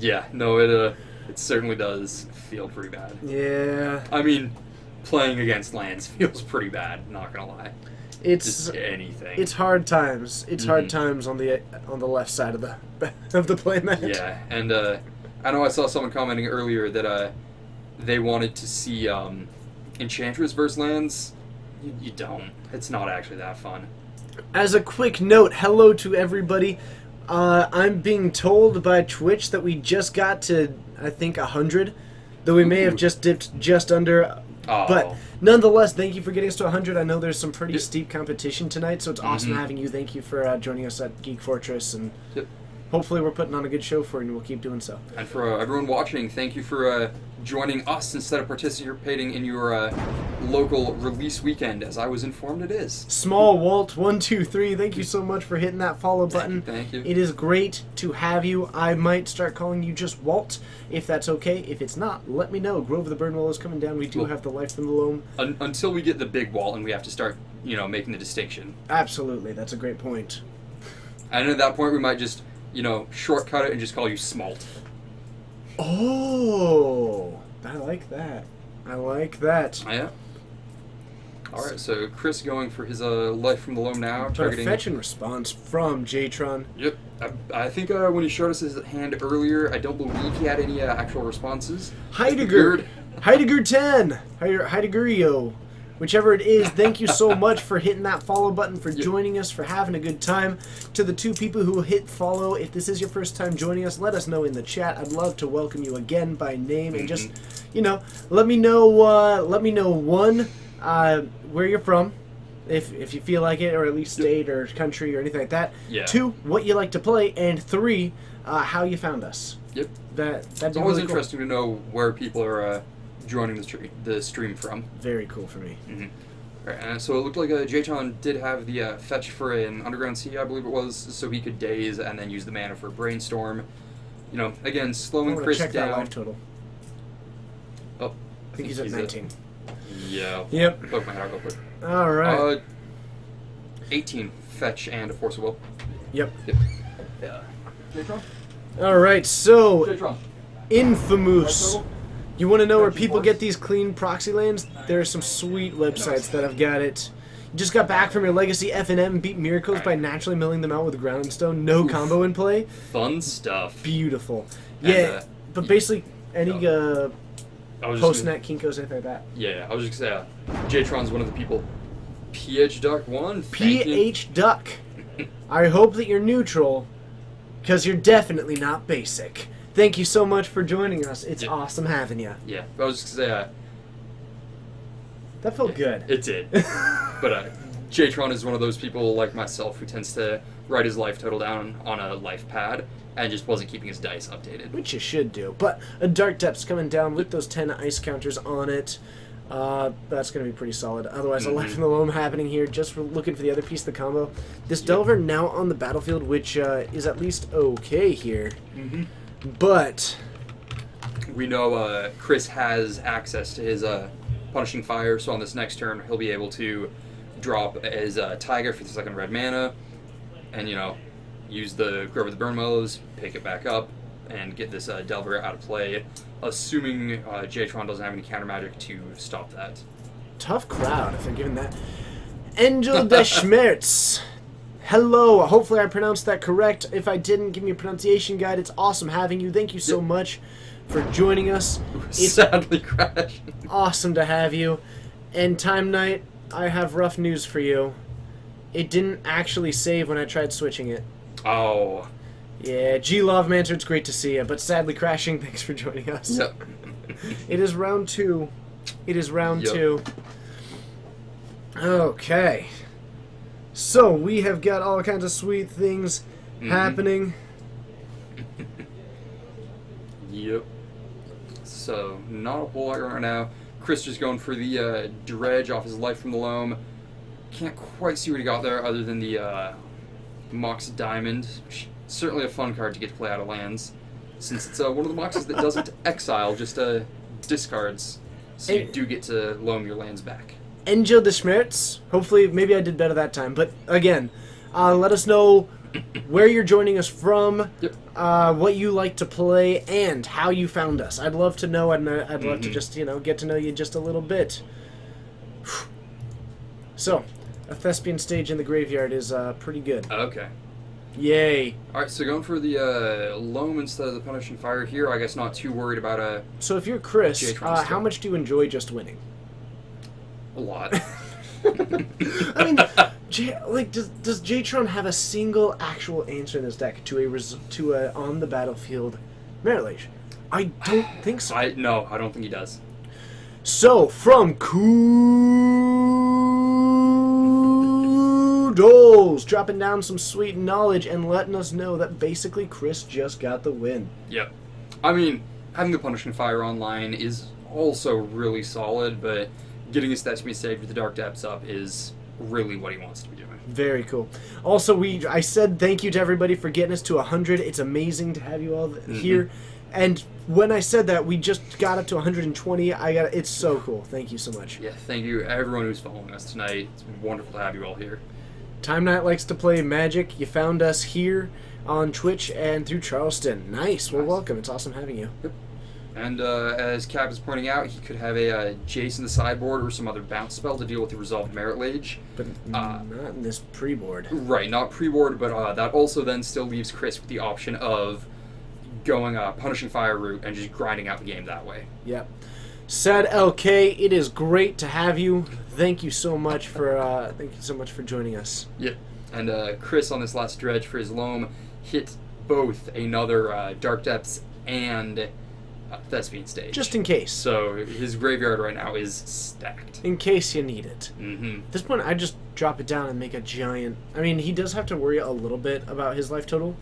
Yeah, no, it certainly does feel pretty bad. Yeah, I mean, playing against lands feels pretty bad, not gonna lie. it's Just anything. it's hard times. It's Mhm. hard times on the left side of the playmat. Yeah, and I know I saw someone commenting earlier that they wanted to see Enchantress versus lands. You don't. It's not actually that fun. As a quick note, hello to everybody. I'm being told by Twitch that we just got to, I think, 100, though we may have just dipped just under. Oh. But nonetheless, thank you for getting us to 100. I know there's some pretty Yep. steep competition tonight, so it's awesome Mhm. having you. Thank you for joining us at Geek Fortress, and Yep. hopefully we're putting on a good show for you, and we'll keep doing so. And for everyone watching, thank you for joining us instead of participating in your local release weekend, as I was informed it is. Small Walt 123, thank you so much for hitting that follow button. Thank you. It is great to have you. I might start calling you just Walt, if that's okay. If it's not, let me know. Grove of the Burn Willows coming down. We do Cool. have the Life from the Loam. Until we get the big wall and we have to start, making the distinction. Absolutely, that's a great point. And at that point, we might just, shortcut it and just call you Smalt. Oh, I like that. I like that. Oh, yeah. All right, so Chris going for his Life from the Loam now, But a targeting. fetch and response from Jatron. Yep. I think when he showed us his hand earlier, I don't believe he had any actual responses. Heidegger. Heidegger 10. Heideggerio. Whichever it is, thank you so much for hitting that follow button, for joining us, for having a good time. To the two people who hit follow, if this is your first time joining us, let us know in the chat. I'd love to welcome you again by name, and just, let me know one, where you're from, if you feel like it, or at least state or country or anything like that. Yeah. 2, what you like to play, and 3, how you found us. Yep. That'd It's be always really cool. interesting to know where people are joining the stream from. Very cool for me. Mm-hmm. Right, so it looked like Jatron did have the fetch for an Underground Sea, I believe it was, so he could daze and then use the mana for Brainstorm. Again, I slowing want to Chris check that down. life total. Oh, I think he's at 19. Yeah. Yep. Poke my head out real quick. All right. 18 fetch and a Force of Will. Yep. Yeah. J-Tron? All right, so J-Tron. Infamous. You want to know where people get these clean proxy lanes? There are some sweet websites that have got it. You just got back from your Legacy F&M and beat Miracles by naturally milling them out with Ground and Stone. No combo in play. Fun stuff. Beautiful. And, Yeah, but basically any I was just gonna- Postnet, Kinko's, anything like that. Yeah, I was just gonna say, J-Tron's one of the people. PH Duck 1. PH Duck. I hope that you're neutral, because you're definitely not basic. Thank you so much for joining us. It's Yeah. awesome having you. Yeah, I was just gonna say, That felt good. it did. But J-Tron is one of those people like myself who tends to write his life total down on a life pad and just wasn't keeping his dice updated. Which you should do. But a Dark Depths coming down with those 10 ice counters on it. That's going to be pretty solid. Otherwise, a Life in the Loam happening here just for looking for the other piece of the combo. This Delver now on the battlefield, which is at least okay here. But We know Chris has access to his Punishing Fire, so on this next turn he'll be able to drop his Tiger for the second red mana, and use the Grove of the Burn Willows, pick it back up, and get this Delver out of play, assuming J-Tron doesn't have any counter magic to stop that. tough crowd if they're giving that. Angel de Schmerz. Hello. Hopefully I pronounced that correct. If I didn't, give me a pronunciation guide. It's awesome having you. Thank you so much for joining us. It's Sadly crashed. awesome to have you. And Time Knight, I have rough news for you. It didn't actually save when I tried switching it. Oh. Yeah, G Love Manter, it's great to see you, but sadly crashing. Thanks for joining us. Yep. It is round 2. It is round Yep. 2. Okay. So we have got all kinds of sweet things happening. Yep. So, not a whole lot right now. Chris just going for the dredge off his Life from the Loam. Can't quite see what he got there other than the Mox Diamond. Which, certainly a fun card to get to play out of lands. Since it's one of the Moxes that doesn't exile, just discards. So you do get to loam your lands back. Angel de Schmerz. Hopefully, maybe I did better that time. But again, let us know where you're joining us from, Yep. what you like to play, and how you found us. I'd love to know, and I'd love to just, get to know you just a little bit. So, a Thespian stage in the graveyard is pretty good. Okay. Yay. Alright, so going for the loam instead of the Punishing Fire here. I guess not too worried about So if you're Chris, J-Tron how still. much do you enjoy just winning? a lot. I mean, does J-Tron have a single actual answer in this deck to a on the battlefield Merit Lage? I don't think so. No, I don't think he does. So from Kudos, dropping down some sweet knowledge and letting us know that basically Chris just got the win. Yep. I mean, having the Punishing Fire online is also really solid, but getting his Thespian stage with the Dark Depths up is really what he wants to be doing. Very cool. Also, I said thank you to everybody for getting us to 100. It's amazing to have you all here. And when I said that, we just got up to 120. It's so cool. Thank you so much. Yeah, thank you everyone who's following us tonight. It's wonderful to have you all here. Time Knight likes to play Magic. You found us here on Twitch and through Charleston. Nice. Well, Nice. welcome. It's awesome having you. And as Cap is pointing out, he could have a Jace in the sideboard or some other bounce spell to deal with the Resolved Merit Lage. But not in this pre-board. Right, not pre-board, but that also then still leaves Chris with the option of going Punishing Fire route and just grinding out the game that way. Yep. Sad LK, it is great to have you. Thank you so much for joining us. Yep. And Chris on this last dredge for his loam hit both another Dark Depths and Thespian stage. Just in case. So his graveyard right now is stacked. In case you need it. Mm-hmm. At this point, I just drop it down and make a giant... I mean, he does have to worry a little bit about his life total.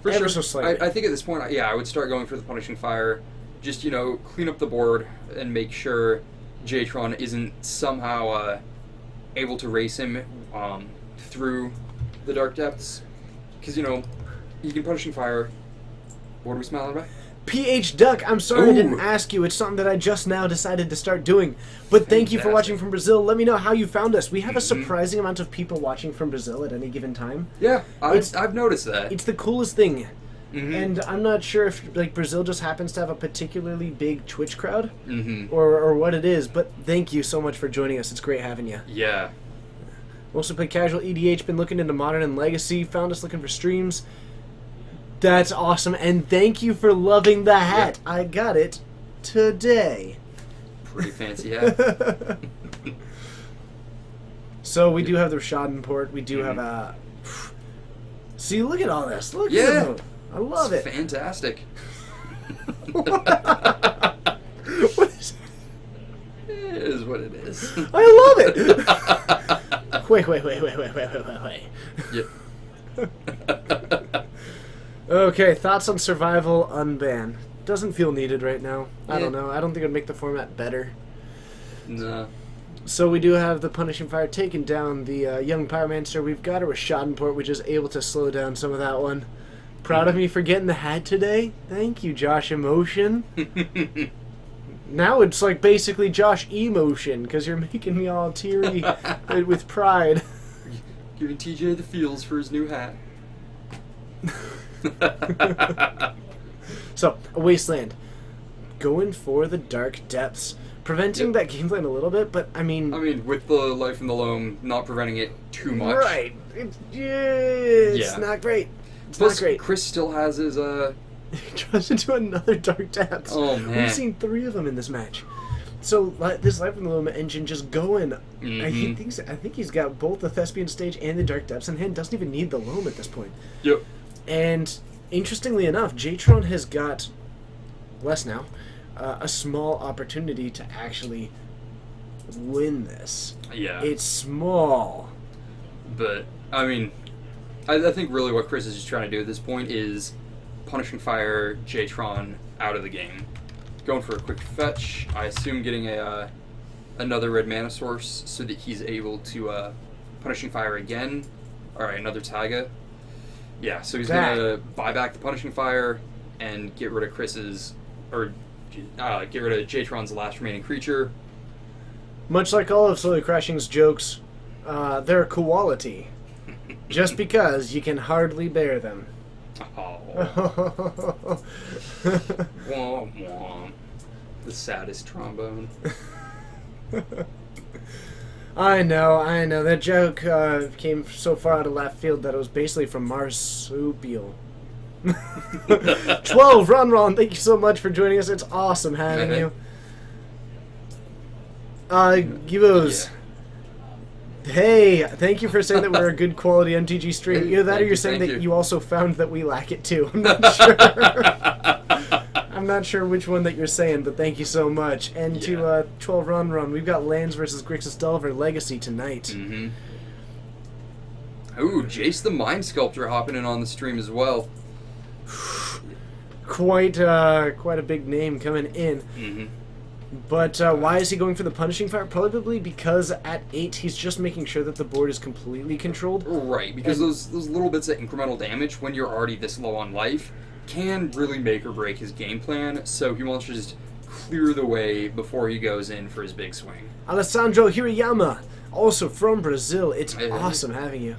For Ever sure. so slightly. I think at this point, I would start going for the Punishing Fire. Just, clean up the board and make sure J-Tron isn't somehow able to race him through the Dark Depths. Because, you can Punishing Fire. What are we smiling about? PH Duck, I'm sorry I didn't Ooh. ask you. It's something that I just now decided to start doing. But thank you for Fantastic. watching from Brazil. Let me know how you found us. We have a surprising amount of people watching from Brazil at any given time. Yeah, It's- I've noticed that. It's the coolest thing. Mhm. And I'm not sure if like Brazil just happens to have a particularly big Twitch crowd Mhm. or what it is, but thank you so much for joining us. It's great having you. Yeah. Mostly play casual EDH, been looking into Modern and Legacy, found us looking for streams. That's awesome, and thank you for loving the hat. I got it today. Pretty fancy hat. So we do have the Schadenport, we do have a... See, look at all this. Look Yeah. at it. I love It's it. fantastic. What is It is what it is. I love it. Wait. Yep. Okay, thoughts on Survival Unban. Doesn't feel needed right now. I don't Yeah. know. I don't think it'd make the format better. No. So we do have the Punishing Fire taking down the young Pyromancer. We've got a Schadenport, which is able to slow down some of that one. Proud of me for getting the hat today. Thank you, Josh Emotion. Now it's like basically Josh Emotion, because you're making me all teary with pride. Giving TJ the feels for his new hat. So, a Wasteland. Going for the Dark Depths. Preventing Yep. that game plan a little bit, but I mean... I mean, with the Life in the Loam not preventing it too much. Right. It's Yeah. not great. It's Plus, not great. Chris still has his, He tries into another Dark Depths. Oh, man. We've seen 3 of them in this match. So this Life in the Loam engine just going. Mhm. I think he's got both the Thespian stage and the Dark Depths in hand. Doesn't even need the Loam at this point. Yep. And interestingly enough, Jatron has got less now. A small opportunity to actually win this. Yeah. It's small. But, I mean, I think really what Chris is just trying to do at this point is Punishing Fire Jatron out of the game. Going for a quick fetch. I assume getting another red mana source so that he's able to Punishing Fire again. Alright, another Taiga. Yeah, so he's That- going to buy back the Punishing Fire and get rid of Chris's... Or get rid of Jatron's last remaining creature. Much like all of Slowly Crashing's jokes, they're quality. Just because you can hardly bear them. Oh. Womp womp. The saddest trombone. I know. That joke came so far out of left field that it was basically from Marsupial. 12, Ron, thank you so much for joining us. It's awesome having you. Gibos. Hey, thank you for saying that we're a good quality MTG stream. Either that or Thank you're you, saying thank that you. you also found that we lack it too. I'm not sure. I'm not sure which one that you're saying, but thank you so much. And to 12 Run, we've got Lands versus Grixis Delver Legacy tonight. Mm-hmm. Ooh, Jace the Mind Sculptor hopping in on the stream as well. Quite a big name coming in. Mm-hmm. But why is he going for the Punishing Fire? Probably because at 8 he's just making sure that the board is completely controlled. Right, because And- those little bits of incremental damage when you're already this low on life can really make or break his game plan, so he wants to just clear the way before he goes in for his big swing. Alessandro Hirayama, also from Brazil. It's Hey. awesome having you.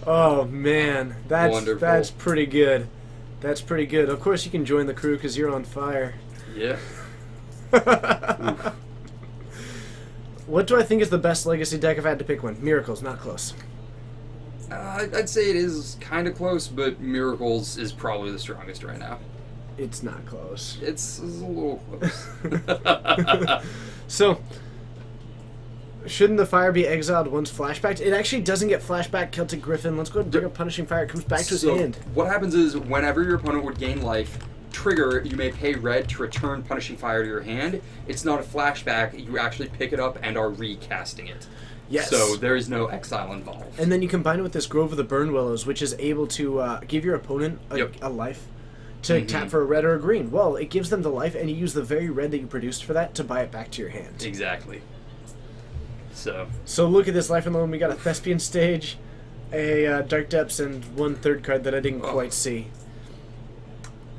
Oh man, Wonderful. that's pretty good. That's pretty good. Of course, you can join the crew because you're on fire. Yeah. What do I think is the best Legacy deck if I had to pick one? Miracles, not close. I'd say it is kind of close, but Miracles is probably the strongest right now. It's not close. It's a little close. So, shouldn't the fire be exiled once flashbacked? It actually doesn't get flashback. Celtic Griffin. Let's go ahead and bring up Punishing Fire. It comes back to his So, hand. what happens is, whenever your opponent would gain life, trigger, you may pay red to return Punishing Fire to your hand. It's not a flashback, you actually pick it up and are recasting it. Yes. So there is no exile involved. And then you combine it with this Grove of the Burn Willows, which is able to give your opponent Yep. a life to tap for a red or a green. Well, it gives them the life, and you use the very red that you produced for that to buy it back to your hand. Exactly. So, So look at this Life and Loan. We got a Thespian stage. a Dark Depths and one third card that I didn't Oh. quite see.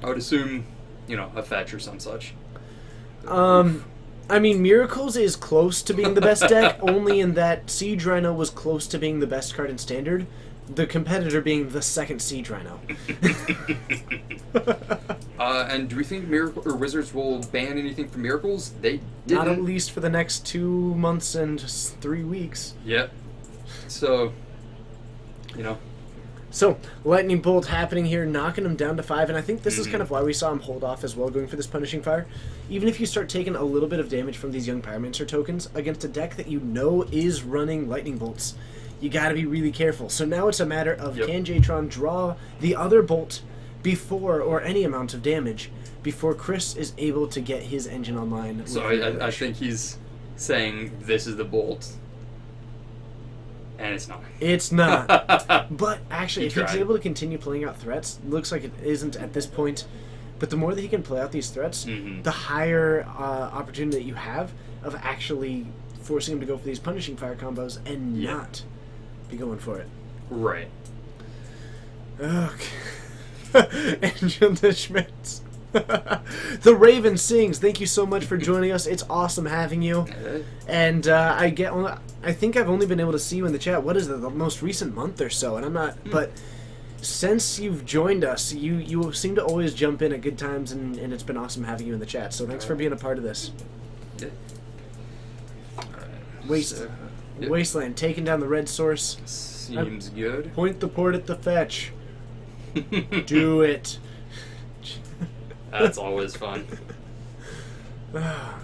I would assume, a fetch or some such. I mean, Miracles is close to being the best deck, only in that Siege Rhino was close to being the best card in Standard, the competitor being the second Siege Rhino. And do we think Miracle or Wizards will ban anything from Miracles? They didn't. Not at least for the next 2 months and 3 weeks. Yep. So, So, Lightning Bolt happening here, knocking him down to 5, and I think this is kind of why we saw him hold off as well, going for this Punishing Fire. Even if you start taking a little bit of damage from these Young Pyromancer tokens against a deck that you know is running Lightning Bolts, you gotta be really careful. So now it's a matter of Yep. can Jatron draw the other bolt before, or any amount of damage, before Chris is able to get his engine online. so with I Rush. think he's saying this is the bolt, and it's not. It's not. But actually, He if he's tried. able to continue playing out threats, looks like it isn't at this point. But the more that he can play out these threats, Mhm. the higher opportunity that you have of actually forcing him to go for these Punishing Fire combos and Yeah. not be going for it. Right. Okay. Angel de Schmitz. The Raven sings. Thank you so much for joining us. It's awesome having you. And I think I've only been able to see you in the chat. What is it? The most recent month or so? And I'm not. But since you've joined us, you seem to always jump in at good times, and it's been awesome having you in the chat. So thanks for being a part of this. Yeah. Alright. Waste, So, yep. Wasteland taking down the red source. Seems good. Point the port at the fetch. Do it. That's always fun. Oh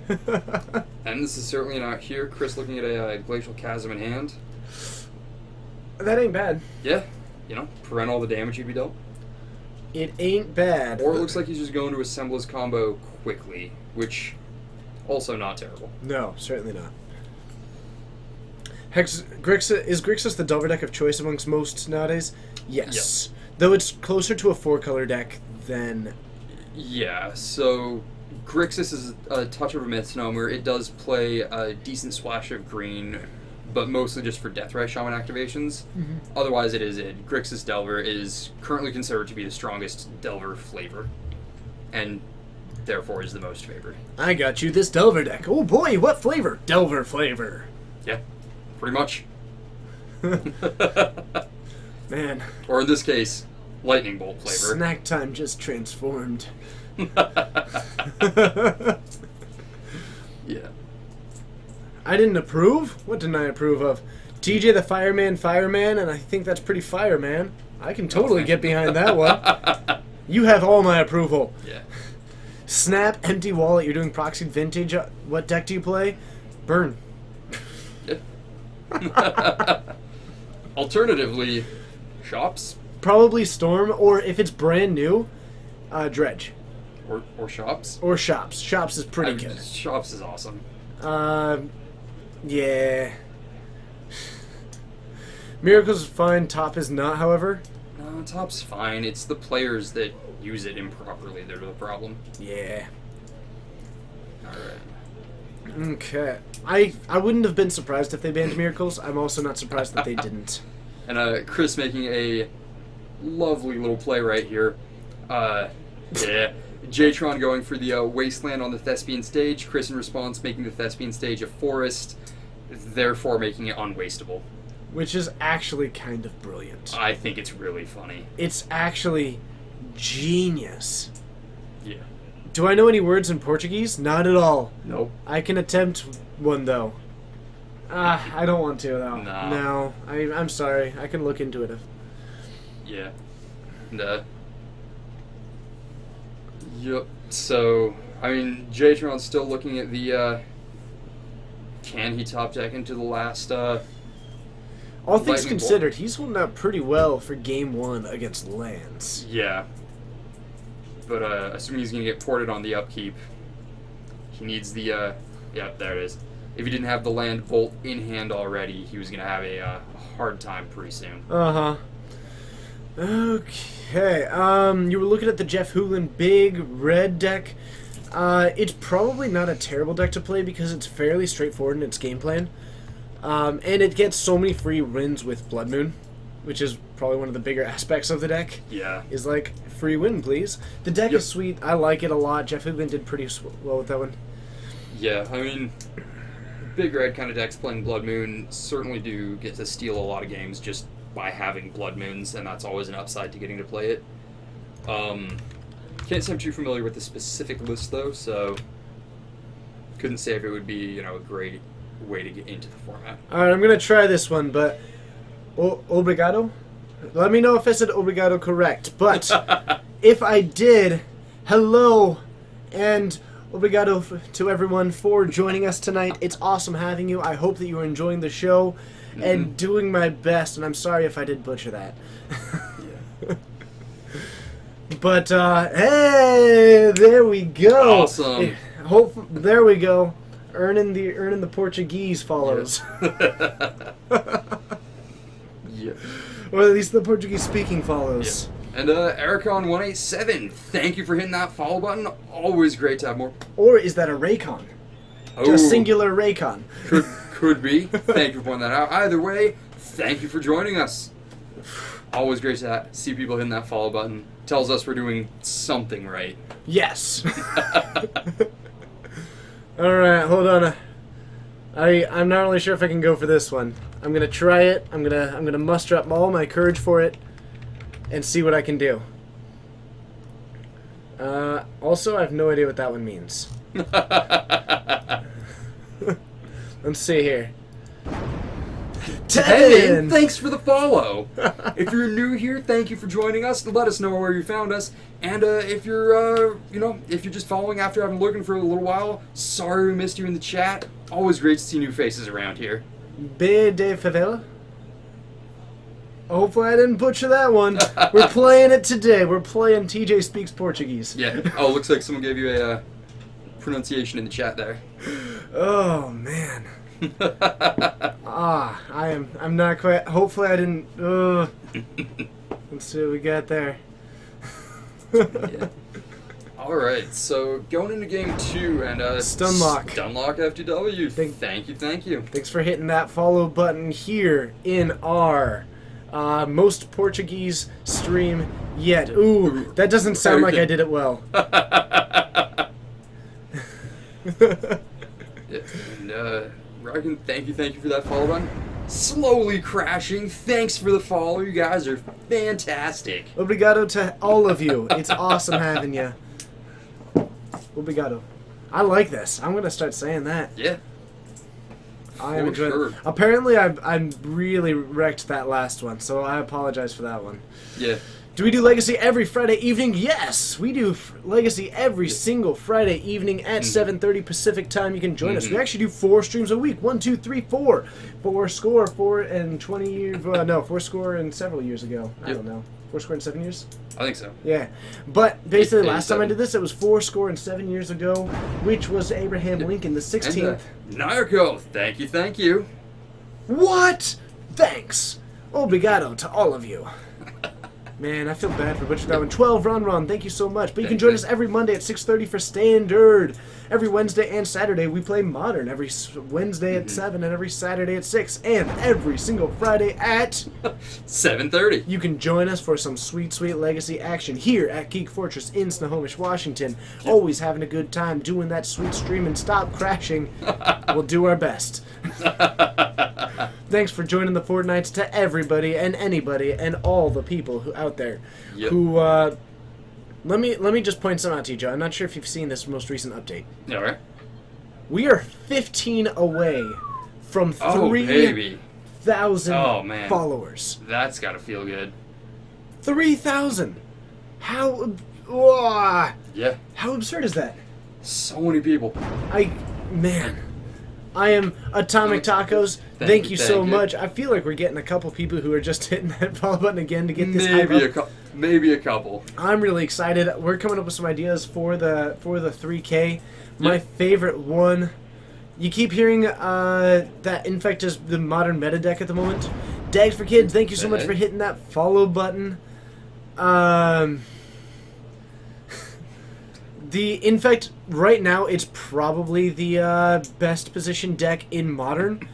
man. And this is certainly not here. Chris looking at a Glacial Chasm in hand. That ain't bad. Yeah, prevent all the damage he'd be dealt. It ain't bad. Or it looks like he's just going to assemble his combo quickly, which also not terrible. No, certainly not. Is Grixis the Delver deck of choice amongst most nowadays? Yes. Though it's closer to a 4-color deck than... Yeah, so Grixis is a touch of a misnomer. It does play a decent splash of green, but mostly just for Deathray Shaman activations. Otherwise, it is it. Grixis Delver is currently considered to be the strongest Delver flavor, and therefore is the most favored. I got you this Delver deck. Oh boy, what flavor? Delver flavor. Yeah, pretty much. Man, Or in this case, Lightning Bolt flavor. snack time just transformed. Yeah. I didn't approve? What didn't I approve of? TJ the Fireman, and I think that's pretty fire, man. I can totally get behind that one. You have all my approval. Yeah. Snap, empty wallet, you're doing Proxied Vintage. What deck do you play? Burn. Yeah. Alternatively, shops Probably Storm, or if it's brand new, Dredge. or shops. Or Shops. Shops is pretty good. Shops is awesome. Yeah. Miracles is fine, Top is not, however. No, top's fine. It's the players that use it improperly that are the problem. Yeah. Alright. Okay. I wouldn't have been surprised if they banned Miracles. I'm also not surprised that they didn't. And Chris making a lovely little play right here. Yeah. Jatron going for the Wasteland on the Thespian stage. Chris in response making the Thespian stage a forest, therefore making it unwastable. Which is actually kind of brilliant. I think it's really funny. It's actually genius. Yeah. Do I know any words in Portuguese? Not at all. Nope. I can attempt one, though. I don't want to, though. No. No. I'm sorry. I can look into it. Yeah. And, yep. So, I mean, Jatron's still looking at the, can he top deck into the last, All things Lightning considered, he's holding out pretty well for Game 1 against Lance. yeah. But, assuming he's gonna get ported on the upkeep, he needs the, yeah, there it is. If he didn't have the land bolt in hand already, he was gonna have a hard time pretty soon. Uh-huh. Okay. You were looking at the Jeff Hoogland big red deck. It's probably not a terrible deck to play because it's fairly straightforward in its game plan. And it gets so many free wins with Blood Moon, which is probably one of the bigger aspects of the deck. Yeah. Is like, free win, please. The deck Yep. is sweet. I like it a lot. Jeff Hoogland did pretty well with that one. Yeah, I mean, big red kind of decks playing Blood Moon certainly do get to steal a lot of games just by having Blood Moons, and that's always an upside to getting to play it. Can't say I'm too familiar with the specific list though, so couldn't say if it would be, a great way to get into the format. Alright, I'm going to try this one, but... Obrigado? Let me know if I said obrigado correct. But if I did, hello and obrigado to everyone for joining us tonight. It's awesome having you. I hope that you are enjoying the show and doing my best. And I'm sorry if I did butcher that. But, hey, there we go. Awesome. There we go. Earning the Portuguese follows. Yeah. Or at least the Portuguese speaking follows. And Ericon187, thank you for hitting that follow button. Always great to have more. Or is that a Raycon? A singular Raycon. Could be. Thank you for pointing that out. Either way, thank you for joining us. Always great to see people hitting that follow button. Tells us we're doing something right. Yes. Alright, hold on. I'm not really sure if I can go for this one. I'm gonna try it. I'm gonna muster up all my courage for it and see what I can do. Also, I have no idea what that one means. Let's see here. Tevin, thanks for the follow. If you're new here, thank you for joining us. Let us know where you found us. And if you're, if you're just following after I've been looking for a little while, sorry we missed you in the chat. Always great to see new faces around here. B de favela. Hopefully I didn't butcher that one. We're playing it today. We're playing TJ Speaks Portuguese. Yeah. Oh, looks like someone gave you a pronunciation in the chat there. Oh man. I'm not quite. Hopefully I didn't. Let's see what we got there. Yeah. All right, so going into game 2 and Stunlock. Stunlock FTW. Thank you. Thanks for hitting that follow button here in our most Portuguese stream yet. Ooh, that doesn't sound like I did it well. Yeah, and Ryan, thank you for that follow button. Slowly crashing. Thanks for the follow. You guys are fantastic. Obrigado to all of you. It's awesome having you. Obrigado. I like this. I'm gonna start saying that. Yeah. I am For enjoying sure. it. Apparently, I really wrecked that last one, so I apologize for that one. Yeah. Do we do Legacy every Friday evening? Yes, we do Legacy every single Friday evening at 7:30 Pacific time. You can join us. We actually do 4 streams a week. 1, 2, 3, 4. 4 score, 4 and 20 years. No, 4 score and several years ago. I don't know. 4 score and 7 years? I think so. Yeah. But basically, last time I 87. did this, it was 4 score and 7 years ago, which was Abraham Lincoln, the 16th. And, Nairko, thank you. What? Thanks. Obrigado to all of you. Man, I feel bad for butchering that one. 12, Ron, thank you so much. But you can join us every Monday at 6:30 for Standard. Every Wednesday and Saturday we play Modern. Every Wednesday at 7 and every Saturday at 6. And every single Friday at... 7:30. You can join us for some sweet, sweet Legacy action here at Geek Fortress in Snohomish, Washington. Always having a good time doing that sweet stream and stop crashing. We'll do our best. Thanks for joining the Fortnites to everybody and anybody and all the people who out there who let me just point some out to you, Joe. I'm not sure if you've seen this most recent update. All right. We are 15 away from Oh, baby. 3,000 Oh, man. followers. That's got to feel good. 3,000. How Yeah. how absurd is that? So many people. I am Atomic Tacos. Thank you so thank you. much. I feel like we're getting a couple people who are just hitting that follow button again to get this hype up. Maybe a couple. I'm really excited. We're coming up with some ideas for the 3K. My favorite one. You keep hearing that Infect is the modern meta deck at the moment. Dags for Kids, thank you so much for hitting that follow button. The Infect right now, it's probably the best positioned deck in Modern.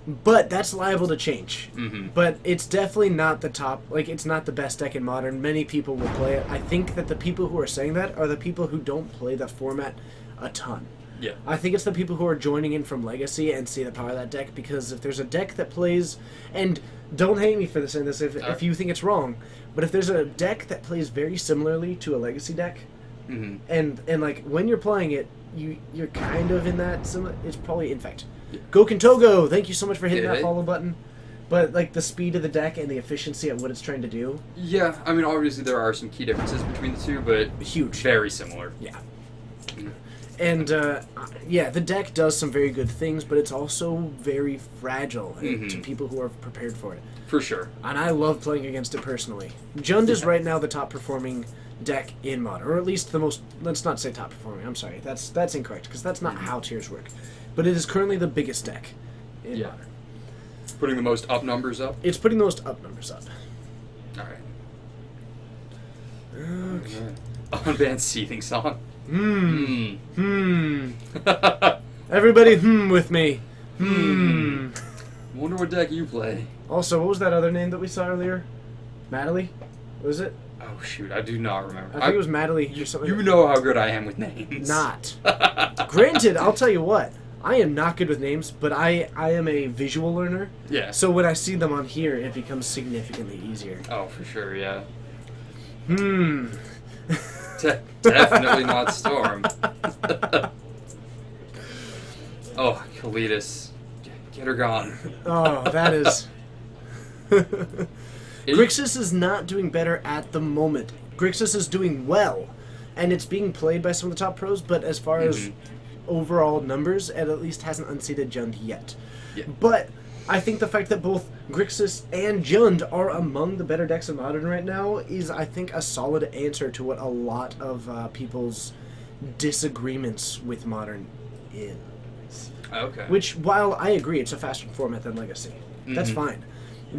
But that's liable to change. Mm-hmm. But it's definitely not the top, like, it's not the best deck in Modern. Many people will play it. I think that the people who are saying that are the people who don't play the format a ton. Yeah. I think it's the people who are joining in from Legacy and see the power of that deck, because if there's a deck that plays, and don't hate me for saying this if you think it's wrong, but if there's a deck that plays very similarly to a Legacy deck, Mm-hmm. and like when you're playing it, you're kind of in that similar, it's probably Infect. Goken Togo, thank you so much for hitting that Hey. follow button. But like the speed of the deck and the efficiency at what it's trying to do, Yeah, I mean, obviously there are some key differences between the two, but huge. very similar. Yeah. And, yeah, the deck does some very good things, but it's also very fragile to people who are prepared for it. For sure. And I love playing against it personally. Jund is right now the top performing deck in Modern, or at least the most, let's not say top performing, I'm sorry, that's incorrect, because that's not how tiers work. But it is currently the biggest deck in Yeah. Modern. Putting the most up numbers up. It's putting the most up numbers up. Alright. Okay. Unbanned Seething Song. Everybody with me. Wonder what deck you play. Also, what was that other name that we saw earlier? Madeline? Was it? Oh shoot, I do not remember. I think it was Madeline or something. You know how good I am with names. Not. Granted, I'll tell you what. I am not good with names, but I am a visual learner. Yeah. So when I see them on here, it becomes significantly easier. Oh, for sure, yeah. Definitely not Storm. Oh, Kalidas. Get her gone. Oh, that is... Grixis is not doing better at the moment. Grixis is doing well, and it's being played by some of the top pros, but as far as overall numbers, it at least hasn't unseated Jund yet. Yeah. But I think the fact that both Grixis and Jund are among the better decks in Modern right now is, I think, a solid answer to what a lot of people's disagreements with Modern is. Okay. Which, while I agree it's a faster format than Legacy, that's fine.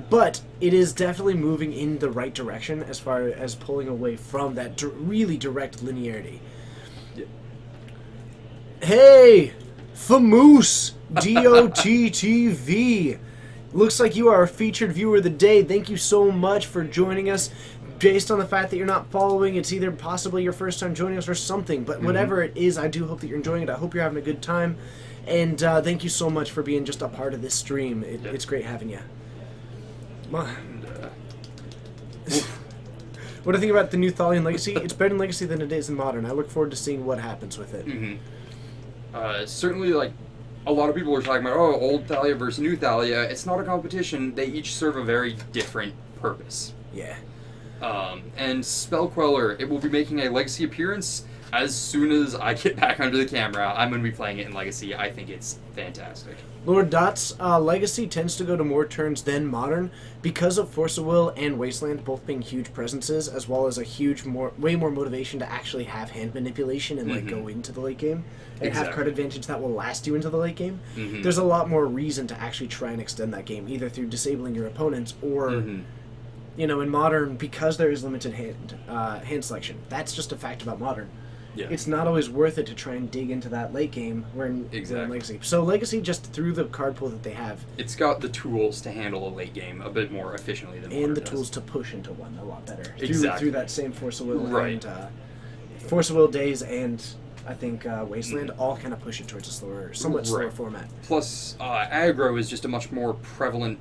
But it is definitely moving in the right direction as far as pulling away from that really direct linearity. Yeah. Hey! Famoose! DOTTV! Looks like you are a featured viewer of the day. Thank you so much for joining us. Based on the fact that you're not following, it's either possibly your first time joining us or something. But whatever it is, I do hope that you're enjoying it. I hope you're having a good time. And thank you so much for being just a part of this stream. It's great having you. What do you think about the new Thalian Legacy? It's better in Legacy than it is in Modern. I look forward to seeing what happens with it. Certainly, like, a lot of people are talking about, oh, old Thalia versus new Thalia. It's not a competition. They each serve a very different purpose. Yeah. And Spellqueller, it will be making a Legacy appearance as soon as I get back under the camera. I'm going to be playing it in Legacy. I think it's fantastic. Lord Dots, Legacy tends to go to more turns than Modern because of Force of Will and Wasteland both being huge presences, as well as a way more motivation to actually have hand manipulation and like go into the late game and have card advantage that will last you into the late game. There's a lot more reason to actually try and extend that game, either through disabling your opponents or, you know, in Modern, because there is limited hand selection. That's just a fact about Modern. Yeah. It's not always worth it to try and dig into that late game we're in Legacy. So Legacy, just through the card pool that they have, It's got the tools to handle a late game a bit more efficiently than and Modern the does. tools to push into one a lot better. Exactly. Through that same Force of Will Right. and Force of Will Days and I think Wasteland all kind of push it towards a somewhat slower Right. format. Plus, aggro is just a much more prevalent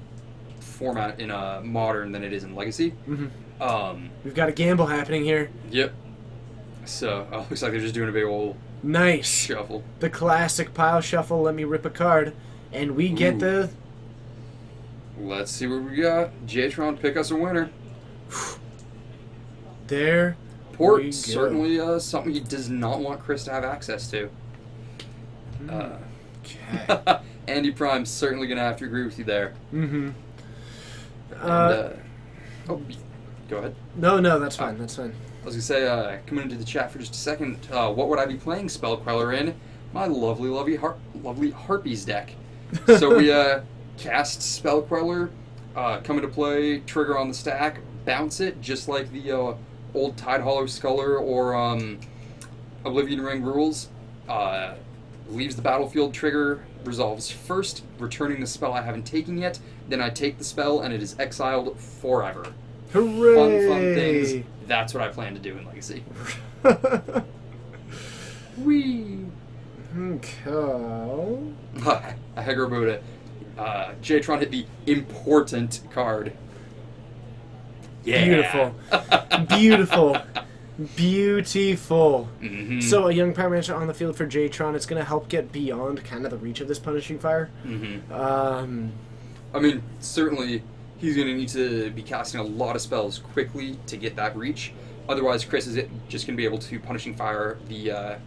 format in Modern than it is in Legacy. We've got a gamble happening here. Yep. So, looks like they're just doing a big old Nice. shuffle. The classic pile shuffle. Let me rip a card, and we get the. Let's see what we got. Jatron, pick us a winner. There. we Port, go. certainly something he does not want Chris to have access to. Okay. Andy Prime's certainly going to have to agree with you there. Mm-hmm. And, go ahead. No, that's fine. That's fine. I was going to say, coming into the chat for just a second, what would I be playing Spellqueller in? My lovely Harpies deck. So we cast Spellqueller, come into play, trigger on the stack, bounce it, just like the old Tidehollow Sculler or Oblivion Ring rules. leaves the battlefield. Trigger resolves first, returning the spell I haven't taken yet. Then I take the spell, and it is exiled forever. Hooray! Fun things. That's what I plan to do in Legacy. Whee! Okay. Hegra Buddha. Jatron hit the important card. Yeah. Beautiful. Beautiful. Mhm. So a young Pyromancer on the field for Jatron. It's going to help get beyond kind of the reach of this Punishing Fire. I mean, certainly he's going to need to be casting a lot of spells quickly to get that reach. Otherwise, Chris is just going to be able to Punishing Fire the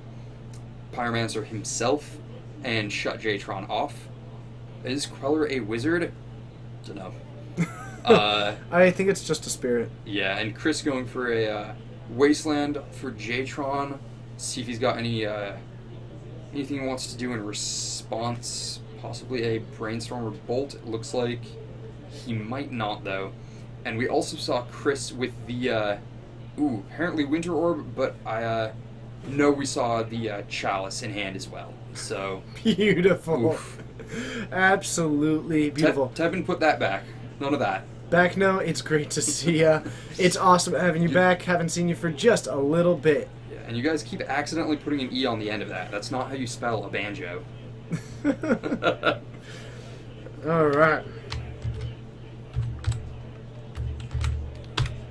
Pyromancer himself and shut Jatron off. Is Queller a wizard? Dunno. I think it's just a spirit. Yeah, and Chris going for a Wasteland for Jatron. See if he's got any anything he wants to do in response. Possibly a Brainstorm or Bolt. It looks like he might not, though. And we also saw Chris with the apparently Winter Orb, but I know we saw the Chalice in hand as well. So Beautiful. oof. Absolutely beautiful. Tevin, put that back. None of that. Back now, it's great to see ya. It's awesome having you back. Haven't seen you for just a little bit. Yeah, and you guys keep accidentally putting an E on the end of that. That's not how you spell a banjo. Alright.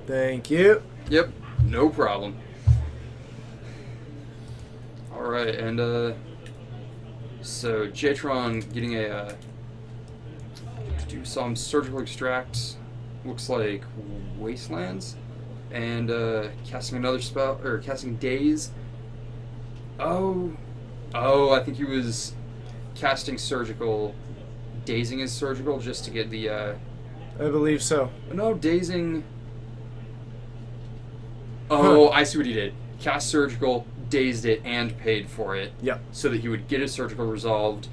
Thank you. Yep, no problem. Alright, and so Jatron getting a do some surgical extract, looks like Wastelands, and casting another spell, or casting Daze. Oh, I think he was casting surgical, dazing his surgical just to get the I believe so. no, dazing. Oh, I see what he did. Cast surgical, dazed it, and paid for it. Yep. So that he would get his surgical resolved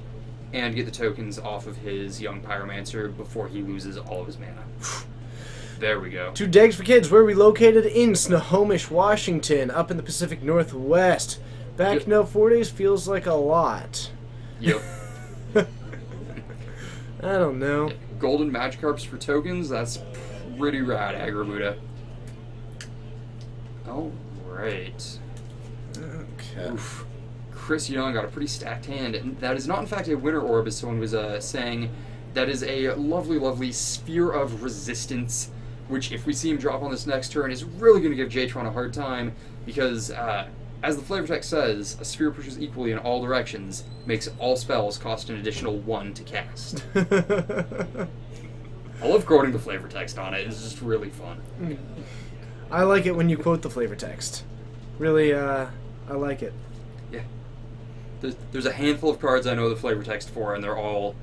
and get the tokens off of his young Pyromancer before he loses all of his mana. There we go. Two Dags for Kids, where are we located? In Snohomish, Washington, up in the Pacific Northwest. Back Yep. now, 4 days feels like a lot. Yep. I don't know. Golden Magikarps for tokens, that's pretty rad, Agrabuda. Alright. Okay. Oof. Chris Young got a pretty stacked hand, and that is not in fact a Winter Orb, as someone was saying. That is a lovely, lovely Sphere of Resistance, which if we see him drop on this next turn is really going to give Jatron a hard time, because as the flavor text says, a sphere pushes equally in all directions, makes all spells cost an additional 1 to cast. I love quoting the flavor text on it, it's just really fun. I like it when you quote the flavor text. Really, I like it. Yeah. There's a handful of cards I know the flavor text for, and they're all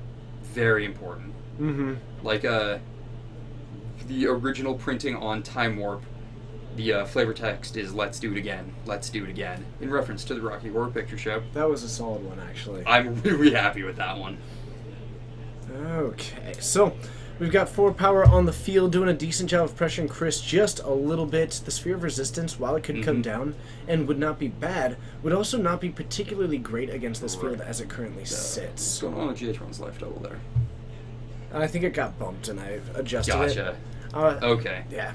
very important. Mm-hmm. Like the original printing on Time Warp, the flavor text is "Let's do it again, let's do it again," in reference to the Rocky Horror Picture Show. That was a solid one, actually. I'm really happy with that one. Okay, so we've got 4 power on the field, doing a decent job of pressuring Chris just a little bit. The Sphere of Resistance, while it could come down and would not be bad, would also not be particularly great against this field as it currently What's sits. going on with Jatron's life total there? I think it got bumped and I adjusted it. Gotcha. Okay. Yeah.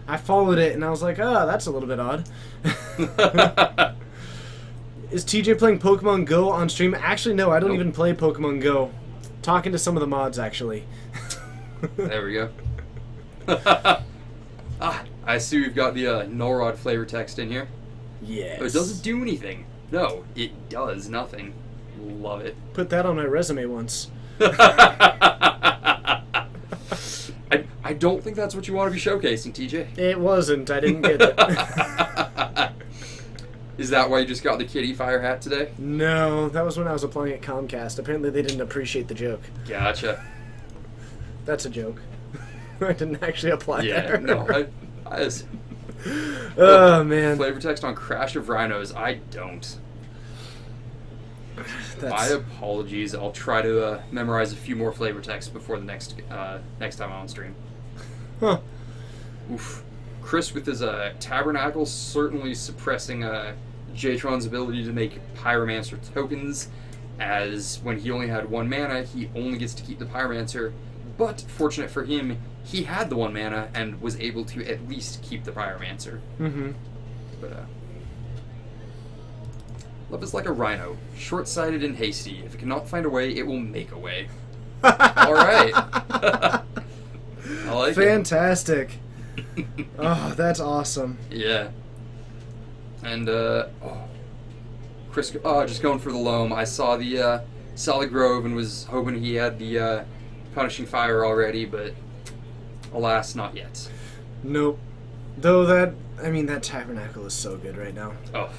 I followed it and I was like, oh, that's a little bit odd. Is TJ playing Pokemon Go on stream? Actually, no, I don't Nope. even play Pokemon Go. Talking to some of the mods, actually. There we go. I see we've got the Nullrod flavor text in here. Yes. Oh, it doesn't do anything. No, it does nothing. Love it. Put that on my resume once. I don't think that's what you want to be showcasing, TJ. It wasn't. I didn't get it. Is that why you just got the kitty fire hat today? No, that was when I was applying at Comcast. Apparently they didn't appreciate the joke. Gotcha. That's a joke. I didn't actually apply Yeah, there. no, Oh, man. Flavor text on Crash of Rhinos, I don't. My That's... apologies. I'll try to memorize a few more flavor texts before the next time I'm on stream. Huh. Oof. Chris with his Tabernacle certainly suppressing Jatron's ability to make Pyromancer tokens. as when he only had 1 mana, he only gets to keep the Pyromancer. But fortunate for him, he had the 1 mana and was able to at least keep the Pyromancer. Mm-hmm. But love is like a rhino, short-sighted and hasty. If it cannot find a way, it will make a way. All right. I like Fantastic. Oh, that's awesome. it. Yeah. And Chris, just going for the loam. I saw the Solid Grove and was hoping he had the Punishing Fire already, but alas, not yet. Nope. Though that Tabernacle is so good right now. Oh,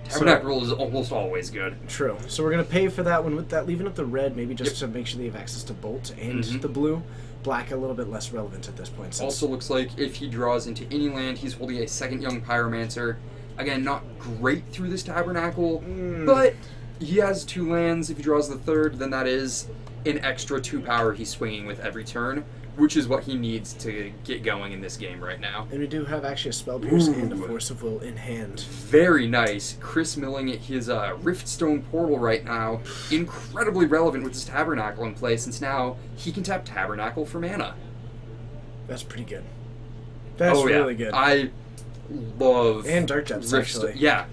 Tabernacle is almost always good. True. So we're going to pay for that one with that, leaving up the red, maybe just to make sure they have access to Bolt and the blue. Black a little bit less relevant at this point. Since Also looks like if he draws into any land, he's holding a 2nd Young Pyromancer. Again, not great through this Tabernacle, but he has 2 lands. If he draws the 3rd, then that is an extra 2 power he's swinging with every turn, which is what he needs to get going in this game right now. And we do have actually a Spell Pierce and a Ooh. Force of Will in hand. Very nice. Chris milling his Riftstone Portal right now. Incredibly relevant with his Tabernacle in play, since now he can tap Tabernacle for mana. That's pretty good. That's really good. I love And Dark Depths, actually. Yeah,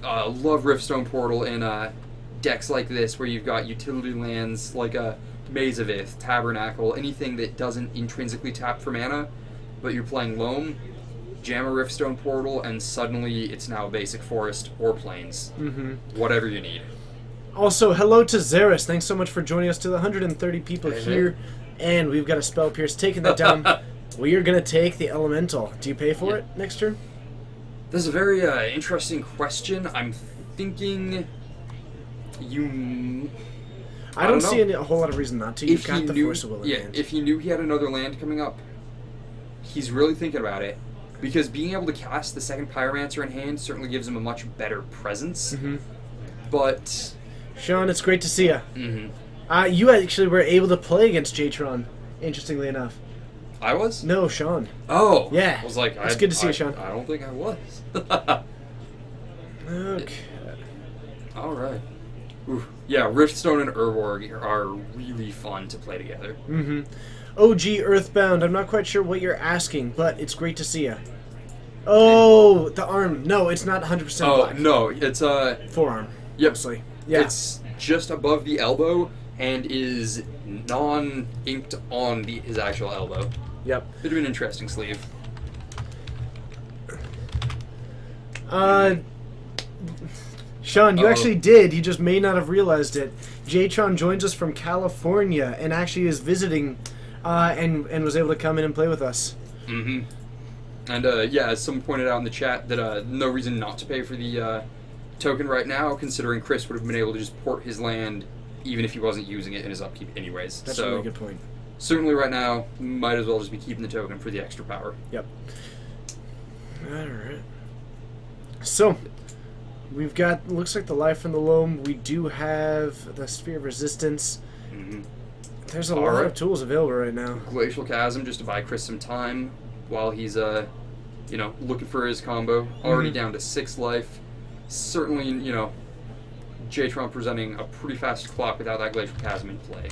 love Riftstone Portal in decks like this where you've got utility lands like a Maze of Ith, Tabernacle, anything that doesn't intrinsically tap for mana, but you're playing Loam, jam a Riftstone Portal, and suddenly it's now a basic forest or plains. Whatever you need. Also, hello to Xeris. Thanks so much for joining us to the 130 people Hey, here. And we've got a Spell Pierce taking that down. We are going to take the Elemental. Do you pay for it next turn? This is a very interesting question. I'm thinking you... I don't know. see a whole lot of reason not to. You've got the Force of Will in hand. if he knew he had another land coming up, he's really thinking about it. Because being able to cast the 2nd Pyromancer in hand certainly gives him a much better presence. But... Sean, it's great to see you. You actually were able to play against Jatron, interestingly enough. I was? No, Sean. Oh! Yeah. I was like, It's good to see you, Sean. I don't think I was. Okay. Alright. Yeah, Riftstone and Urborg are really fun to play together. OG Earthbound, I'm not quite sure what you're asking, but it's great to see you. Oh, the arm. No, it's not 100% Oh, black. no, it's Forearm. Yep. Mostly. Yeah. It's just above the elbow and is non-inked on his actual elbow. Yep. Bit of an interesting sleeve. Sean, you actually did. You just may not have realized it. Jatron joins us from California and actually is visiting and was able to come in and play with us. And yeah, as someone pointed out in the chat, that no reason not to pay for the token right now, considering Chris would have been able to just port his land even if he wasn't using it in his upkeep anyways. That's so a really good point. certainly right now, might as well just be keeping the token for the extra power. Yep. Alright. So, we've got, looks like the Life and the Loam. We do have the Sphere of Resistance. There's a lot of tools available right now. Glacial Chasm, just to buy Chris some time while he's, you know, looking for his combo. Already down to 6 life. Certainly, you know, Jatron presenting a pretty fast clock without that Glacial Chasm in play.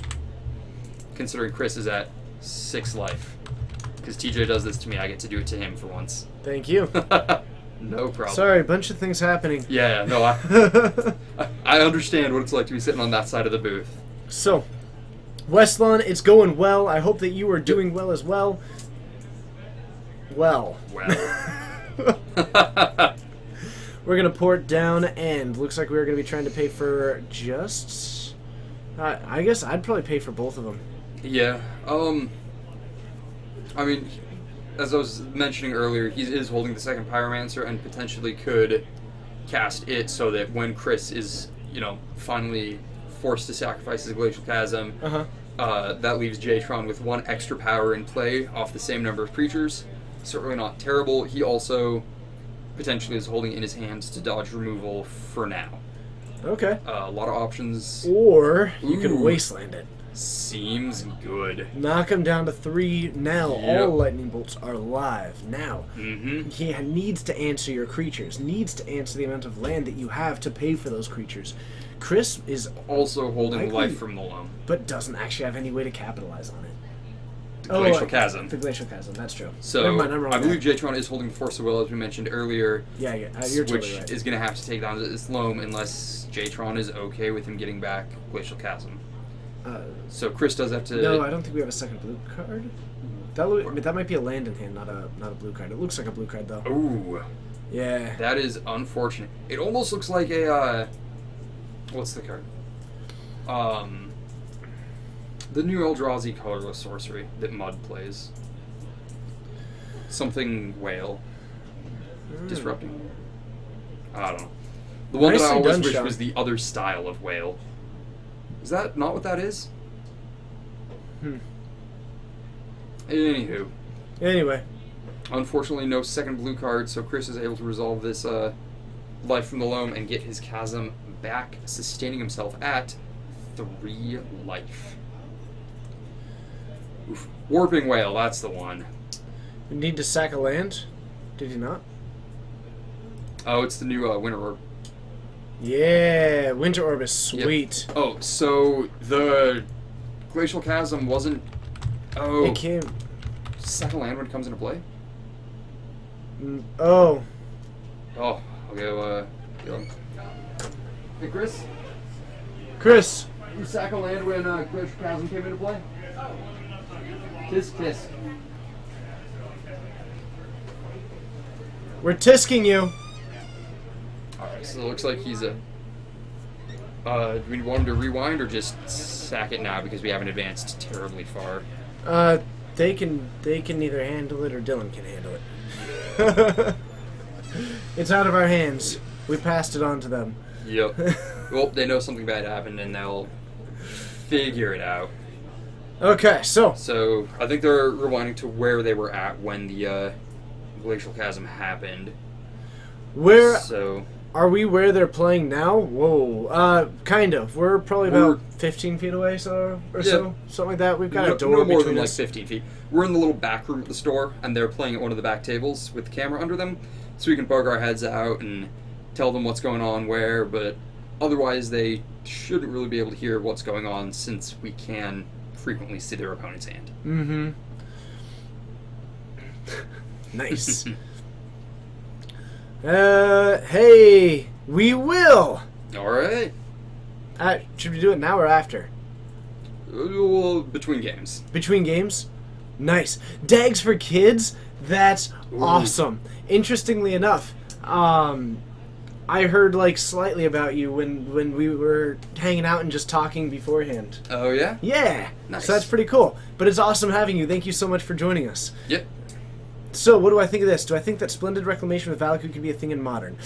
Considering Chris is at 6 life. Because TJ does this to me, I get to do it to him for once. Thank you. No problem. Sorry, a bunch of things happening. Yeah, no, I understand what it's like to be sitting on that side of the booth. So, Westlawn, it's going well. I hope that you are doing well as well. Well. We're going to port down, and looks like we're going to be trying to pay for just... I guess I'd probably pay for both of them. Yeah, I mean, as I was mentioning earlier, he is holding the 2nd Pyromancer and potentially could cast it so that when Chris is, you know, finally forced to sacrifice his Glacial Chasm, that leaves Jatron with 1 extra power in play off the same number of creatures. Certainly not terrible. He also potentially is holding it in his hands to dodge removal for now. Okay. A lot of options. Or you could Ooh. Wasteland it. Seems good. Knock him down to 3 now. Yep. All lightning bolts are live now. Mm-hmm. He needs to answer your creatures. Needs to answer the amount of land that you have to pay for those creatures. Chris is, Also holding Likely- life from the loam. but doesn't actually have any way to capitalize on it. The Glacial Chasm. The glacial chasm. That's true. So Never mind, I'm wrong I believe there. Jatron is holding Force of Will, as we mentioned earlier, Yeah, you're which totally right. is going to have to take down this loam unless Jatron is okay with him getting back Glacial Chasm. So Chris does have to. No, I don't think we have a second blue card. That might be a land in hand, not a blue card. It looks like a blue card though. Ooh, Yeah. that is unfortunate. It almost looks like a. What's the card? The new Eldrazi colorless sorcery that Mud plays. Something whale. Disrupting. I don't know. The one that I Nicely always done, wish Sean. was the other style of whale. Is that not what that is? Anywho, Anyway, unfortunately, no second blue card, so Chris is able to resolve this life from the loam and get his chasm back, sustaining himself at 3 life. Oof. Warping Whale, that's the one. you need to sack a land. Did you not? Oh, it's the new Winter Orb. Yeah, Winter Orb is Yep. sweet. Oh, so the Glacial Chasm wasn't. Oh, It came. second land when it comes into play? Oh, Oh, I'll go, go. Hey, Chris? Chris. You sack a land when Glacial Chasm came into play? Tisk tisk. We're tisking you. Alright, so it looks like he's a. Do we want him to rewind or just sack it now because we haven't advanced terribly far? They can either handle it or Dylan can handle it. It's out of our hands. We passed it on to them. Yep. Well, they know something bad happened and they'll figure it out. Okay, so So I think they're rewinding to where they were at when the Glacial Chasm happened. where So are we? Where they're playing now? Whoa. Kind of. We're probably about We're- 15 feet away, so Yeah. something like that. We've got no, a door no more between than like us. 15 feet. We're in the little back room at the store, and they're playing at one of the back tables with the camera under them, so we can poke our heads out and tell them what's going on where. But otherwise, they shouldn't really be able to hear what's going on since we can frequently see their opponent's hand. Mm-hmm. Nice. Hey, we will. All right. Should we do it now or after? Well, between games. Between games? Nice. Dags for kids? That's Ooh. awesome. Interestingly enough, I heard like slightly about you when we were hanging out and just talking beforehand. Oh yeah. Yeah. Nice. So that's pretty cool. But it's awesome having you. Thank you so much for joining us. Yep. So, what do I think of this? Do I think that Splendid Reclamation with Valakut could be a thing in Modern?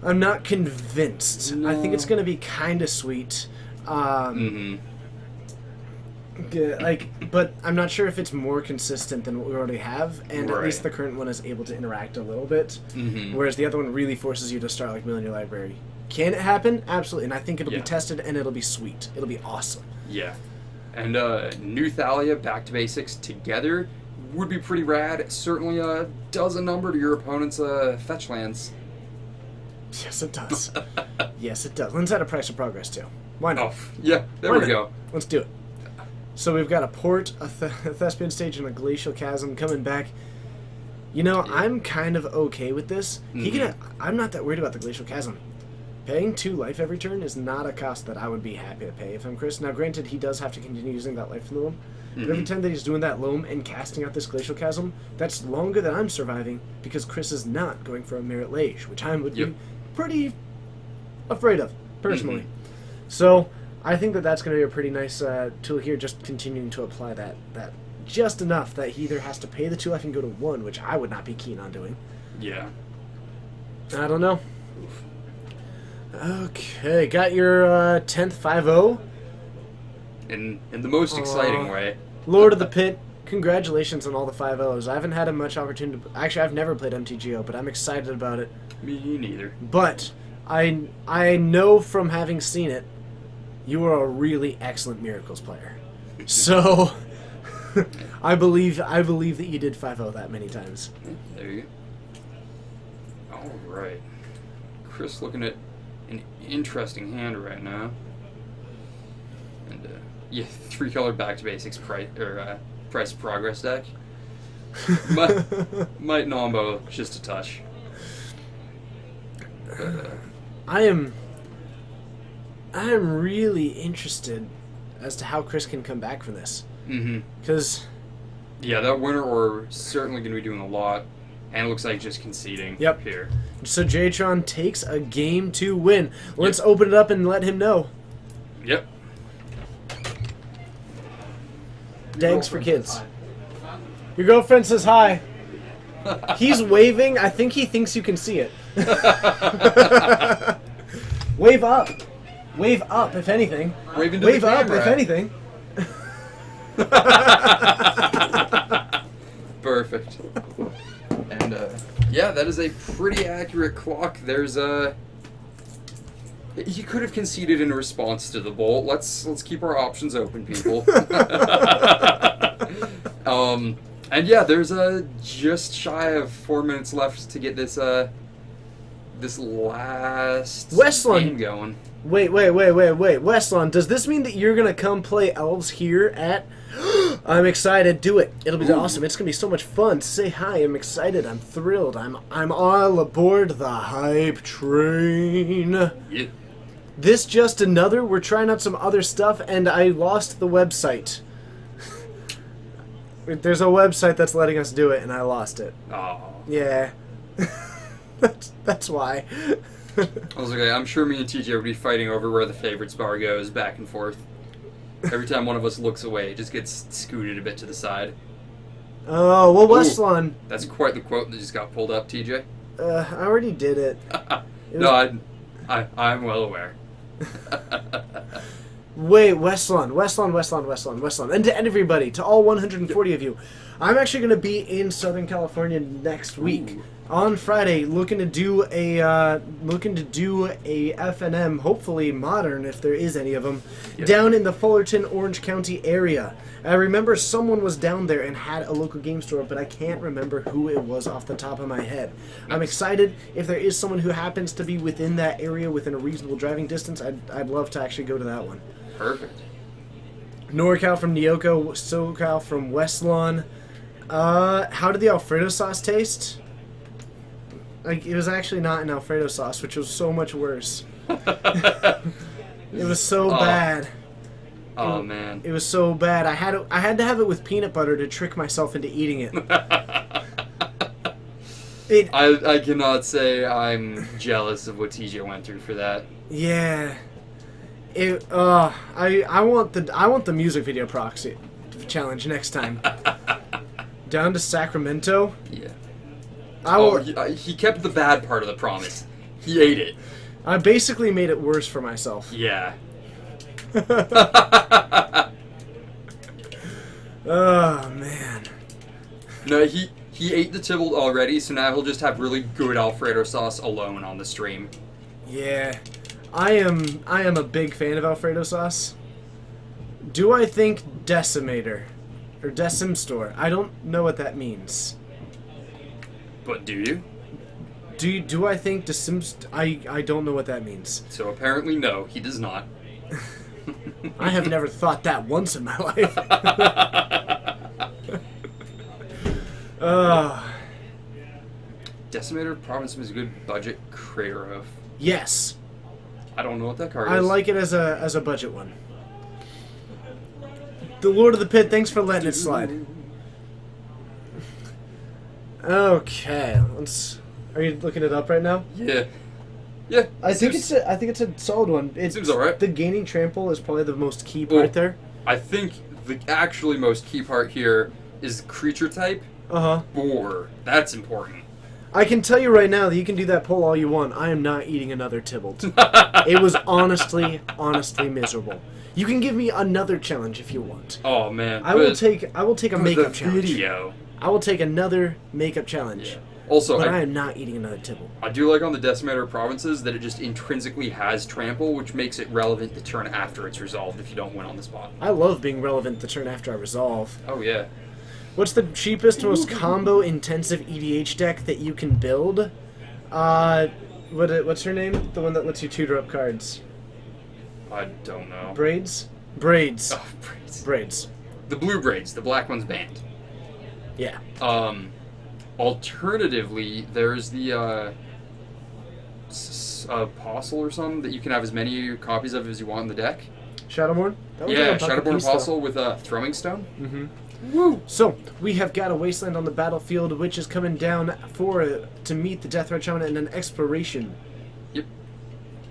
I'm not convinced. I think it's No. going to be kind of sweet. Mm-hmm. But I'm not sure if it's more consistent than what we already have, and at Right. least the current one is able to interact a little bit, Mm-hmm. whereas the other one really forces you to start like milling your library. Can it happen? Absolutely, and I think it'll Yeah. be tested and it'll be sweet. It'll be awesome. Yeah. And New Thalia, Back to Basics together would be pretty rad. Certainly does a number to your opponent's fetch lands. Yes, it does. Yes, it does. Let's add a price of progress too. Why not? Oh, yeah, there Why we not? go. Let's do it. So we've got a port, a Thespian Stage, and a Glacial Chasm coming back. You know, I'm kind of okay with this. I'm not that worried about the Glacial Chasm. Paying 2 life every turn is not a cost that I would be happy to pay if I'm Chris. Now, granted, he does have to continue using that life from the loam. But every time that he's doing that loam and casting out this Glacial Chasm, that's longer than I'm surviving because Chris is not going for a Merit Lage, which I would Yep. be pretty afraid of, personally. So, I think that that's going to be a pretty nice tool here, just continuing to apply that just enough that he either has to pay the 2 life and go to 1, which I would not be keen on doing. Yeah. I don't know. Okay, got your 10th 5-0. In the most exciting Aw. way. Lord of the Pit, congratulations on all the 5-0s. I haven't had a much opportunity to... Actually, I've never played MTGO, but I'm excited about it. Me neither. But I know from having seen it, you are a really excellent Miracles player. So, I believe that you did 5-0 that many times. There you go. All right. Chris looking at an interesting hand right now. And, yeah, 3-color Back to Basics price progress deck. might nombo just a touch. But, I am really interested as to how Chris can come back from this. Because yeah, that winter orb certainly going to be doing a lot, and it looks like just conceding Yep. here. so Jatron takes a game to win. Let's open it up and let him know. Yep. Dags for kids. Your girlfriend says hi. He's waving. I think he thinks you can see it. Wave up. Wave up, if anything. Wave into Wave the up, camera. if anything. Perfect. And yeah, that is a pretty accurate clock. There's he could have conceded in response to the bolt. Let's keep our options open, people. And yeah, there's just shy of 4 minutes left to get this this last Westland. game going. Wait. Westlon, does this mean that you're going to come play Elves here at... I'm excited. Do it. It'll be awesome. It's going to be so much fun. Say hi. I'm excited. I'm thrilled. I'm all aboard the hype train. Yeah. This just another. We're trying out some other stuff, and I lost the website. There's a website that's letting us do it, and I lost it. Oh. Yeah. That's why. I was like, I'm sure me and TJ would be fighting over where the favorites bar goes back and forth. Every time one of us looks away, it just gets scooted a bit to the side. Oh, well, Westlon. That's quite the quote that just got pulled up, TJ. I already did it. No, I'm well aware. Wait, Westlon. And to everybody, to all 140 of you, I'm actually going to be in Southern California next week. Ooh. On Friday, looking to do a FNM, hopefully modern if there is any of them, Yep. down in the Fullerton, Orange County area. I remember someone was down there and had a local game store, but I can't remember who it was off the top of my head. I'm excited. If there is someone who happens to be within that area, within a reasonable driving distance, I'd love to actually go to that one. Perfect. NorCal from Nyoko, SoCal from Westlawn. How did the Alfredo sauce taste? Like, it was actually not an Alfredo sauce, which was so much worse. It was so bad. Oh man. It was so bad. I had to have it with peanut butter to trick myself into eating it. I cannot say I'm jealous of what TJ went through for that. Yeah. I want the music video proxy challenge next time. Down to Sacramento. Yeah. I will. He kept the bad part of the promise. He ate it. I basically made it worse for myself. Yeah. Oh man. No, he ate the Tybalt already, so now he'll just have really good Alfredo sauce alone on the stream. Yeah. I am a big fan of Alfredo sauce. Do I think Decimator or Decim Store? I don't know what that means. But do you? Do I think Decim? I don't know what that means. So apparently no, he does not. I have never thought that once in my life. Decimator Province is a good budget crater of. Yes. I don't know what that card is. I like it as a budget one. The Lord of the Pit, thanks for letting it slide. Okay, are you looking it up right now? Yeah. Yeah. I think it's a solid one. It Seems alright. The gaining trample is probably the most key part there. I think the actually most key part here is creature type. Boar. That's important. I can tell you right now that you can do that poll all you want. I am not eating another Tybalt. It was honestly miserable. You can give me another challenge if you want. Oh man. I will take a makeup the challenge. video. I will take another makeup challenge. Also, but I am not eating another Tibble. I do like on the Decimator provinces that it just intrinsically has trample, which makes it relevant to turn after it's resolved if you don't win on the spot. I love being relevant the turn after I resolve. Oh yeah. What's the cheapest, most combo-intensive EDH deck that you can build? What's her name? The one that lets you tutor up cards. I don't know. Braids? Braids. Oh, braids. Braids. The blue braids, the black one's banned. Yeah. Alternatively, there's the Apostle or something that you can have as many copies of as you want in the deck. Shadowborn? That was Yeah, like a bucket Shadowborn piece, though. Apostle with a Throwing Stone. Mm-hmm. Woo! So, we have got a Wasteland on the battlefield, which is coming down to meet the Deathrat Shaman and an Exploration. Yep.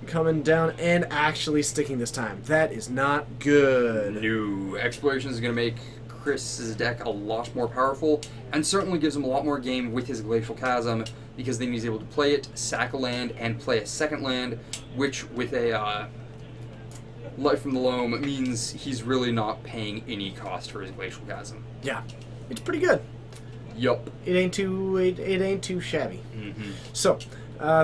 Coming down and actually sticking this time. That is not good. New Exploration is going to make Chris's deck a lot more powerful, and certainly gives him a lot more game with his Glacial Chasm, because then he's able to play it, sack a land, and play a second land, which with a Life from the Loam means he's really not paying any cost for his Glacial Chasm. Yeah. It's pretty good. Yup. It ain't too shabby. Mm-hmm. So,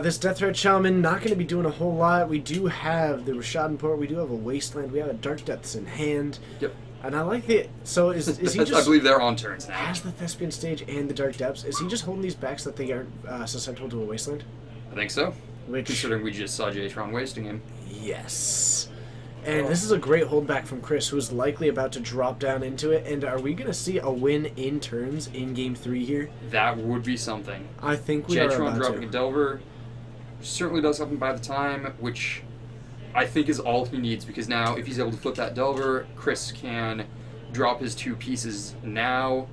this Deathrat Shaman not going to be doing a whole lot. We do have the Rashadan Port. We do have a Wasteland. We have a Dark Depths in hand. Yep. And I like the... So, is he just... I believe they're on turns now. Has the Thespian Stage and the Dark Depths, is he just holding these back so that they aren't susceptible to a Wasteland? I think so. Which... Considering we just saw Jatron wasting him. Yes. And this is a great holdback from Chris, who is likely about to drop down into it. And are we going to see a win in turns in Game 3 here? That would be something. I think we are Jatron about dropping to. a Delver certainly does something by the time, which I think is all he needs, because now if he's able to flip that Delver, Chris can drop his 2 pieces now.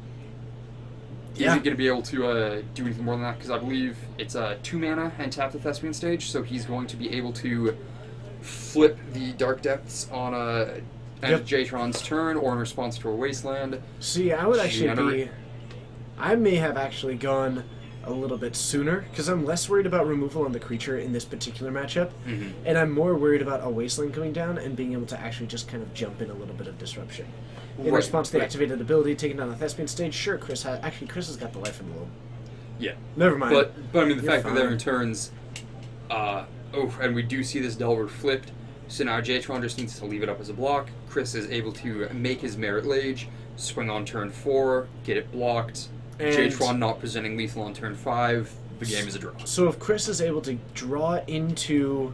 Yeah. Isn't going to be able to do anything more than that, because I believe it's 2 mana and tap the Thespian Stage, so he's going to be able to flip the Dark Depths on end of Jatron's turn, or in response to a Wasteland. See, I would actually Generate- be... I may have actually gone a little bit sooner, because I'm less worried about removal on the creature in this particular matchup, and I'm more worried about a Wasteland coming down and being able to actually just kind of jump in a little bit of disruption. In Right, response to the right. activated ability, taking down the Thespian Stage, sure, Chris has got the Life in the Loam. Yeah. Never mind. But I mean, the You're fact that they're fine. in turns, and we do see this Delver flipped, so now Jatron just needs to leave it up as a block. Chris is able to make his Merit Lage, swing on turn 4, get it blocked. And- Jatron not presenting lethal on turn 5, the game is a draw. So if Chris is able to draw into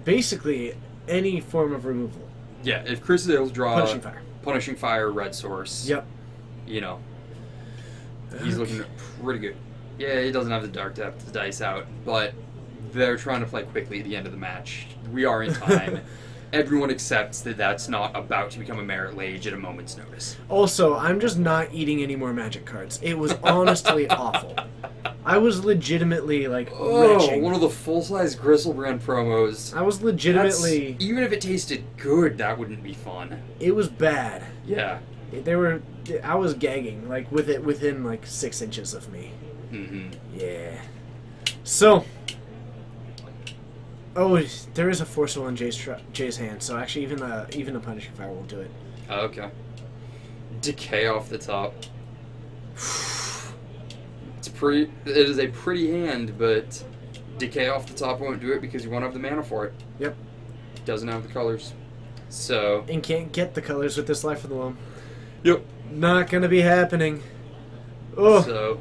basically any form of removal, Yeah, if Chris is able to draw Punishing Fire. Red Source, Yep. you know, he's looking pretty good. Yeah, he doesn't have the Dark Depth dice out, but they're trying to play quickly at the end of the match. We are in time. Everyone accepts that that's not about to become a Merit Lage at a moment's notice. Also, I'm just not eating any more Magic cards. It was honestly awful. I was legitimately like retching. One of the full-size Gristlebrand promos. I was That's- legitimately. even if it tasted good, that wouldn't be fun. It was bad. Yeah. I was gagging like with it within like 6 inches of me. Mm-hmm. Yeah. So. Oh, there is a Forceful in Jay's hand, so actually even a Punishing Fire won't do it. Okay. Decay off the top. It is a pretty hand, but Decay off the top won't do it because you won't have the mana for it. Yep. Doesn't have the colors. So. And can't get the colors with this Life of the Loam. Yep. Not gonna be happening. Oh. So,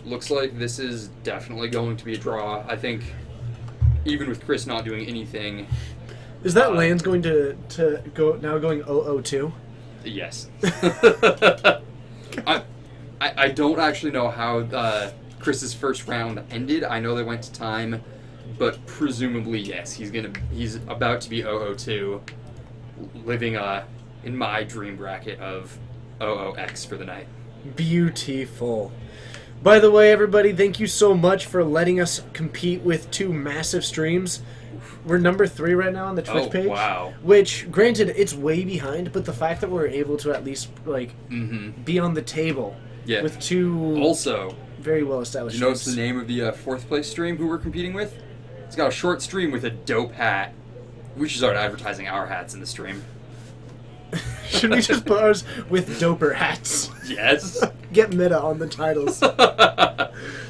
looks like this is definitely going to be a draw. I think, even with Chris not doing anything, Is that land's going to go now going 002? yes. I don't actually know how Chris's first round ended. I know they went to time, but presumably yes, he's about to be 002, living in my dream bracket of 00X for the night. Beautiful. By the way, everybody, thank you so much for letting us compete with 2 massive streams. We're number 3 right now on the Twitch page. Wow. Which, granted, it's way behind, but the fact that we're able to at least like Mm-hmm. be on the table Yeah. with 2 Also, very well established. did you notice the streams. name of the 4th place stream who we're competing with? It's got a short stream with a dope hat. We should start advertising our hats in the stream. Should we just put ours with doper hats? Yes. Get meta on the titles.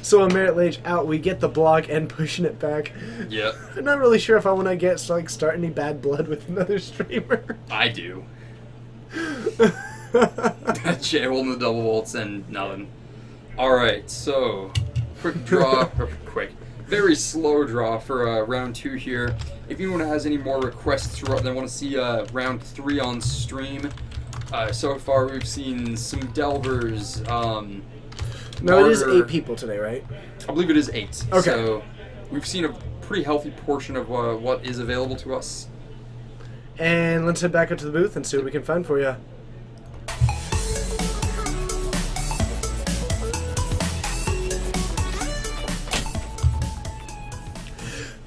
So on Merit Lage out, we get the block and pushing it back. Yep, I'm not really sure if I want to get start any bad blood with another streamer. I do. Jay holding the double volts and nothing. Alright, so quick draw, or quick, very slow draw for round 2 here. If anyone has any more requests throughout, they want to see round 3 on stream. So far we've seen some Delvers. No, it is Martyr. 8 people today, right? I believe it is 8. Okay. So we've seen a pretty healthy portion of what is available to us. And let's head back up to the booth and see what we can find for you.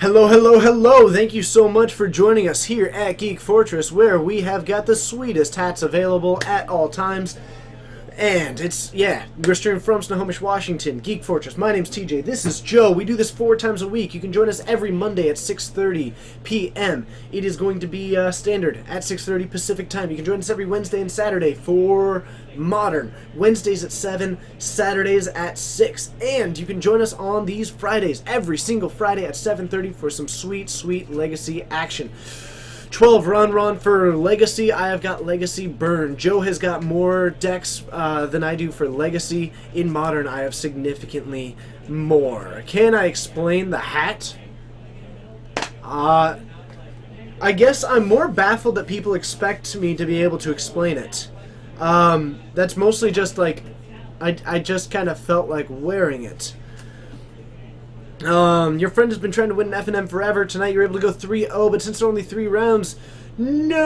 Hello, hello, hello! Thank you so much for joining us here at Geek Fortress, where we have got the sweetest hats available at all times. And we're streaming from Snohomish, Washington, Geek Fortress. My name's TJ. This is Joe. We do this 4 times a week. You can join us every Monday at 6:30 p.m. It is going to be standard at 6:30 Pacific time. You can join us every Wednesday and Saturday for Modern. Wednesdays at 7, Saturdays at 6. And you can join us on these Fridays, every single Friday at 7:30 for some sweet, sweet Legacy action. 12 run for Legacy. I have got Legacy Burn. Joe has got more decks than I do for Legacy. In Modern, I have significantly more. Can I explain the hat? I guess I'm more baffled that people expect me to be able to explain it. That's mostly just like, I just kind of felt like wearing it. Your friend has been trying to win an F&M forever. Tonight you're able to go 3-0, but since there are only 3 rounds, no,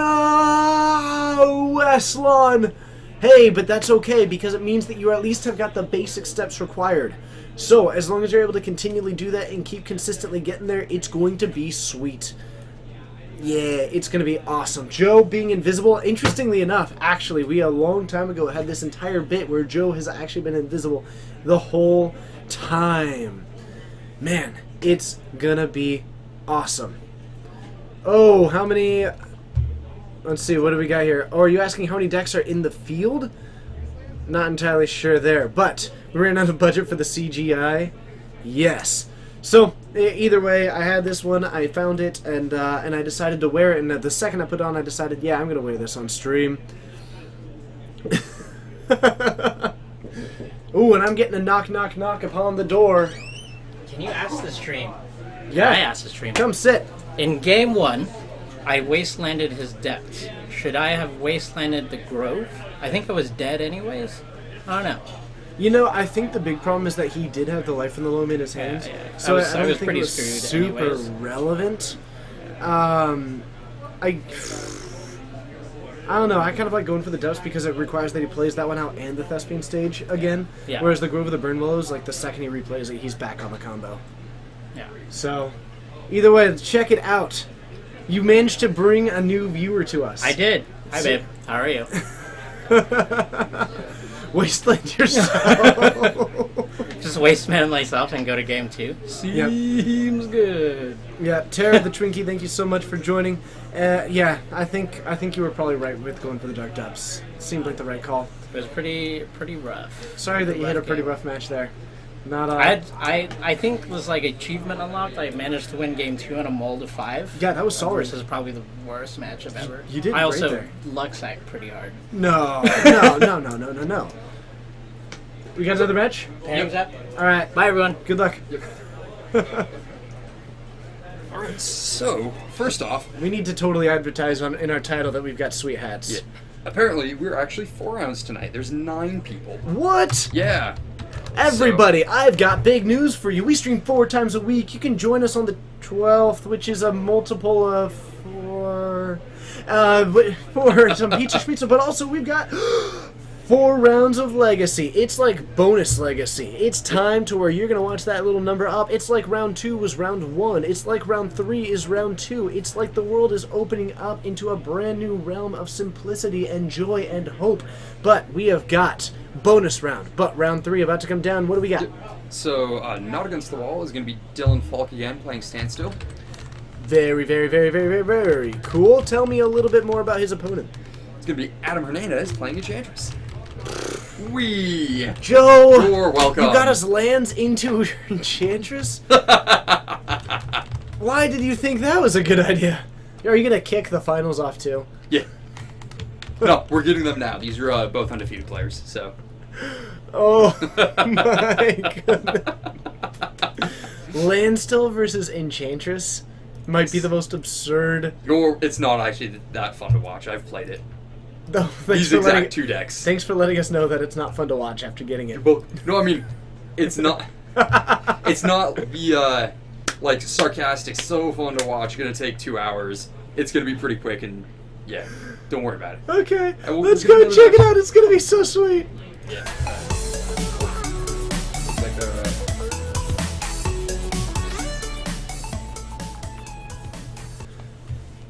Westlon! Hey, but that's okay, because it means that you at least have got the basic steps required. So, as long as you're able to continually do that and keep consistently getting there, it's going to be sweet. Yeah, it's going to be awesome. Joe being invisible, interestingly enough, actually, we a long time ago had this entire bit where Joe has actually been invisible the whole time. Man, it's gonna be awesome. Oh, how many... Let's see, what do we got here? Oh, are you asking how many decks are in the field? Not entirely sure there, but we ran out of budget for the CGI. Yes. So, either way, I had this one, I found it, and I decided to wear it, and the second I put it on, I decided, yeah, I'm gonna wear this on stream. Ooh, and I'm getting a knock, knock, knock upon the door. Can you ask the stream? Yeah. I asked the stream. Come sit. In game 1, I wastelanded his depths. Should I have wastelanded the grove? I think I was dead anyways. I don't know. You know, I think the big problem is that he did have the life in the loam in his hands. Yeah. So I I don't was think pretty it was screwed super anyways. relevant. I don't know. I kind of like going for the depths because it requires that he plays that one out and the Thespian stage again. Yeah. Whereas the Grove of the Burn Willows, like the second he replays it, he's back on the combo. Yeah. So, either way, check it out. You managed to bring a new viewer to us. I did. Hi, babe. How are you? Wasteland yourself. Just wasteland myself and go to game 2. Seems good. Yeah, Tara the Twinkie, thank you so much for joining. Yeah, I think you were probably right with going for the Dark Depths. Seemed like the right call. It was pretty rough. Sorry that you had a pretty game. rough match there. Not I think it was like achievement unlocked. I managed to win game 2 on a mold of 5. Yeah, that was solid. Versus probably the worst matchup ever. You did I great also there. luck sacked pretty hard. No. We got another match? Hands up. All right. Bye, everyone. Good luck. Alright, so, first off, We need to totally advertise in our title that we've got sweet hats. yeah, apparently we're actually 4 rounds tonight. There's 9 people. What? Yeah. Everybody, I've got big news for you. We stream 4 times a week. You can join us on the 12th, which is a multiple of 4. For some pizza, but also we've got 4 rounds of Legacy. It's like bonus Legacy. It's time to where you're going to watch that little number up. It's like round 2 was round 1. It's like round 3 is round 2. It's like the world is opening up into a brand new realm of simplicity and joy and hope. But we have got bonus round. But round 3 about to come down. What do we got? So, Not Against the Wall is going to be Dylan Falk again playing Standstill. Very, very, very, very, very, very cool. Tell me a little bit more about his opponent. It's going to be Adam Hernandez playing Enchantress. We. Joe, You're welcome. you got us lands into Enchantress? Why did you think that was a good idea? Are you gonna kick the finals off too? Yeah. No, we're getting them now. These are both undefeated players, so. Oh my goodness. Landstill versus Enchantress might be the most absurd. It's not actually that fun to watch. I've played it. No, thanks These for exact letting, two decks. thanks for letting us know that it's not fun to watch after getting it. Well, no, I mean, it's not. It's not the like sarcastic, so fun to watch. Gonna take 2 hours. It's gonna be pretty quick, and yeah, don't worry about it. Okay, we'll let's get go another check it match. out. It's gonna be so sweet. Yeah.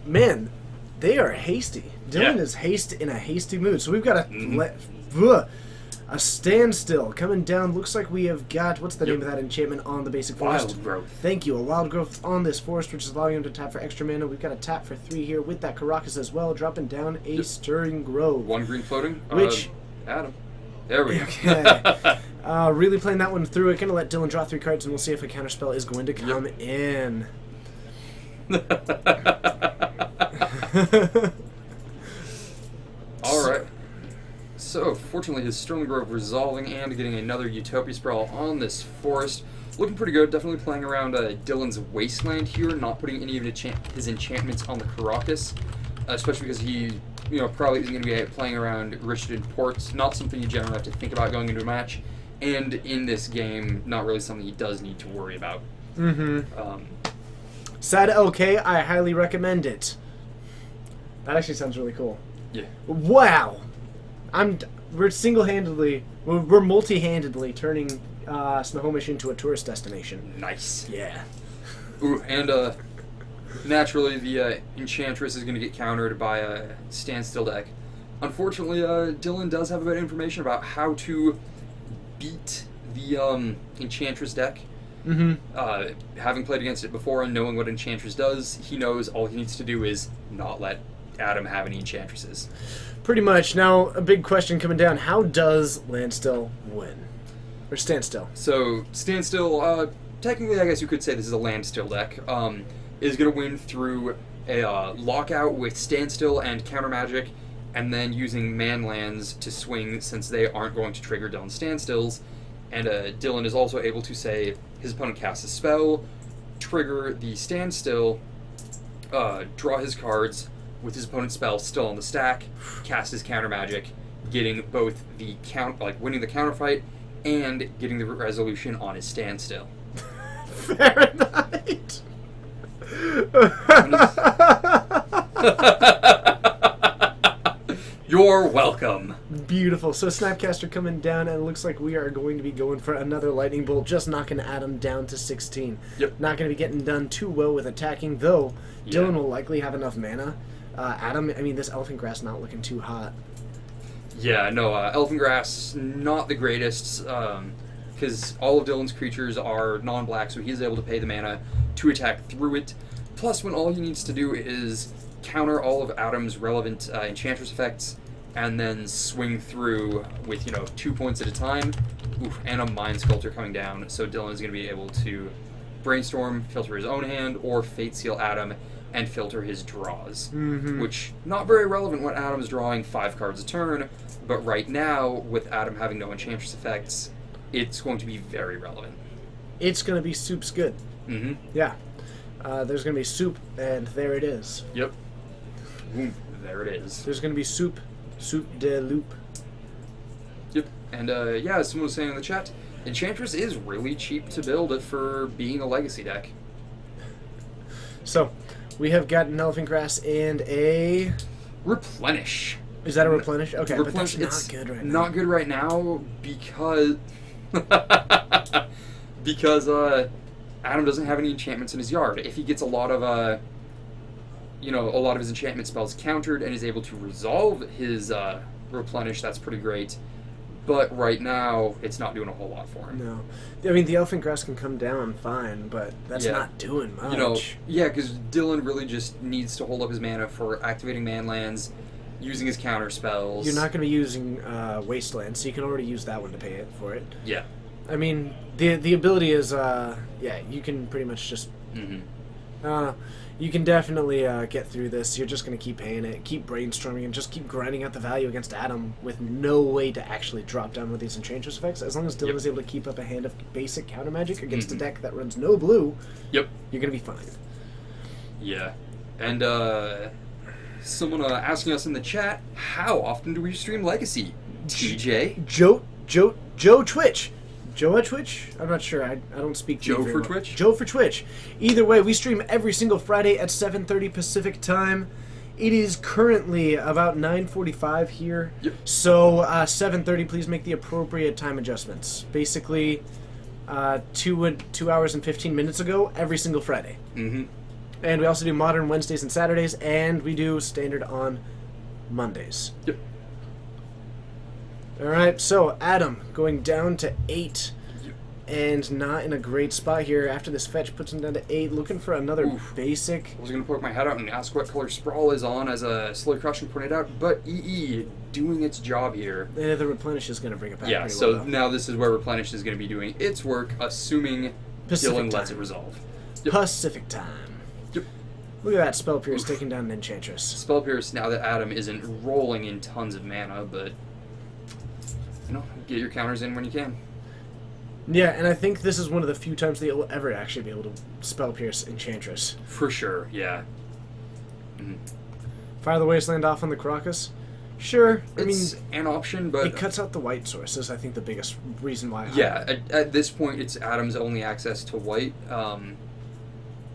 Man, they are hasty. Dylan Yeah. is in a hasty mood. So we've got Mhm. a standstill coming down. Looks like we have got, what's the name Yep. of that enchantment on the basic forest? Wild growth. Thank you. A wild growth on this forest, which is allowing him to tap for extra mana. We've got a tap for 3 here with that Caracas as well, dropping down a Yep. Stirring Grove. One green floating. Which- Adam. There we go. Okay. Really playing that one through. It. Gonna let Dylan draw 3 cards, and we'll see if a counterspell is going to come in. All right. So, fortunately, his Sterling Grove resolving and getting another Utopia Sprawl on this forest. Looking pretty good. Definitely playing around Dylan's Wasteland here, not putting any of his enchantments on the Caracas, especially because he, probably isn't going to be playing around Richardson Ports. Not something you generally have to think about going into a match. And in this game, not really something he does need to worry about. Mm-hmm. Sad LK, I highly recommend it. That actually sounds really cool. Yeah. Wow, we're single-handedly, we're multi-handedly turning Snohomish into a tourist destination. Nice. Yeah. Ooh, and naturally the Enchantress is going to get countered by a Standstill deck. Unfortunately, Dylan does have a bit of information about how to beat the Enchantress deck. Mm-hmm. Having played against it before and knowing what Enchantress does, he knows all he needs to do is not let Adam have any Enchantresses. Pretty much. Now, a big question coming down: how does Landstill win, or Standstill? So, Standstill, technically I guess you could say this is a Landstill deck, is going to win through a lockout with Standstill and Counter Magic, and then using man lands to swing since they aren't going to trigger Dylan's Standstills. And Dylan is also able to say his opponent casts a spell, trigger the Standstill, draw his cards with his opponent's spell still on the stack, cast his Counter Magic, getting both the winning the counter fight and getting the resolution on his Standstill. Fahrenheit. You're welcome. Beautiful. So Snapcaster coming down, and it looks like we are going to be going for another Lightning Bolt, just knocking Adam down to 16. Yep. Not going to be getting done too well with attacking, though. Yeah. Dylan will likely have enough mana. Adam, this Elephant Grass not looking too hot. Yeah, no, Elfin Grass, not the greatest, because all of Dylan's creatures are non-black, so he's able to pay the mana to attack through it. Plus, when all he needs to do is counter all of Adam's relevant Enchantress effects, and then swing through with, 2 points at a time. Oof, and a Mind Sculptor coming down, so Dylan is going to be able to Brainstorm, filter his own hand, or Fate Seal Adam, and filter his draws. Mm-hmm. Which, not very relevant when Adam's drawing 5 cards a turn, but right now, with Adam having no Enchantress effects, it's going to be very relevant. It's going to be soup's good. Mm-hmm. Yeah. There's going to be soup, and there it is. Yep. Boom. There it is. There's going to be soup de loup. Yep. And, as someone was saying in the chat, Enchantress is really cheap to build for being a legacy deck. So, we have got an Elephant Grass and a... Replenish. Is that a Replenish? Okay, Replenish, but that's it's not good right now. not good right now because... because, Adam doesn't have any enchantments in his yard. If he gets a lot of, a lot of his enchantment spells countered and is able to resolve his, Replenish, that's pretty great. But right now, it's not doing a whole lot for him. No. The Elephant Grass can come down fine, but that's Yeah. not doing much. Because Dylan really just needs to hold up his mana for activating man lands using his counter spells. You're not going to be using Wasteland, so you can already use that one to pay it for it. Yeah. I mean, the ability is, you can pretty much just... Mm-hmm. You can definitely get through this. You're just going to keep paying it, keep brainstorming, and just keep grinding out the value against Adam with no way to actually drop down with these Enchantress effects. As long as Dylan is able to keep up a hand of basic counter magic against a deck that runs no blue, Yep. you're going to be fine. Yeah. And someone asking us in the chat, how often do we stream Legacy? TJ? Joe Twitch. Joe at Twitch? I'm not sure. I don't speak Joe very for well. Twitch? Joe for Twitch. Either way, we stream every single Friday at 7:30 Pacific time. It is currently about 9:45 here. Yep. So 7:30, please make the appropriate time adjustments. Basically, 2 hours and 15 minutes ago, every single Friday. Mm-hmm. And we also do Modern Wednesdays and Saturdays, and we do Standard on Mondays. Yep. Alright, so Adam going down to 8. Yep. And not in a great spot here. After this fetch puts him down to 8, looking for another Oof. basic. I was going to poke my head out and ask what color Sprawl is on, as Slowly Crushing pointed out, but EE doing its job here. The Replenish is going to bring it back Yeah, pretty so well, though. now this is where Replenish is going to be doing its work, assuming Pacific Dylan lets it time. resolve. Yep. Pacific time. Yep. Look at that Spell Pierce taking down an Enchantress. Spell Pierce, now that Adam isn't rolling in tons of mana, but, you know, get your counters in when you can. Yeah, and I think this is one of the few times that you'll ever actually be able to Spell Pierce Enchantress. For sure, yeah. Mhm. Fire the Wasteland off on the Crocus? Sure. I mean, It's an option, but it cuts out the white sources, I think the biggest reason why I yeah, at this point, it's Adam's only access to white.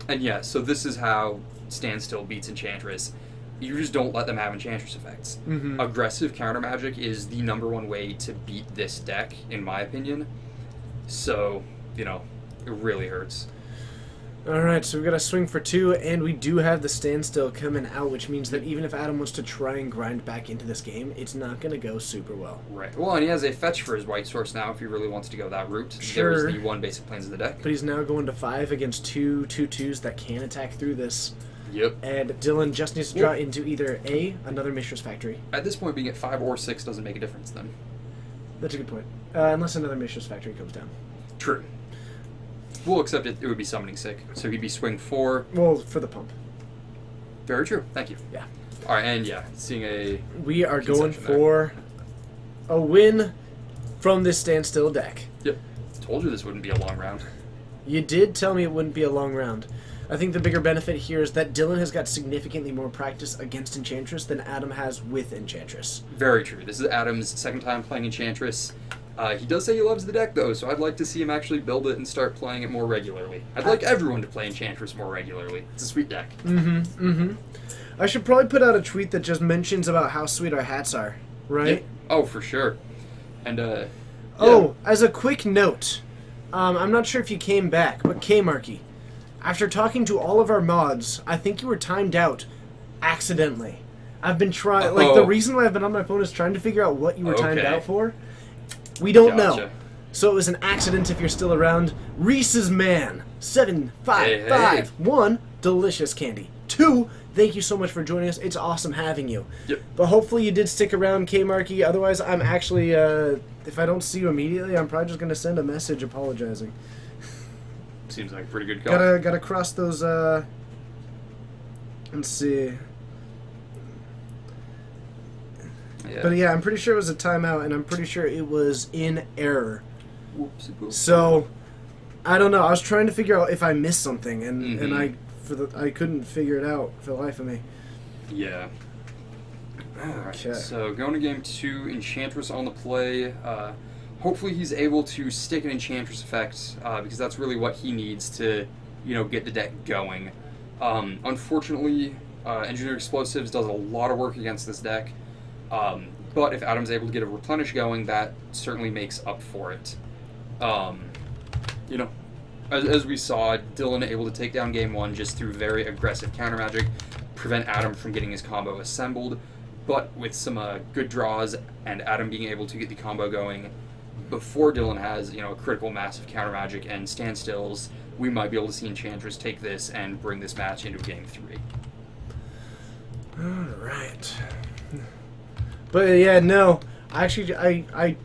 And yeah, so this is how Standstill beats Enchantress. You just don't let them have Enchantress effects. Mhm. Aggressive counter magic is the #1 way to beat this deck, in my opinion. So, you know, it really hurts. Alright, so we've got a swing for 2, and we do have the Standstill coming out, which means that even if Adam wants to try and grind back into this game, it's not going to go super well. Right. Well, and he has a fetch for his white source now if he really wants to go that route. Sure. There's the 1 basic planes of the deck. But he's now going to 5 against 2/2/2s that can attack through this. Yep. And Dylan just needs to draw into either A, another Mishra's Factory. At this point, being at 5 or 6 doesn't make a difference then. That's a good point. Unless another Mishra's Factory comes down. True. Well, except it would be summoning sick, so he'd be swing 4. Well, for the pump. Very true. Thank you. Yeah. All right, and yeah, seeing a We are going Concession there. for a win from this Standstill deck. yep. Told you this wouldn't be a long round. You did tell me it wouldn't be a long round. I think the bigger benefit here is that Dylan has got significantly more practice against Enchantress than Adam has with Enchantress. Very true. This is Adam's second time playing Enchantress. He does say he loves the deck though, so I'd like to see him actually build it and start playing it more regularly. I'd like everyone to play Enchantress more regularly. It's a sweet deck. I should probably put out a tweet that just mentions about how sweet our hats are, right? Yep. Oh, for sure. And yeah. Oh, as a quick note, I'm not sure if you came back, but K-Marky, after talking to all of our mods, I think you were timed out accidentally. I've been trying, like, the Oh. reason why I've been on my phone is trying to figure out what you were timed Okay. out for. We don't know. Gotcha. So it was an accident if you're still around. Reese's Man, 7551, delicious candy. 2, thank you so much for joining us. It's awesome having you. Yep. But hopefully you did stick around, K-Marky. Otherwise, I'm actually, if I don't see you immediately, I'm probably just going to send a message apologizing. Seems like a pretty good call. Gotta cross those, let's see. Yeah. But yeah, I'm pretty sure it was a timeout, and I'm pretty sure it was in error. Whoopsie poop. So, I don't know. I was trying to figure out if I missed something, and, Mhm. and I couldn't figure it out for the life of me. Yeah. Alright, Okay. so going to game 2, Enchantress on the play. Hopefully he's able to stick an Enchantress effect, because that's really what he needs to, you know, get the deck going. Unfortunately, Engineer Explosives does a lot of work against this deck, but if Adam's able to get a Replenish going, that certainly makes up for it. You know, as we saw, Dylan able to take down game 1 just through very aggressive counter magic, prevent Adam from getting his combo assembled, but with some good draws and Adam being able to get the combo going before Dylan has, you know, a critical mass of counter magic and standstills, we might be able to see Enchantress take this and bring this match into game 3. Alright. But yeah, no. Actually, I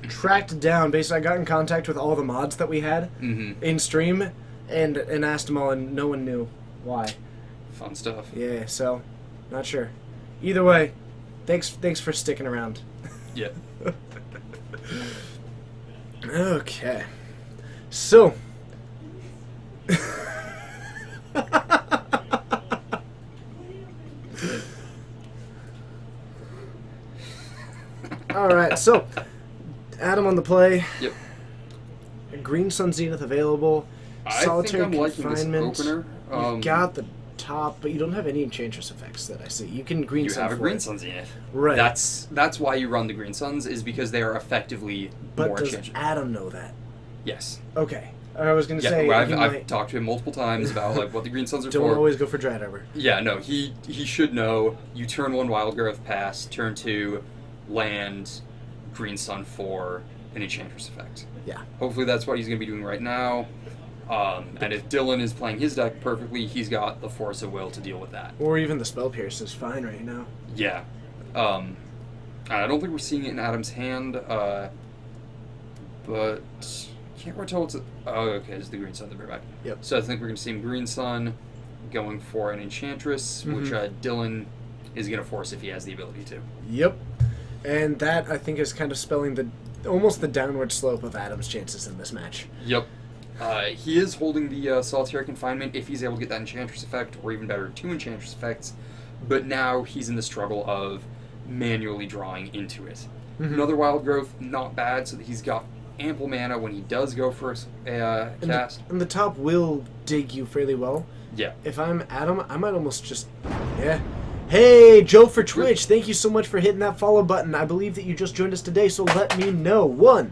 tracked down. Basically, I got in contact with all the mods that we had in stream, and asked them all, and no one knew why. Fun stuff. Yeah, so not sure. Either way, thanks for sticking around. Yeah. Okay, so. All right, so Adam on the play. Yep. Green Sun Zenith available. I Solitary think I'm liking this Confinement. opener. You've got the top, but you don't have any Enchantress effects that I see. You can Green You Sun have a for Green it. Sun Zenith. Right. That's why you run the Green Suns, is because they are effectively But more does changes. Adam know that? Yes. Okay. I was going to Yeah, say well, he I've might- talked to him multiple times about like what the Green Suns are don't for. always go for Dread Arbor. Yeah, no, he should know. You turn 1 Wild Growth pass, turn 2 land, Green Sun 4, an Enchantress effect. Yeah. Hopefully that's what he's going to be doing right now. And if Dylan is playing his deck perfectly, he's got the Force of Will to deal with that. Or even the Spell Pierce is fine right now. Yeah. I don't think we're seeing it in Adam's hand, but can't really tell what's... Oh, okay, it's the Green Sun at the very back. Yep. So I think we're going to see him Green Sun going for an Enchantress, which Dylan is going to force if he has the ability to. Yep. And that, I think, is kind of spelling almost the downward slope of Adam's chances in this match. Yep. He is holding the Solitary Confinement if he's able to get that Enchantress effect, or even better, 2 Enchantress effects, but now he's in the struggle of manually drawing into it. Another Wild Growth, not bad, so that he's got ample mana when he does go for a cast. And the top will dig you fairly well. Yeah. If I'm Adam, I might almost just... Yeah. Hey, Joe for Twitch, thank you so much for hitting that follow button. I believe that you just joined us today, so let me know. 1,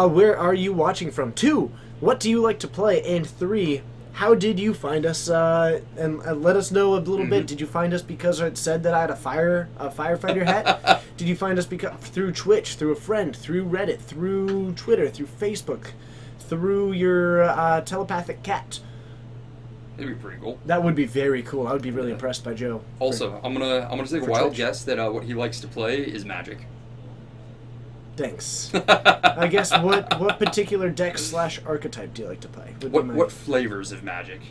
where are you watching from? 2, what do you like to play? And 3, how did you find us? And let us know a little bit. Did you find us because it said that I had a firefighter hat? Did you find us through Twitch, through a friend, through Reddit, through Twitter, through Facebook, through your telepathic cat? It'd be pretty cool. That would be very cool. I would be really impressed by Joe. Also, I'm gonna take a for wild Twitch. guess that what he likes to play is Magic. Thanks. I guess what particular deck / archetype do you like to play? Would be my- What flavors of Magic?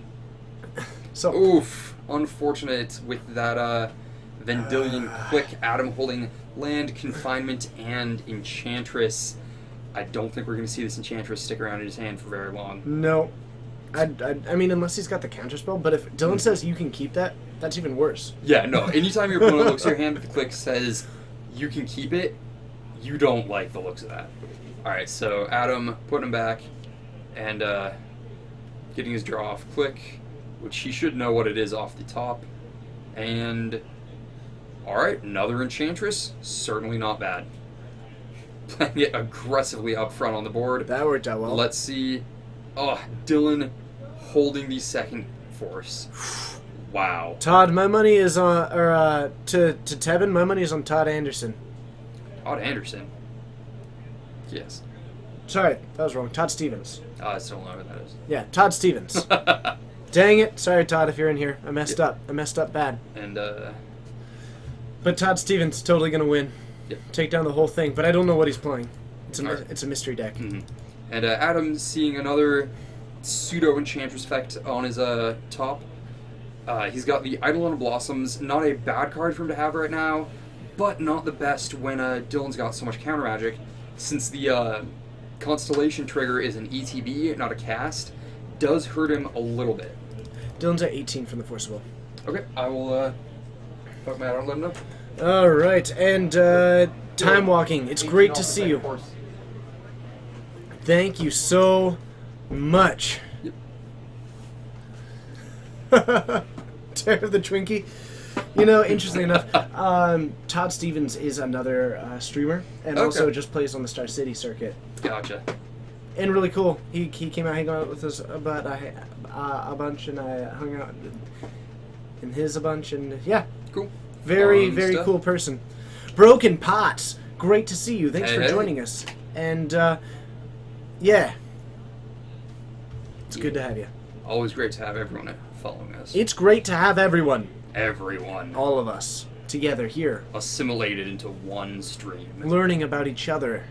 So Oof, unfortunate with that Vendilion Click, Adam holding land, Confinement, and Enchantress. I don't think we're going to see this Enchantress stick around in his hand for very long. no, I mean unless he's got the counterspell. But if Dylan says you can keep that, that's even worse. Yeah, no, anytime your opponent looks at your hand with the Click says you can keep it, you don't like the looks of that. Alright, so Adam putting him back and getting his draw off Click, which he should know what it is off the top. And alright, another Enchantress, certainly not bad. Playing it aggressively up front on the board. That worked out well. Let's see. Oh, Dylan holding the second Force. Wow. Todd, my money is on, to Tevin, my money is on Todd Anderson. Todd Anderson. Yes. Sorry, that was wrong. Todd Stevens. I still don't know who that is. Yeah, Todd Stevens. Dang it. Sorry, Todd, if you're in here. I messed up. I messed up bad. And, But Todd Stevens totally going to win. Yep. Take down the whole thing, but I don't know what he's playing. Alright. It's a mystery deck. and Adam seeing another pseudo Enchantress effect on his top. He's got the Eidolon Blossoms, not a bad card for him to have right now, but not the best when Dylan's got so much counter magic. Since the Constellation trigger is an ETB, not a cast, does hurt him a little bit. Dylan's at 18 from the Forcible. Okay, I will fuck my out and let him know. All right, and time walking. It's great to see you. Thank you so much. Tear of the Twinkie. You know, interestingly enough, Todd Stevens is another streamer and Okay. also just plays on the Star City circuit. Gotcha. And really cool. He came out hanging out with us about a bunch, and I hung out in his a bunch, and yeah, Cool. very Fun very stuff. cool person. Broken Pots, great to see you. Thanks Hey, for hey. joining us. And yeah, it's good to have you. Always great to have everyone following us. It's great to have everyone, Everyone. all of us, together here, assimilated into one stream. learning about each other.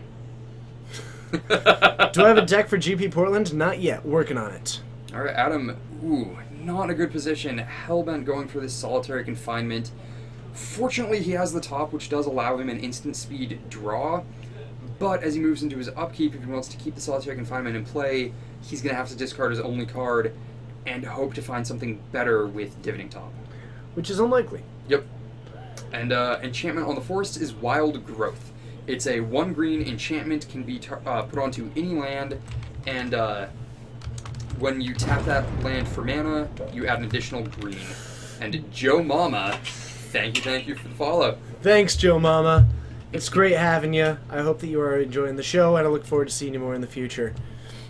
Do I have a deck for GP Portland? Not yet. Working on it. All right, Adam. Ooh, not in a good position. Hellbent going for this solitary confinement. Fortunately, he has the top, which does allow him an instant speed draw. But as he moves into his upkeep, if he wants to keep the solitary confinement in play, he's going to have to discard his only card and hope to find something better with Divining Top. Which is unlikely. Yep. And enchantment on the forest is Wild Growth. It's a 1-green enchantment, can be put onto any land, and when you tap that land for mana, you add an additional green. And Joe Mama, thank you for the follow. Thanks, Joe Mama. It's great having you. I hope that you are enjoying the show, and I look forward to seeing you more in the future.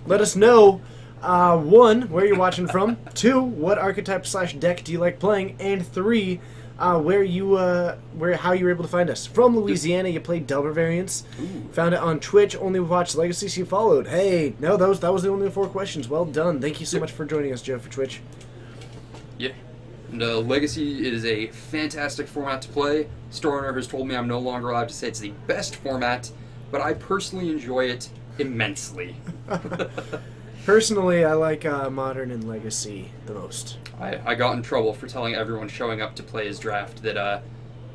Let us know, 1, where you're watching from, 2, what archetype / deck do you like playing, and 3, how you're able to find us. From Louisiana, you played Delver Variants. Ooh. Found it on Twitch, only watched Legacy, so you followed. Hey, no, that was the only 4 questions. Well done. Thank you so much for joining us, Joe, for Twitch. Yeah. And Legacy is a fantastic format to play. Storner has told me I'm no longer allowed to say it's the best format, but I personally enjoy it immensely. Personally, I like Modern and Legacy the most. I got in trouble for telling everyone showing up to play his draft that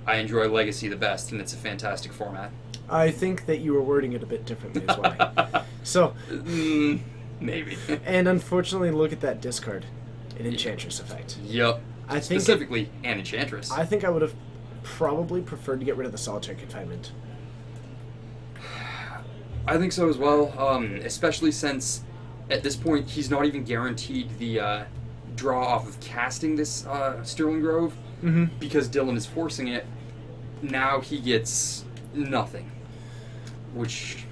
I enjoy Legacy the best, and it's a fantastic format. I think that you were wording it a bit differently is why. So, Maybe. and unfortunately, look at that discard. An Enchantress effect. Yep. I think Specifically, an Enchantress. I think I would have probably preferred to get rid of the solitary confinement. I think so as well, especially since at this point he's not even guaranteed the draw off of casting this Sterling Grove, because Dylan is forcing it. Now he gets nothing, which,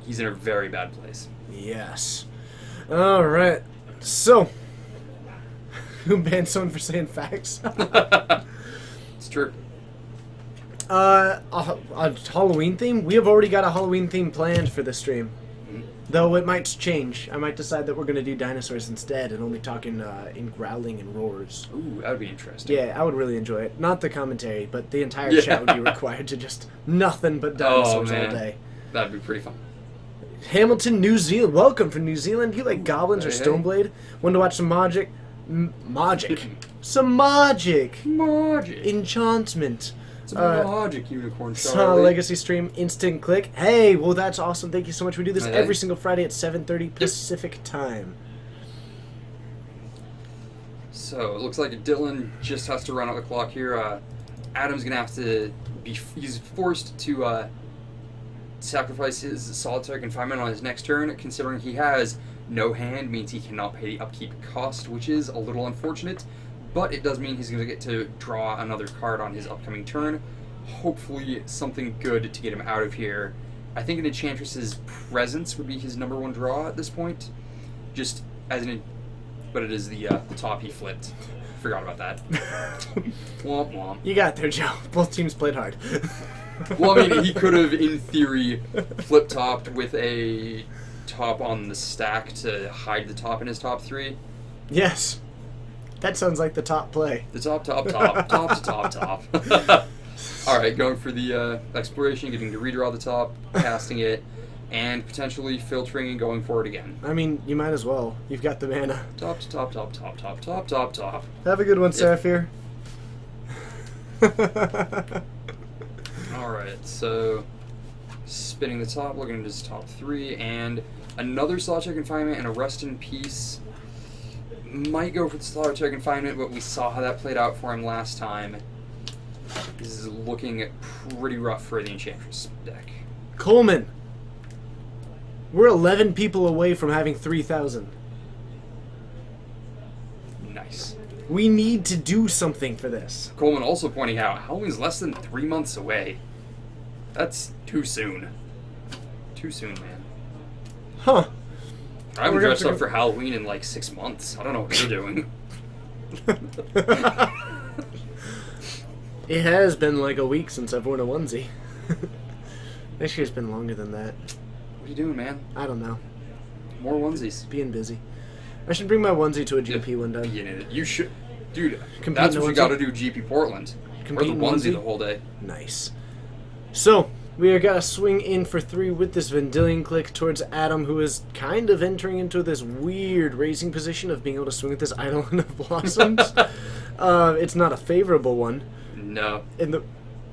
he's in a very bad place. Yes. All right. So, who banned someone for saying facts? It's true. A Halloween theme? We have already got a Halloween theme planned for this stream. Though it might change. I might decide that we're going to do dinosaurs instead and only talk in growling and roars. Ooh, that would be interesting. Yeah, I would really enjoy it. Not the commentary, but the entire chat would be required to just nothing but dinosaurs all day. That'd be pretty fun. Hamilton, New Zealand. Welcome from New Zealand. You like goblins or Hey. Stoneblade? Want to watch some magic? Magic. Some magic. Magic. Enchantment. It's a magic unicorn, Saw Charlie. Legacy stream, instant click. Hey, well that's awesome. Thank you so much. We do this Hey. every single Friday at 7:30 Pacific time. So it looks like Dylan just has to run out the clock here. Adam's gonna have to he's forced to sacrifice his solitary confinement on his next turn, considering he has no hand, means he cannot pay the upkeep cost, which is a little unfortunate, but it does mean he's going to get to draw another card on his upcoming turn. Hopefully something good to get him out of here. I think an Enchantress's Presence would be his number 1 draw at this point, just as but it is the top he flipped. Forgot about that. Womp womp. You got there, Joe. Both teams played hard. Well, I mean, he could have, in theory, flip-topped with a top on the stack to hide the top in his top 3. Yes. That sounds like the top play. The top to top. Alright, going for the exploration, getting to redraw the top, casting it, and potentially filtering and going for it again. I mean, you might as well. You've got the mana. Top to top. Have a good one, Yep. Saphir. Alright, so spinning the top, looking at his top 3, and another solitary confinement and a rest in peace. Might go for the solitary confinement, but we saw how that played out for him last time. This is looking pretty rough for the Enchantress deck. Coleman. We're 11 people away from having 3,000. Nice. We need to do something for this. Coleman also pointing out Halloween's less than 3 months away. That's too soon. Too soon, man. Huh. I haven't We're gonna dressed have up to for Halloween in like 6 months. I don't know what you're doing. It has been like a week since I've worn a onesie. Actually, it's been longer than that. What are you doing, man? I don't know. More onesies. Being busy. I should bring my onesie to a GP one day. You should. Dude, Compete that's in what a you gotta do, GP Portland. compete the in onesie onesie? the whole day. Nice. So, we are going to swing in for 3 with this Vendilion click towards Adam, who is kind of entering into this weird racing position of being able to swing at this Eidolon of Blossoms. It's not a favorable one. No. In the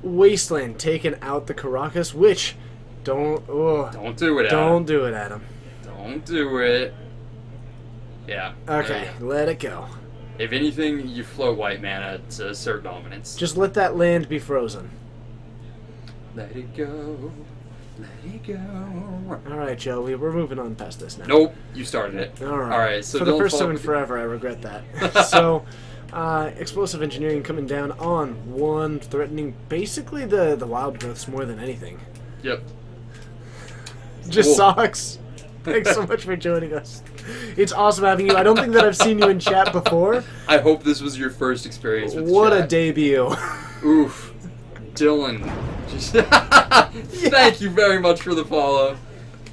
Wasteland, taking out the Caracas, which, don't Don't do it, Adam. don't do it, Adam. Don't do it. Yeah. Okay, let it go. If anything, you float white mana to assert dominance. Just let that land be frozen. Let it go. Let it go. Alright, Joe, we're moving on past this now. Nope. You started it. Alright, so for the Dylan first time in Falk- forever, I regret that. So, Explosive Engineering coming down on 1, threatening basically the wild growths more than anything. Yep. Just Cool. sucks. Thanks so much for joining us. It's awesome having you. I don't think that I've seen you in chat before. I hope this was your first experience with What a chat. debut. Oof. Dylan. Just thank you very much for the follow.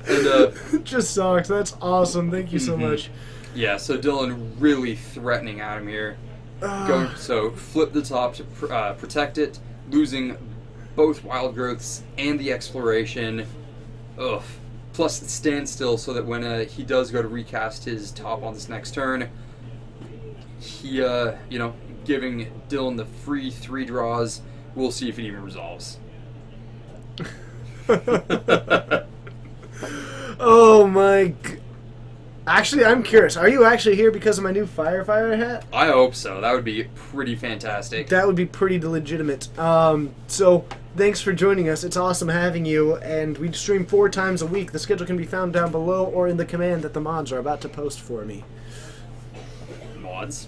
And Just sucks. That's awesome. Thank you so Mhm. much. yeah, so Dylan really threatening Adam here. So flip the top to protect it, losing both wild growths and the exploration. Ugh. Plus it stands still so that when he does go to recast his top on this next turn, he giving Dylan the free 3 draws. We'll see if it even resolves. Oh my... Actually, I'm curious. Are you actually here because of my new Firefighter hat? I hope so. That would be pretty fantastic. That would be pretty legitimate. So, thanks for joining us. It's awesome having you, and we stream 4 times a week. The schedule can be found down below or in the command that the mods are about to post for me. Mods.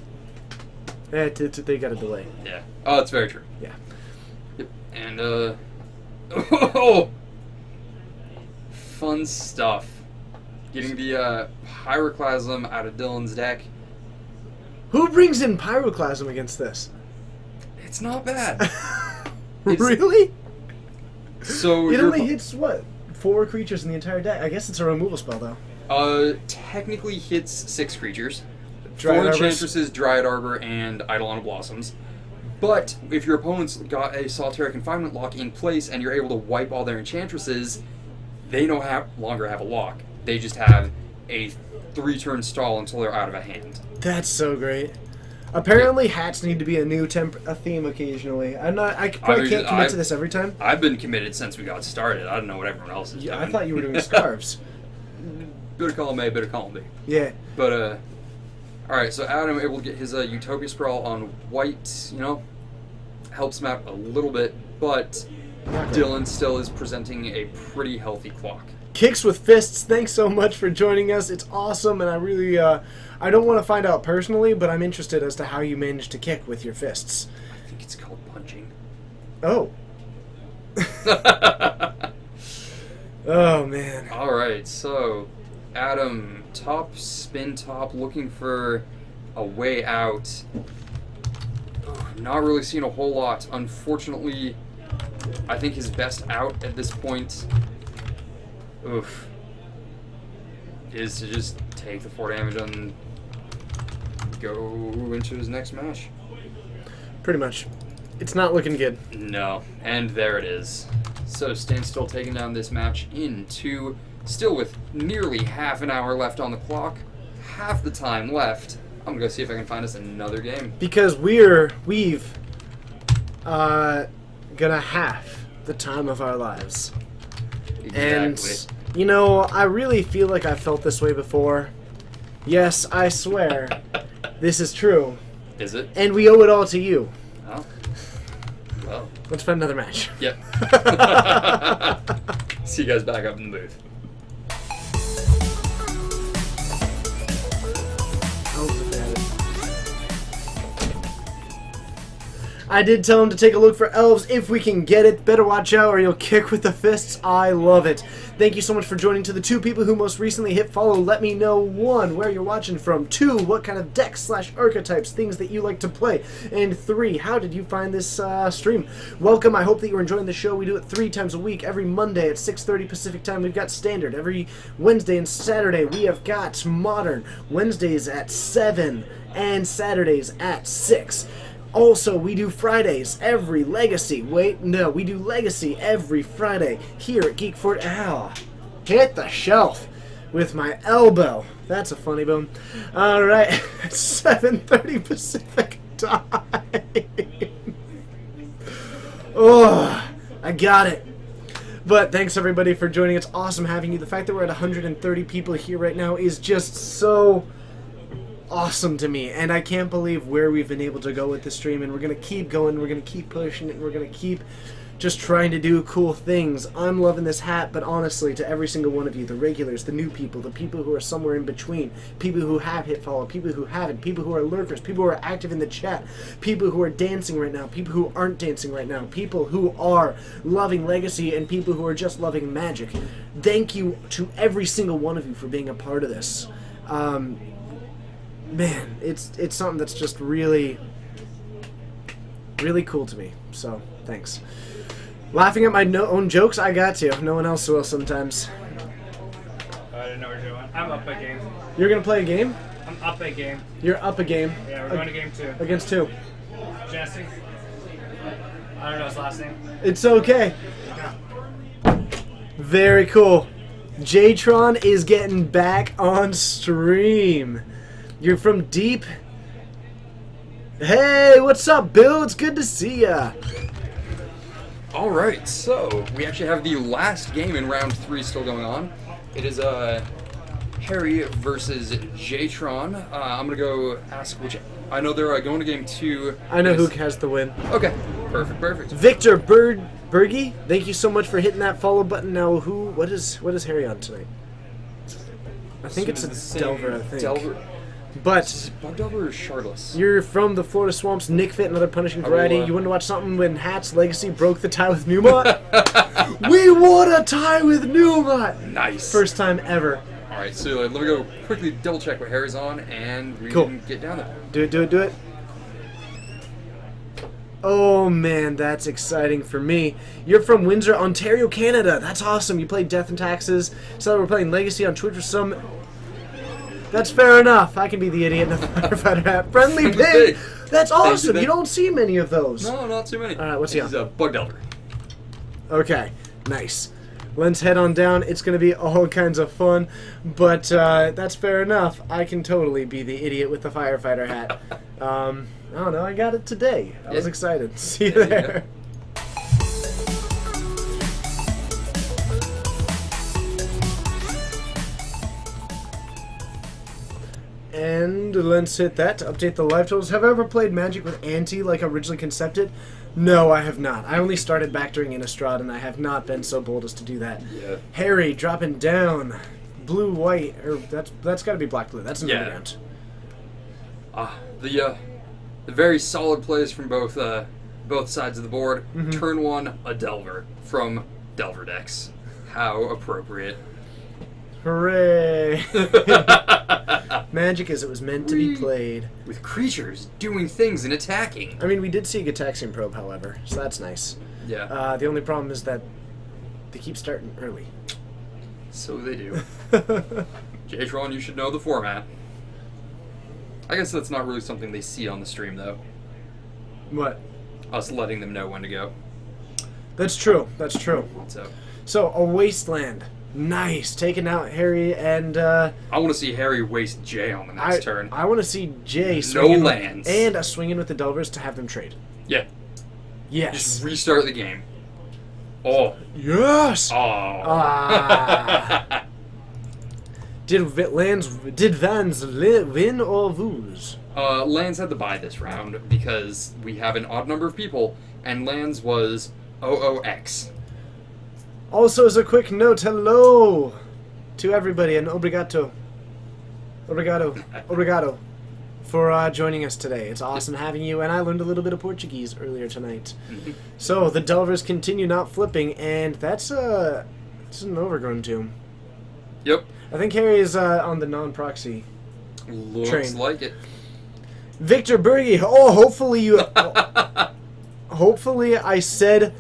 They got a delay. Yeah. Oh, that's very true. Yeah. Yep. And oh, fun stuff. Getting the Pyroclasm out of Dylan's deck. Who brings in Pyroclasm against this? It's not bad. It's- Really? So It your only hits, what, 4 creatures in the entire deck? I guess it's a removal spell, though. technically hits 6 creatures. Dryad 4 Arbors. Enchantresses, Dryad Arbor, and Eidolon of Blossoms. But if your opponent's got a Solitary Confinement lock in place and you're able to wipe all their Enchantresses, they no longer have a lock. They just have a 3-turn stall until they're out of a hand. That's so great. Apparently, hats need to be a new a theme occasionally. I probably can't commit to this every time. I've been committed since we got started. I don't know what everyone else is Yeah, doing. I thought you were doing scarves. Bit of column A, bit of column B. Yeah. But, alright, so Adam able to get his Utopia Sprawl on white, helps him out a little bit, but Not great. Dylan still is presenting a pretty healthy clock. Kicks with Fists, thanks so much for joining us. It's awesome, and I really, I don't want to find out personally, but I'm interested as to how you managed to kick with your fists. I think it's called punching. Oh. Oh, man. Alright, so Adam, spin top, looking for a way out. Not really seeing a whole lot. Unfortunately, I think his best out at this point is to just take the 4 damage and go into his next match. Pretty much. It's not looking good. No, and there it is. So Standstill taking down this match into, still with nearly half an hour left on the clock, half the time left. I'm gonna go see if I can find us another game. Because we've gonna have the time of our lives. And, I really feel like I've felt this way before. Yes, I swear. This is true. Is it? And we owe it all to you. Oh. Well. Let's find another match. Yep. See you guys back up in the booth. I did tell him to take a look for elves if we can get it. Better watch out or you'll kick with the fists. I love it. Thank you so much for joining. To the 2 people who most recently hit follow, let me know 1, where you're watching from, 2, what kind of decks / archetypes, things that you like to play, and 3, how did you find this stream? Welcome. I hope that you're enjoying the show. We do it 3 times a week, every Monday at 6:30 Pacific time. We've got Standard. Every Wednesday and Saturday we have got Modern. Wednesdays at 7 and Saturdays at 6. Also, we do Fridays every Legacy. Wait, no, we do Legacy every Friday here at Geek Fort. Ow. Hit the shelf with my elbow. That's a funny bone. All right, 7:30 Pacific time. Oh, I got it. But thanks everybody for joining. It's awesome having you. The fact that we're at 130 people here right now is just so awesome to me, and I can't believe where we've been able to go with this stream, and we're going to keep going, we're going to keep pushing it, and we're going to keep just trying to do cool things. I'm loving this hat, but honestly, to every single one of you, the regulars, the new people, the people who are somewhere in between, people who have hit follow, people who haven't, people who are lurkers, people who are active in the chat, people who are dancing right now, people who aren't dancing right now, people who are loving Legacy, and people who are just loving Magic. Thank you to every single one of you for being a part of this. Man, it's something that's just really, really cool to me. So, thanks. Laughing at my own jokes, I got to. No one else will sometimes. I didn't know what you're doing. I'm up a game. You're going to play a game? I'm up a game. You're up a game. Yeah, we're going to game 2. Against 2. Jesse. I don't know his last name. It's okay. Very cool. Jtron is getting back on stream. You're from deep. Hey, what's up, Bill? It's good to see ya. All right, so we actually have the last game in round 3 still going on. It is Harry versus Jtron. I'm gonna go ask which. I know they're going to game 2. I know who has the win. Okay, perfect. Victor Bergie, thank you so much for hitting that follow button. Now, what is Harry on tonight? I think it's a Delver. I think. Delver. But Is it Bug Delver or Shardless? you're from the Florida Swamps, Nick Fit, another punishing variety. You want to watch something when Hat's Legacy broke the tie with Newmont? We won a tie with Newmont! Nice. First time ever. All right, so let me go quickly double check what Harry's on, and we Cool. can get down there. Do it. Oh man, that's exciting for me. You're from Windsor, Ontario, Canada. That's awesome. You played Death and Taxes. So we're playing Legacy on Twitch for some. That's fair enough. I can be the idiot in the firefighter hat. Friendly Pig. That's awesome. Ben. You don't see many of those. No, not too many. All right, what's he on? He's a Bug Delver. Okay, nice. Let's head on down. It's going to be all kinds of fun, but that's fair enough. I can totally be the idiot with the firefighter hat. I don't know. I got it today. I was Yeah. excited. See you There you there. And let's hit that to update the live totals. Have I ever played Magic with Ante like originally concepted? No, I have not. I only started back during Innistrad, and I have not been so bold as to do that. Yeah. Harry dropping down. Blue, white, or that's got to be black, blue. That's an Yeah. underground. The very solid plays from both sides of the board. Mm-hmm. Turn 1, a Delver from Delver decks. How appropriate. Hooray! Magic as it was meant to be played. With creatures doing things and attacking. I mean, we did see a Gitaxian Probe, however, so that's nice. Yeah. The only problem is that they keep starting early. So they do. Jtron, you should know the format. I guess that's not really something they see on the stream, though. What? Us letting them know when to go. That's true. That's true. So, a Wasteland. Nice. Taking out Harry and, I want to see Harry waste Jay on the next turn. I want to see Jay swinging lands. and a swinging with the Delvers to have them trade. Yeah. Yes. Just restart the game. Oh. Yes. Oh. Ah. Did Vans win or lose? Lands had to buy this round because we have an odd number of people, and Lands was OOX. Also, as a quick note, hello to everybody and obrigado for joining us today. It's awesome having you, and I learned a little bit of Portuguese earlier tonight. So the Delvers continue not flipping, and that's an Overgrown Tomb. Yep. I think Harry is on the non-proxy. Looks Train. like it. Victor Berge. Oh, hopefully you. Hopefully I said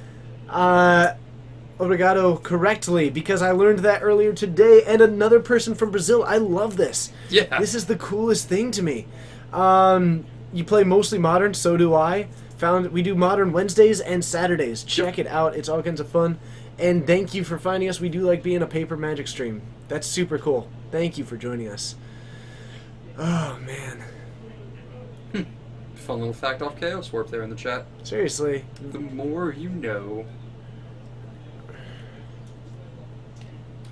obrigado correctly, because I learned that earlier today, and another person from Brazil. I love this. Yeah. This is the coolest thing to me. you play mostly Modern, so do I. We do Modern Wednesdays and Saturdays. Check it out. It's all kinds of fun. And thank you for finding us. We do like being a paper Magic stream. That's super cool. Thank you for joining us. Oh, man. Fun little fact off Chaos Warp there in the chat. Seriously. The more you know.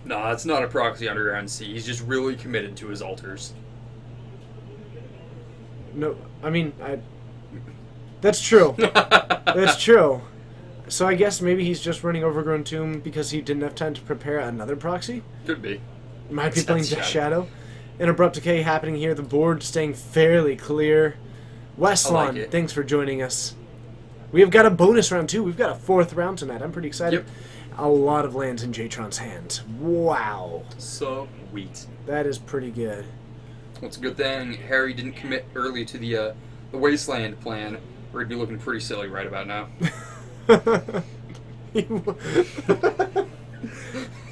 Nah, it's not a proxy Underground Sea. He's just really committed to his altars. No, I mean, that's true. That's true. So I guess maybe he's just running Overgrown Tomb because he didn't have time to prepare another proxy? Could be. Might be Death playing Death Shadow. An Abrupt Decay happening here. The board staying fairly clear. Westlon, I like it. thanks for joining us. We have got a bonus round too. We've got a 4th round tonight. I'm pretty excited. Yep. A lot of lands in Jatron's hands. Wow. Sweet. That is pretty good. Well, it's a good thing Harry didn't commit early to the Wasteland plan, or he'd be looking pretty silly right about now.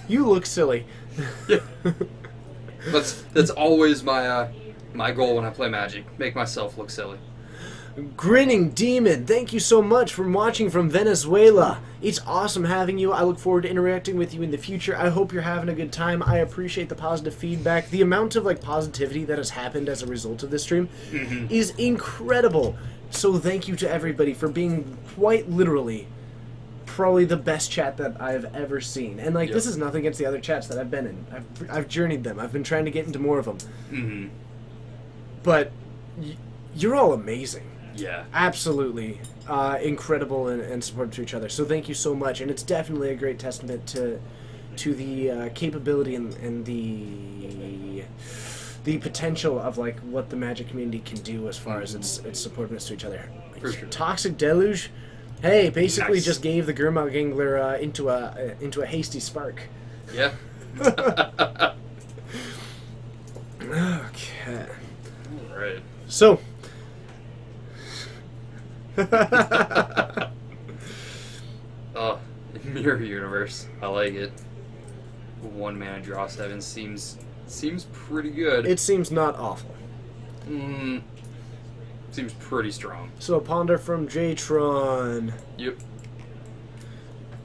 You look silly. Yeah. That's always my my goal when I play Magic. Make myself look silly. Grinning Demon, thank you so much for watching from Venezuela. It's awesome having you. I look forward to interacting with you in the future. I hope you're having a good time. I appreciate the positive feedback. The amount of positivity that has happened as a result of this stream is incredible. So thank you to everybody for being quite literally probably the best chat that I've ever seen. And this is nothing against the other chats that I've been in. I've journeyed them. I've been trying to get into more of them. Mm-hmm. But you're all amazing. Yeah. Absolutely incredible and supportive to each other. So thank you so much. And it's definitely a great testament to the capability and the potential of what the Magic community can do as far as its supportiveness to each other. For sure. Toxic Deluge, hey, basically Nice. just gave the Gurmag Angler into a hasty spark. Yeah. Okay. Alright. So. Mirror Universe. I like it. 1 mana draw 7 seems pretty good. It seems not awful. Seems pretty strong. So Ponder from Jatron. Yep.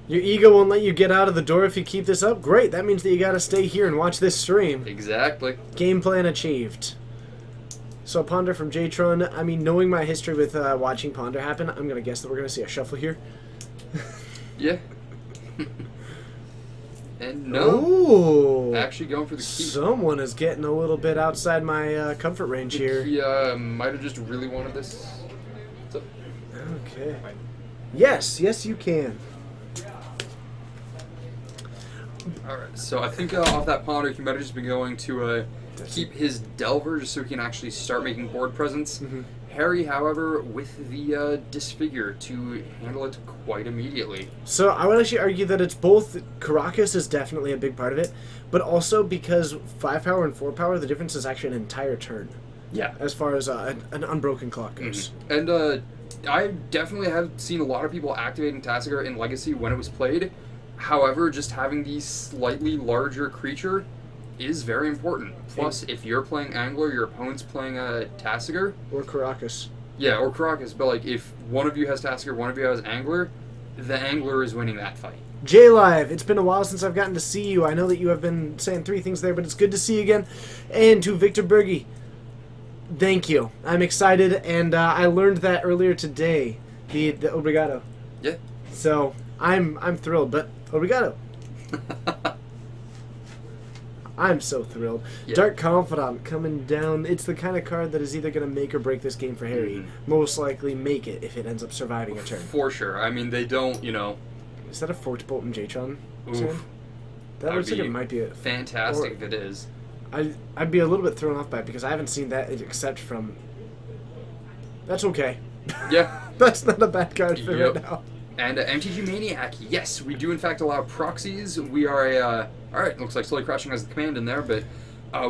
Your ego won't let you get out of the door if you keep this up? Great, that means that you gotta stay here and watch this stream. Exactly. Game plan achieved. So Ponder from Jatron, I mean, knowing my history with watching Ponder happen, I'm gonna guess that we're gonna see a shuffle here. Yeah. And no. Ooh. Actually going for the key. Someone is getting a little bit outside my comfort range here. He might have just really wanted this. So, Okay. Yes, you can. alright, so I think off that Ponder, he might have just been going to keep his Delver just so he can actually start making board presence. Harry, however, with the Disfigure to handle it quite immediately. So I would actually argue that it's both. Caracas is definitely a big part of it, but also because 5 power and 4 power, the difference is actually an entire turn. Yeah. As far as an unbroken clock goes. And I definitely have seen a lot of people activating Tasigur in Legacy when it was played. However, just having the slightly larger creature is very important. Plus, if you're playing Angler, your opponent's playing Tasigur. Or Caracas. Yeah, or Caracas, but if one of you has Tasigur, one of you has Angler, the Angler is winning that fight. J-Live, it's been a while since I've gotten to see you. I know that you have been saying 3 things there, but it's good to see you again. And to Victor Berge, thank you. I'm excited, and I learned that earlier today, the obrigado. Yeah. So I'm thrilled, but obrigado. I'm so thrilled. Yeah. Dark Confidant coming down. It's the kind of card that is either going to make or break this game for Harry. Most likely make it if it ends up surviving a turn. For sure. I mean, they don't, Is that a Forge Bolt and Jatron? Oof. That That'd looks like be it might be a... fantastic or- if it is. I'd be a little bit thrown off by it because I haven't seen that except from... That's okay. Yeah. That's not a bad card for Yep. right now. And MTG Maniac, yes, we do in fact allow proxies. We are a, alright, looks like Slowly Crashing has the command in there, but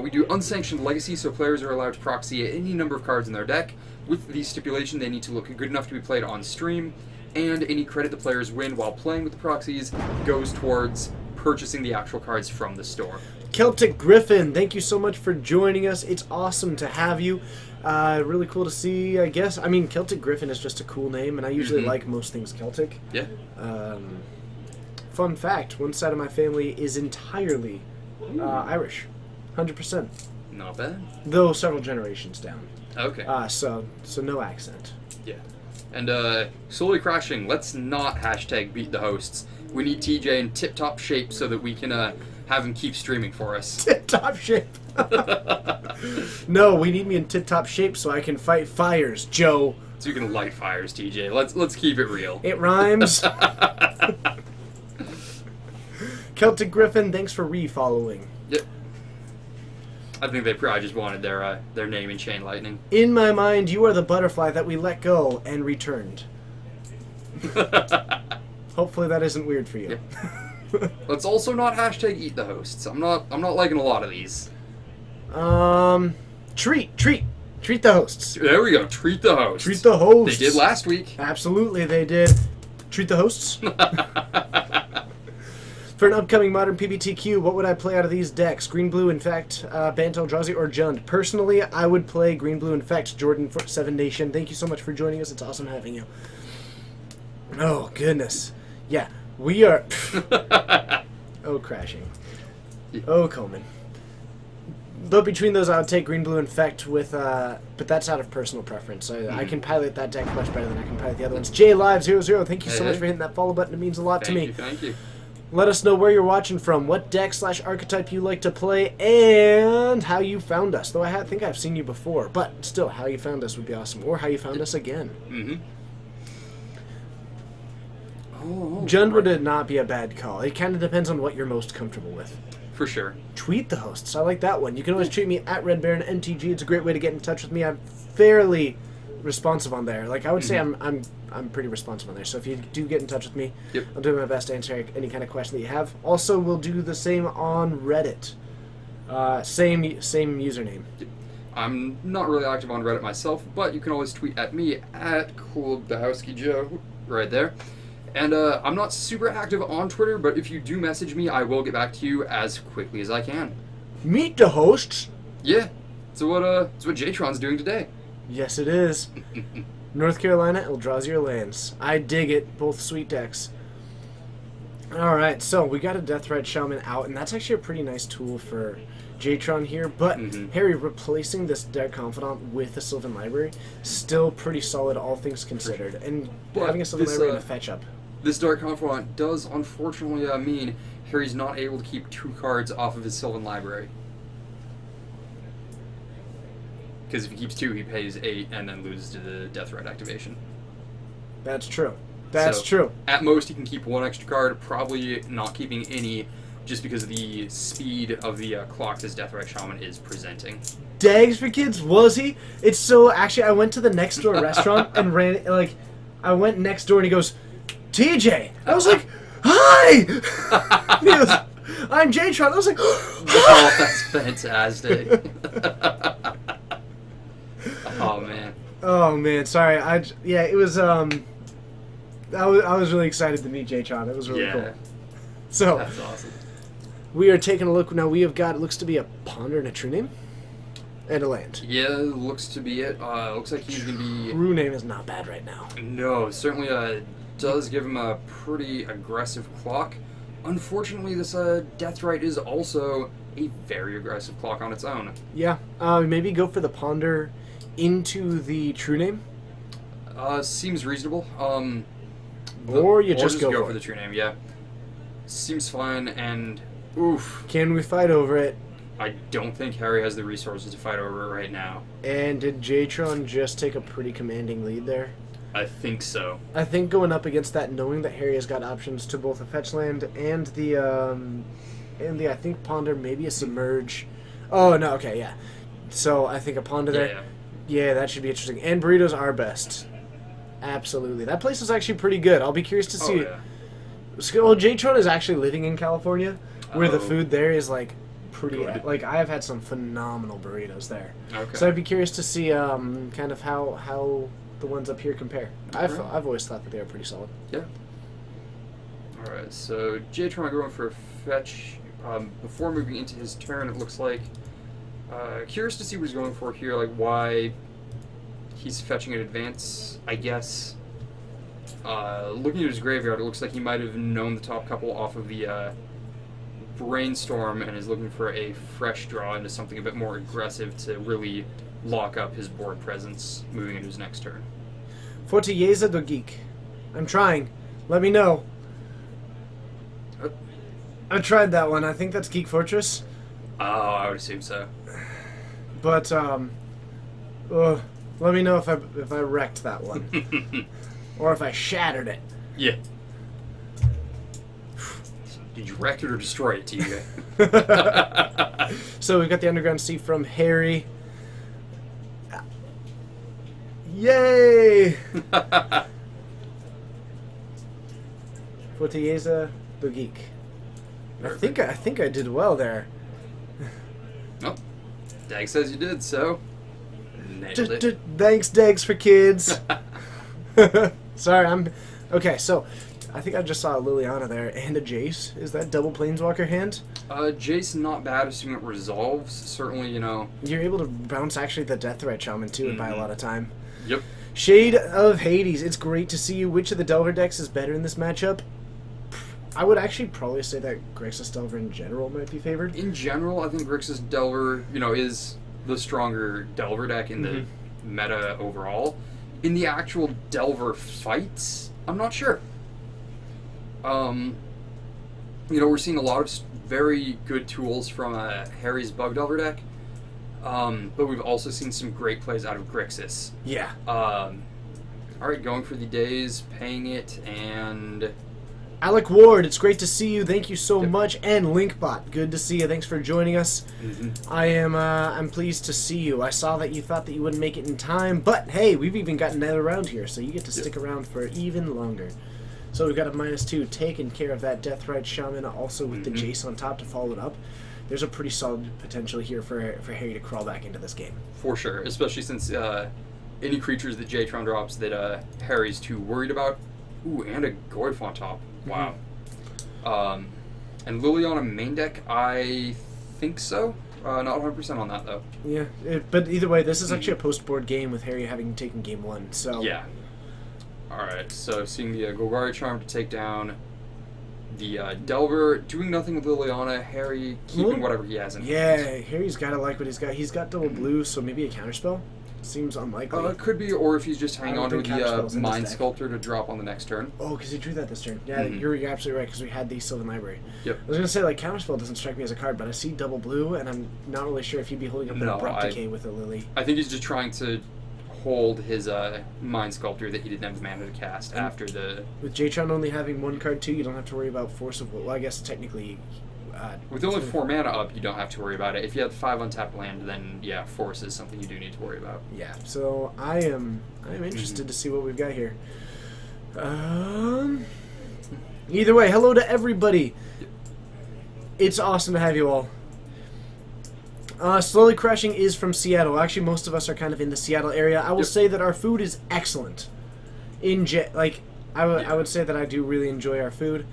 we do unsanctioned legacy, so players are allowed to proxy any number of cards in their deck. With the stipulation they need to look good enough to be played on stream, and any credit the players win while playing with the proxies goes towards purchasing the actual cards from the store. Celtic Griffin, thank you so much for joining us. It's awesome to have you. Really cool to see, I guess. I mean, Celtic Griffin is just a cool name, and I usually like most things Celtic. Yeah. Fun fact, one side of my family is entirely Irish. 100%. Not bad. Though several generations down. Okay. So no accent. Yeah. And slowly crashing, let's not hashtag beat the hosts. We need TJ in tip-top shape so that we can have him keep streaming for us. Tip-top shape. No, we need me in tip-top shape so I can fight fires, Joe. So you can light fires, TJ. Let's keep it real. It rhymes. Celtic Griffin, thanks for re-following. Yep. I think they probably just wanted their name in Chain Lightning. In my mind, you are the butterfly that we let go and returned. Hopefully that isn't weird for you. Yep. Let's also not hashtag eat the hosts. I'm not liking a lot of these. Treat the hosts. There we go. Treat the hosts. Treat the hosts. They did last week. Absolutely, they did. Treat the hosts. For an upcoming modern PBTQ, what would I play out of these decks? Green, Blue, Infect, Banto, Eldrazi, or Jund? Personally, I would play Green, Blue, Infect. Jordan, for Seven Nation. Thank you so much for joining us. It's awesome having you. Oh, goodness. Yeah, we are... Oh, crashing. Oh, Coleman. But between those, I would take Green, Blue, Infect with, but that's out of personal preference. I can pilot that deck much better than I can pilot the other ones. JLive00, thank you so much for hitting that follow button. It means a lot to me. Thank you. Let us know where you're watching from, what deck/archetype you like to play, and how you found us. Though I think I've seen you before, but still, how you found us would be awesome. Or how you found us again. Mm-hmm. Oh, Jund would not be a bad call. It kind of depends on what you're most comfortable with. for sure. Tweet the hosts. I like that one. You can always tweet me at Red Baron MTG. It's a great way to get in touch with me. I'm fairly responsive on there. Like I would say, I'm pretty responsive on there. So if you do get in touch with me, I'll do my best to answer any kind of question that you have. Also, we'll do the same on Reddit. Same username. I'm not really active on Reddit myself, but you can always tweet at me at CoolBahowskiJoe right there. And I'm not super active on Twitter, but if you do message me, I will get back to you as quickly as I can. Meet the hosts. Yeah. So it's what Jtron's doing today. Yes, it is. North Carolina, Eldrazi lands. I dig it. Both sweet decks. Alright, so we got a Deathrite Shaman out, and that's actually a pretty nice tool for Jtron here, but Harry, replacing this Dark Confidant with a Sylvan Library, still pretty solid, all things considered. And But having a Sylvan this, Library and a fetch up. This Dark Confidant does unfortunately mean Harry's not able to keep 2 cards off of his Sylvan Library. Because if he keeps 2, he pays 8 and then loses to the Deathrite activation. That's true. That's So, true. At most, he can keep 1 extra card, probably not keeping any, just because of the speed of the clock this Deathrite Shaman is presenting. Dags for kids, was he? It's so, actually, I went to the next door restaurant and I went next door and he goes, TJ! I was like, hi! He goes, I'm Jtron. I was like, Oh, that's fantastic. Oh, man. oh man, sorry. It was, I was really excited to meet Jtron. It was really cool. So, That's awesome. we are taking a look now. We have got, it looks to be a Ponder and a True Name, and a land. Yeah, looks to be it. Looks like he's going to be... True Name is not bad right now. No, certainly does give him a pretty aggressive clock. Unfortunately, this Deathrite is also a very aggressive clock on its own. Yeah, maybe go for the Ponder into the True Name. Seems reasonable. Or you just go go for for it. the True Name, yeah. Seems fine, and oof. Can we fight over it? I don't think Harry has the resources to fight over it right now. And did Jtron just take a pretty commanding lead there? I think so. I think going up against that, knowing that Harry has got options to both a fetch land and the I think Ponder, maybe a Submerge. Oh no, okay, yeah. So I think a Ponder there. Yeah, that should be interesting. And burritos are best. Absolutely. That place is actually pretty good. I'll be curious to see. Oh, yeah. Well, Jtron is actually living in California, where the Oh. food there is like pretty. Good. Like I have had some phenomenal burritos there. Okay. So I'd be curious to see kind of how the ones up here compare. I've always thought that they were pretty solid. Yeah. Alright, so Jtron going for a fetch. Before moving into his turn, it looks like curious to see what he's going for here, like why he's fetching an advance. I guess looking at his graveyard, it looks like he might have known the top couple off of the Brainstorm and is looking for a fresh draw into something a bit more aggressive to really lock up his board presence moving into his next turn. Fortaleza do Geek. I'm trying. Let me know. I tried that one. I think that's Geek Fortress. Oh, I would assume so. But let me know if I wrecked that one, or if I shattered it. Yeah. Did you wreck it or destroy it, TJ? So we've got the Underground Sea from Harry. Yay! Fortaleza do Geek. I think I did well there. Oh, Dag says you did, so nailed it. Thanks, Degs for Kids. Sorry, okay. So, I think I just saw a Liliana there and a Jace. Is that double Planeswalker hand? Jace not bad, assuming it resolves. Certainly, You're able to bounce actually the Deathrite Shaman too and buy a lot of time. Yep. Shade of Hades. It's great to see you. Which of the Delver decks is better in this matchup? I would actually probably say that Grixis Delver in general might be favored. In general, I think Grixis Delver, is the stronger Delver deck in the meta overall. In the actual Delver fights, I'm not sure. We're seeing a lot of very good tools from Harry's Bug Delver deck, but we've also seen some great plays out of Grixis. Yeah. Alright, going for the days, paying it, and... Alec Ward, it's great to see you. Thank you so much. And Linkbot, good to see you. Thanks for joining us. I'm pleased to see you. I saw that you thought that you wouldn't make it in time, but hey, we've even got another round here, so you get to stick around for even longer. So we've got a -2 taking care of that Deathrite Shaman, also with the Jace on top to follow it up. There's a pretty solid potential here for Harry to crawl back into this game. For sure, especially since any creatures that Jatron drops that Harry's too worried about. Ooh, and a Goyf on top. Wow. And Liliana main deck, I think so. Not 100% on that, though. Yeah, but either way, this is actually a post-board game with Harry having taken game 1, so... Yeah. Alright, so seeing the Golgari Charm to take down the Delver, doing nothing with Liliana, Harry keeping whatever he has in hand. Yeah, Harry's gotta like what he's got. He's got double blue, so maybe a counterspell? Seems unlikely. It could be, or if he's just hanging on to think Counterspell's the in this Mind deck. Sculptor to drop on the next turn. Oh, because he drew that this turn. Yeah, you're absolutely right, because we had the Sylvan Library. Yep. I was going to say, like, Counterspell doesn't strike me as a card, but I see double blue, and I'm not really sure if he'd be holding up an Abrupt Decay with a Lily. I think he's just trying to hold his Mind Sculptor that he didn't have mana to cast after the... With Jatron only having one card, too, you don't have to worry about Force of Will. Well, I guess technically... with only 4 mana up, you don't have to worry about it. If you have 5 untapped land, then yeah, Force is something you do need to worry about. Yeah, so I am interested to see what we've got here. Either way, hello to everybody. It's awesome to have you all. Slowly Crashing is from Seattle. Actually, most of us are kind of in the Seattle area. I will say that our food is excellent. I would say that I do really enjoy our food.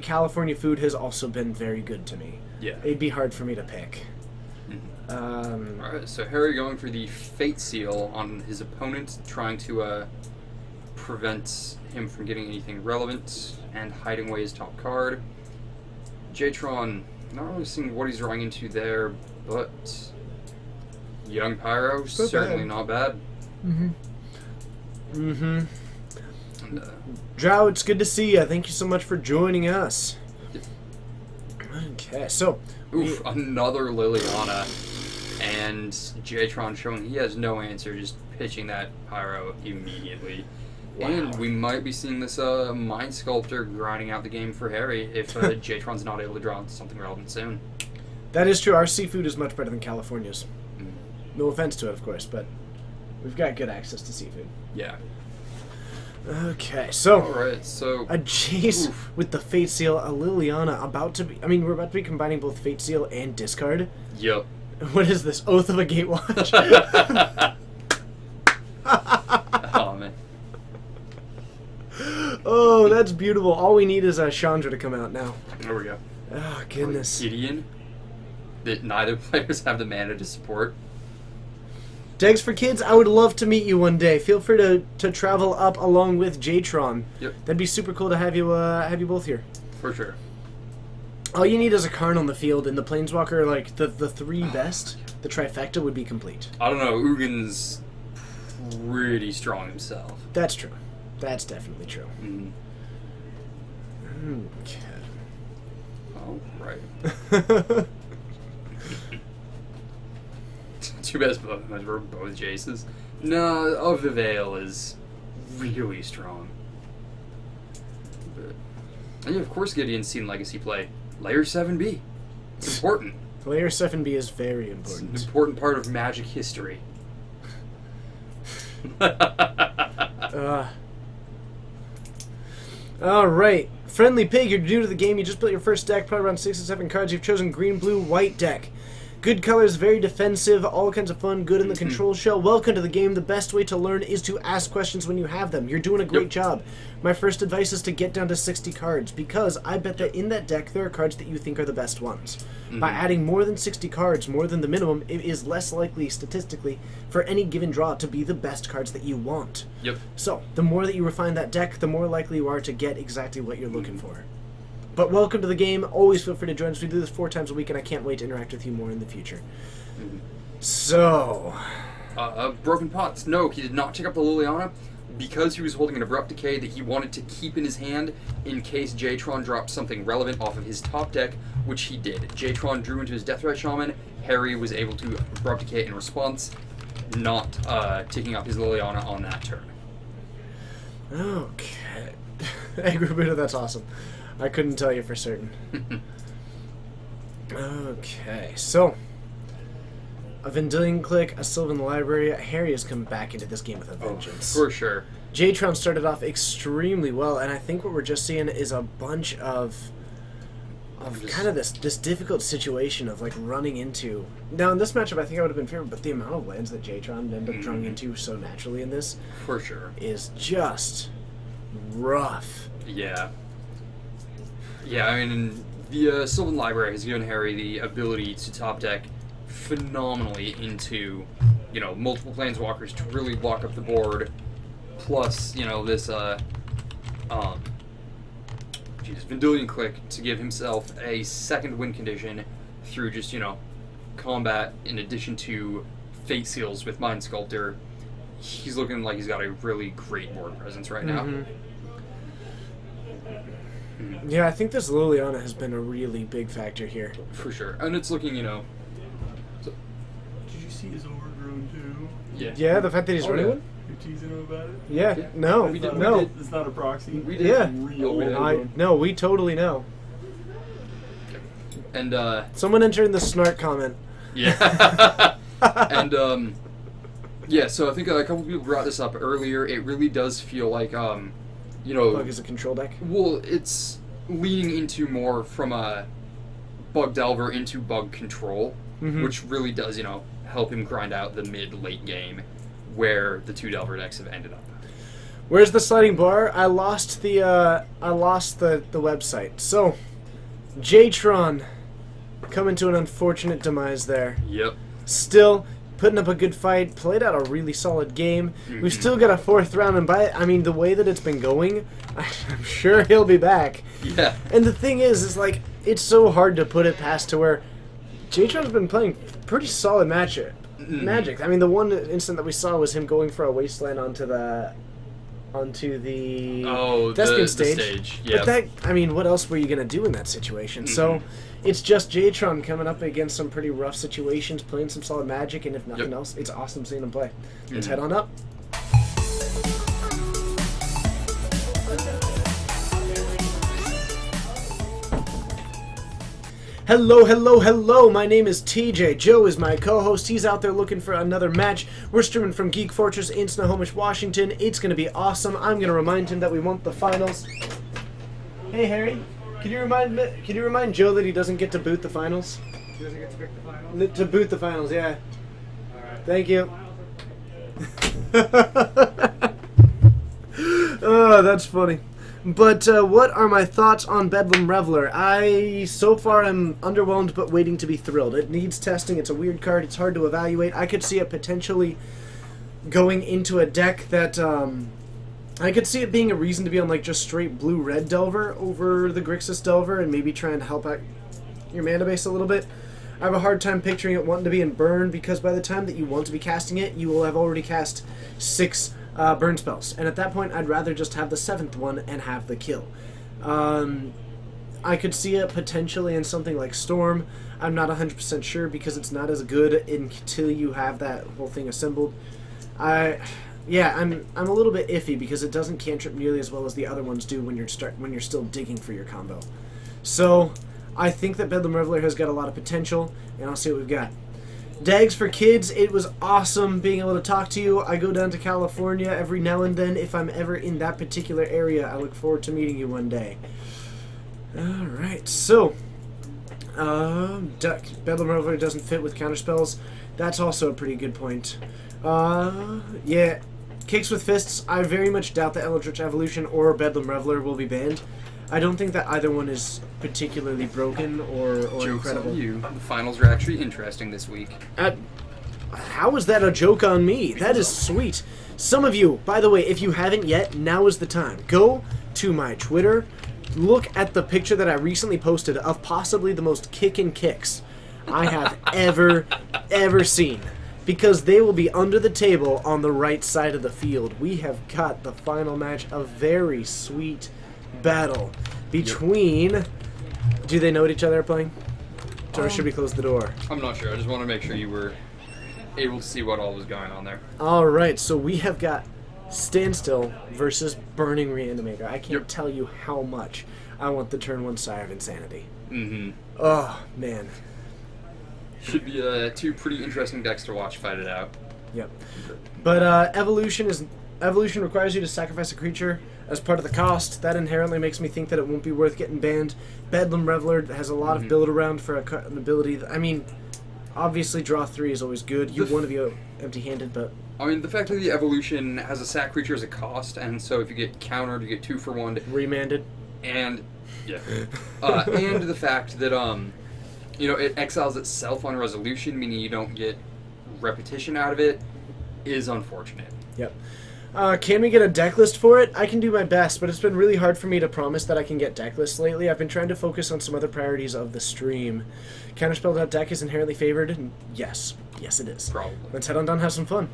California food has also been very good to me. Yeah. It'd be hard for me to pick. Alright, so Harry going for the Fate Seal on his opponent, trying to prevent him from getting anything relevant, and hiding away his top card. Jatron, not really seeing what he's drawing into there, but Young Pyro, certainly not bad. And, Drow, it's good to see you. Thank you so much for joining us. Okay, so... Oof, another Liliana. And Jatron showing he has no answer, just pitching that Pyro immediately. Wow. And we might be seeing this Mind Sculptor grinding out the game for Harry if Jatron's not able to draw something relevant soon. That is true. Our seafood is much better than California's. No offense to it, of course, but we've got good access to seafood. Yeah. Okay, so... Alright, so... A Jace with the Fate Seal, a Liliana about to be... I mean, we're about to be combining both Fate Seal and discard. Yep. What is this? Oath of a Gatewatch? Oh, man. Oh, that's beautiful. All we need is Chandra to come out now. There we go. Oh, goodness. Gideon, that neither players have the mana to support. Degs for Kids, I would love to meet you one day. Feel free to travel up along with Jtron. Yep, That'd be super cool to have you both here. for sure. All you need is a Karn on the field, and the Planeswalker, like, the three best, the trifecta would be complete. I don't know, Ugin's pretty strong himself. That's true. That's definitely true. Mm. Okay. Oh, right. Too bad both were both Jaces. No, Of the Veil is really strong. But, and yeah, of course Gideon's seen Legacy play. Layer 7B. It's important. Layer 7B is very It's an important. important part of Magic history. Alright. Friendly Pig, you're new to the game. You just built your first deck, probably around 6 or 7 cards. You've chosen green, blue, white deck. Good colors, very defensive, all kinds of fun, good in the control shell. Welcome to the game. The best way to learn is to ask questions when you have them. You're doing a great Yep. job. My first advice is to get down to 60 cards, because I bet that in that deck there are cards that you think are the best ones. By adding more than 60 cards, more than the minimum, it is less likely, statistically, for any given draw to be the best cards that you want. Yep. So, the more that you refine that deck, the more likely you are to get exactly what you're looking for. But welcome to the game. Always feel free to join us. We do this 4 times a week, and I can't wait to interact with you more in the future. So, Broken Pots. No, he did not take up the Liliana because he was holding an Abrupt Decay that he wanted to keep in his hand in case Jtron dropped something relevant off of his top deck, which he did. Jtron drew into his Deathrite Shaman. Harry was able to Abrupt Decay in response, not taking up his Liliana on that turn. okay. Agributa, that's awesome. I couldn't tell you for certain. Okay, so a Vendilion Click, a Sylvan Library. Harry has come back into this game with a vengeance. For sure. Jtron started off extremely well, and I think what we're just seeing is a bunch of kind of this difficult situation of like running into. Now in this matchup, I think I would have been favored, but the amount of lands that Jtron ended up drawing into so naturally in this For sure. is just rough. Yeah. Yeah, I mean, the Sylvan Library has given Harry the ability to top deck phenomenally into, you know, multiple Planeswalkers to really lock up the board, plus, you know, this, Vendilion Click to give himself a second win condition through just, you know, combat in addition to Fate Seals with Mind Sculptor. He's looking like he's got a really great board presence right now. Yeah, I think this Liliana has been a really big factor here. For sure. And it's looking, you know... Did you see his overgrown too? Yeah. Yeah, the fact that he's Oh, running yeah. one? You're teasing him about it? Yeah, Yeah. no, We did- no. It's not a proxy. We did. Yeah. Real we did. overgrown. We totally know. And, Someone enter in the snark comment. yeah. And, yeah, so I think a couple people brought this up earlier. It really does feel like, you know... Bug is a control deck. Well, it's leaning into more from a Bug Delver into Bug Control, which really does, you know, help him grind out the mid-late game where the 2 Delver decks have ended up. Where's the sliding bar? I lost the website. So, Jtron coming to an unfortunate demise there. Yep. Still putting up a good fight, played out a really solid game. We've still got a 4th round, and the way that it's been going, I'm sure he'll be back. Yeah. And the thing is like, it's so hard to put it past to where Jtron's been playing pretty solid Magic. I mean, the one instant that we saw was him going for a Wasteland onto the Oh, Thespian the stage. stage. But Yeah. that, I mean, what else were you going to do in that situation? So, it's just Jtron coming up against some pretty rough situations, playing some solid Magic, and if nothing Yep. else, it's awesome seeing him play. Let's head on up. Hello, hello, hello. My name is TJ. Joe is my co-host. He's out there looking for another match. We're streaming from Geek Fortress in Snohomish, Washington. It's going to be awesome. I'm going to remind him that we want the finals. Hey, Harry. Can you remind Joe that he doesn't get to boot the finals? He doesn't get to pick the final? To boot the finals, yeah. Alright. Thank you. Oh, that's funny. But what are my thoughts on Bedlam Reveler? I, so far, am underwhelmed but waiting to be thrilled. It needs testing. It's a weird card. It's hard to evaluate. I could see it potentially going into a deck that, I could see it being a reason to be on, like, just straight blue-red Delver over the Grixis Delver and maybe try and help out your mana base a little bit. I have a hard time picturing it wanting to be in burn because by the time that you want to be casting it, you will have already cast 6 burn spells. And at that point, I'd rather just have the 7th one and have the kill. I could see it potentially in something like Storm. I'm not 100% sure because it's not as good until you have that whole thing assembled. Yeah, I'm a little bit iffy because it doesn't cantrip nearly as well as the other ones do when you're still digging for your combo. So I think that Bedlam Reveler has got a lot of potential, and I'll see what we've got. Dags for Kids, it was awesome being able to talk to you. I go down to California every now and then. If I'm ever in that particular area, I look forward to meeting you one day. Alright, so Bedlam Reveler doesn't fit with counterspells. That's also a pretty good point. Yeah, Kicks with Fists, I very much doubt that Eldritch Evolution or Bedlam Reveler will be banned. I don't think that either one is particularly broken or Joke's incredible. on you. The finals are actually interesting this week. How is that a joke on me? That is sweet. Some of you, by the way, if you haven't yet, now is the time. Go to my Twitter, look at the picture that I recently posted of possibly the most kickin' kicks I have ever seen. Because they will be under the table on the right side of the field. We have got the final match, a very sweet battle between... Do they know what each other are playing? Or should we close the door? I'm not sure. I just want to make sure you were able to see what all was going on there. Alright, so we have got Standstill versus Burning Reanimator. I can't tell you how much I want the turn 1 Sire of Insanity. Mm-hmm. Oh, man. Should be 2 pretty interesting decks to watch fight it out. Yep. But Evolution requires you to sacrifice a creature as part of the cost. That inherently makes me think that it won't be worth getting banned. Bedlam Reveler has a lot of build around for an ability. I mean, obviously draw 3 is always good. You want to be empty-handed, but... I mean, the fact that the Evolution has a sack creature as a cost, and so if you get countered, you get 2 for 1. Remanded. And, yeah. And the fact that, you know, it exiles itself on resolution, meaning you don't get repetition out of it, is unfortunate. Yep. Can we get a deck list for it? I can do my best, but it's been really hard for me to promise that I can get deck lists lately. I've been trying to focus on some other priorities of the stream. Counterspell.deck is inherently favored, and yes. Yes, it is. Probably. Let's head on down and have some fun.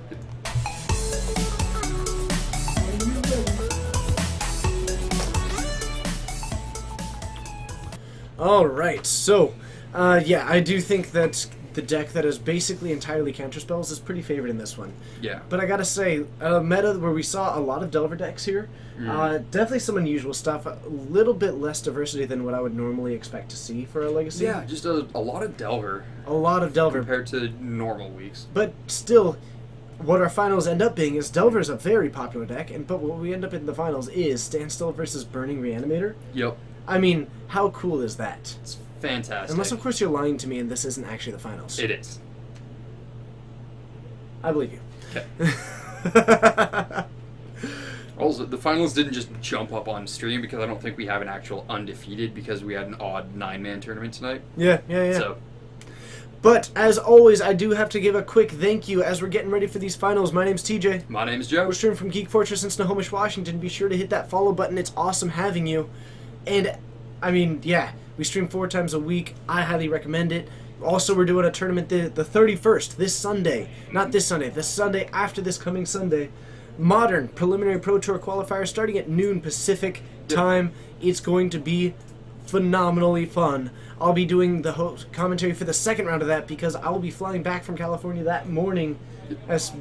Alright, so, yeah, I do think that the deck that is basically entirely counterspells is pretty favored in this one. Yeah. But I gotta say, a meta where we saw a lot of Delver decks here, definitely some unusual stuff, a little bit less diversity than what I would normally expect to see for a Legacy. Yeah, just a lot of Delver A lot of Delver. compared to normal weeks. But still, what our finals end up being is Delver is a very popular deck, but what we end up in the finals is Standstill versus Burning Reanimator. Yep. I mean, how cool is that? It's fantastic. Unless, of course, you're lying to me and this isn't actually the finals. It is. I believe you. Okay. Also, the finals didn't just jump up on stream because I don't think we have an actual undefeated because we had an odd 9-man tournament tonight. Yeah. So, But, as always, I do have to give a quick thank you as we're getting ready for these finals. My name's TJ. my name's Joe. We're streaming from Geek Fortress in Snohomish, Washington. Be sure to hit that follow button. It's awesome having you. And, I mean, yeah, we stream 4 times a week. I highly recommend it. Also, we're doing a tournament the 31st, this Sunday. Not this Sunday, the Sunday after this coming Sunday. Modern Preliminary Pro Tour Qualifier starting at noon Pacific time. It's going to be phenomenally fun. I'll be doing the host commentary for the second round of that because I will be flying back from California that morning as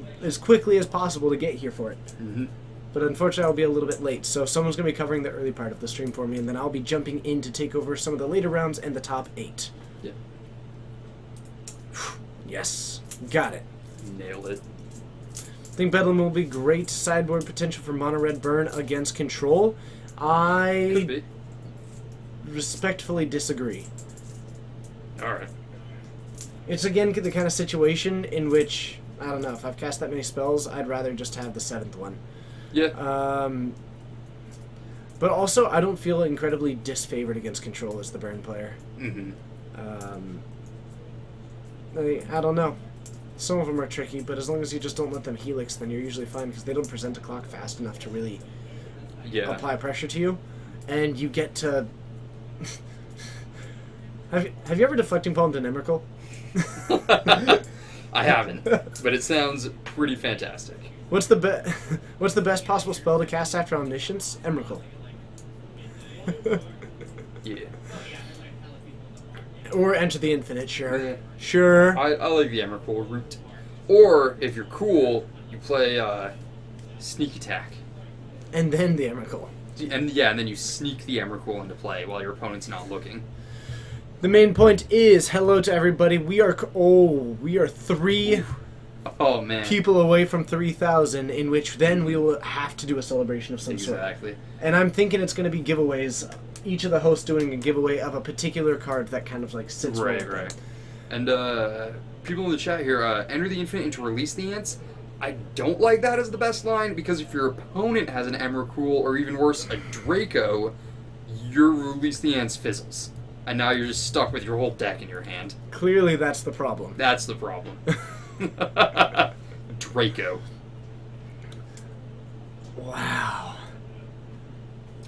quickly as possible to get here for it. Mm-hmm. But unfortunately, I'll be a little bit late, so someone's going to be covering the early part of the stream for me, and then I'll be jumping in to take over some of the later rounds and the top 8. Yeah. Yes, got it. Nailed it. I think Bedlam will be great sideboard potential for Mono Red Burn against Control. Could I be. respectfully disagree. Alright. It's again the kind of situation in which, I don't know, if I've cast that many spells, I'd rather just have the 7th one. Yeah. But also, I don't feel incredibly disfavored against control as the burn player. Mm-hmm. I don't know. Some of them are tricky, but as long as you just don't let them helix, then you're usually fine because they don't present a clock fast enough to really Yeah. apply pressure to you, and you get to. Have you ever deflecting palmed an Emrakul? I haven't, but it sounds pretty fantastic. What's the best possible spell to cast after Omniscience? Emrakul. Yeah. Or Enter the Infinite, sure. Yeah. Sure. I like the Emrakul route. Or, if you're cool, you play Sneak Attack. And then the Emrakul. And then you sneak the Emrakul into play while your opponent's not looking. The main point is, hello to everybody. We are 3 Oh, man. people away from 3,000, in which then we will have to do a celebration of some sort. Exactly. And I'm thinking it's going to be giveaways. Each of the hosts doing a giveaway of a particular card that kind of like sits Right, well. right. And people in the chat here, enter the infinite into release the ants. I don't like that as the best line, because if your opponent has an Emrakul, or even worse, a Draco, your release the ants fizzles. And now you're just stuck with your whole deck in your hand. Clearly, that's the problem. That's the problem. Draco. Wow.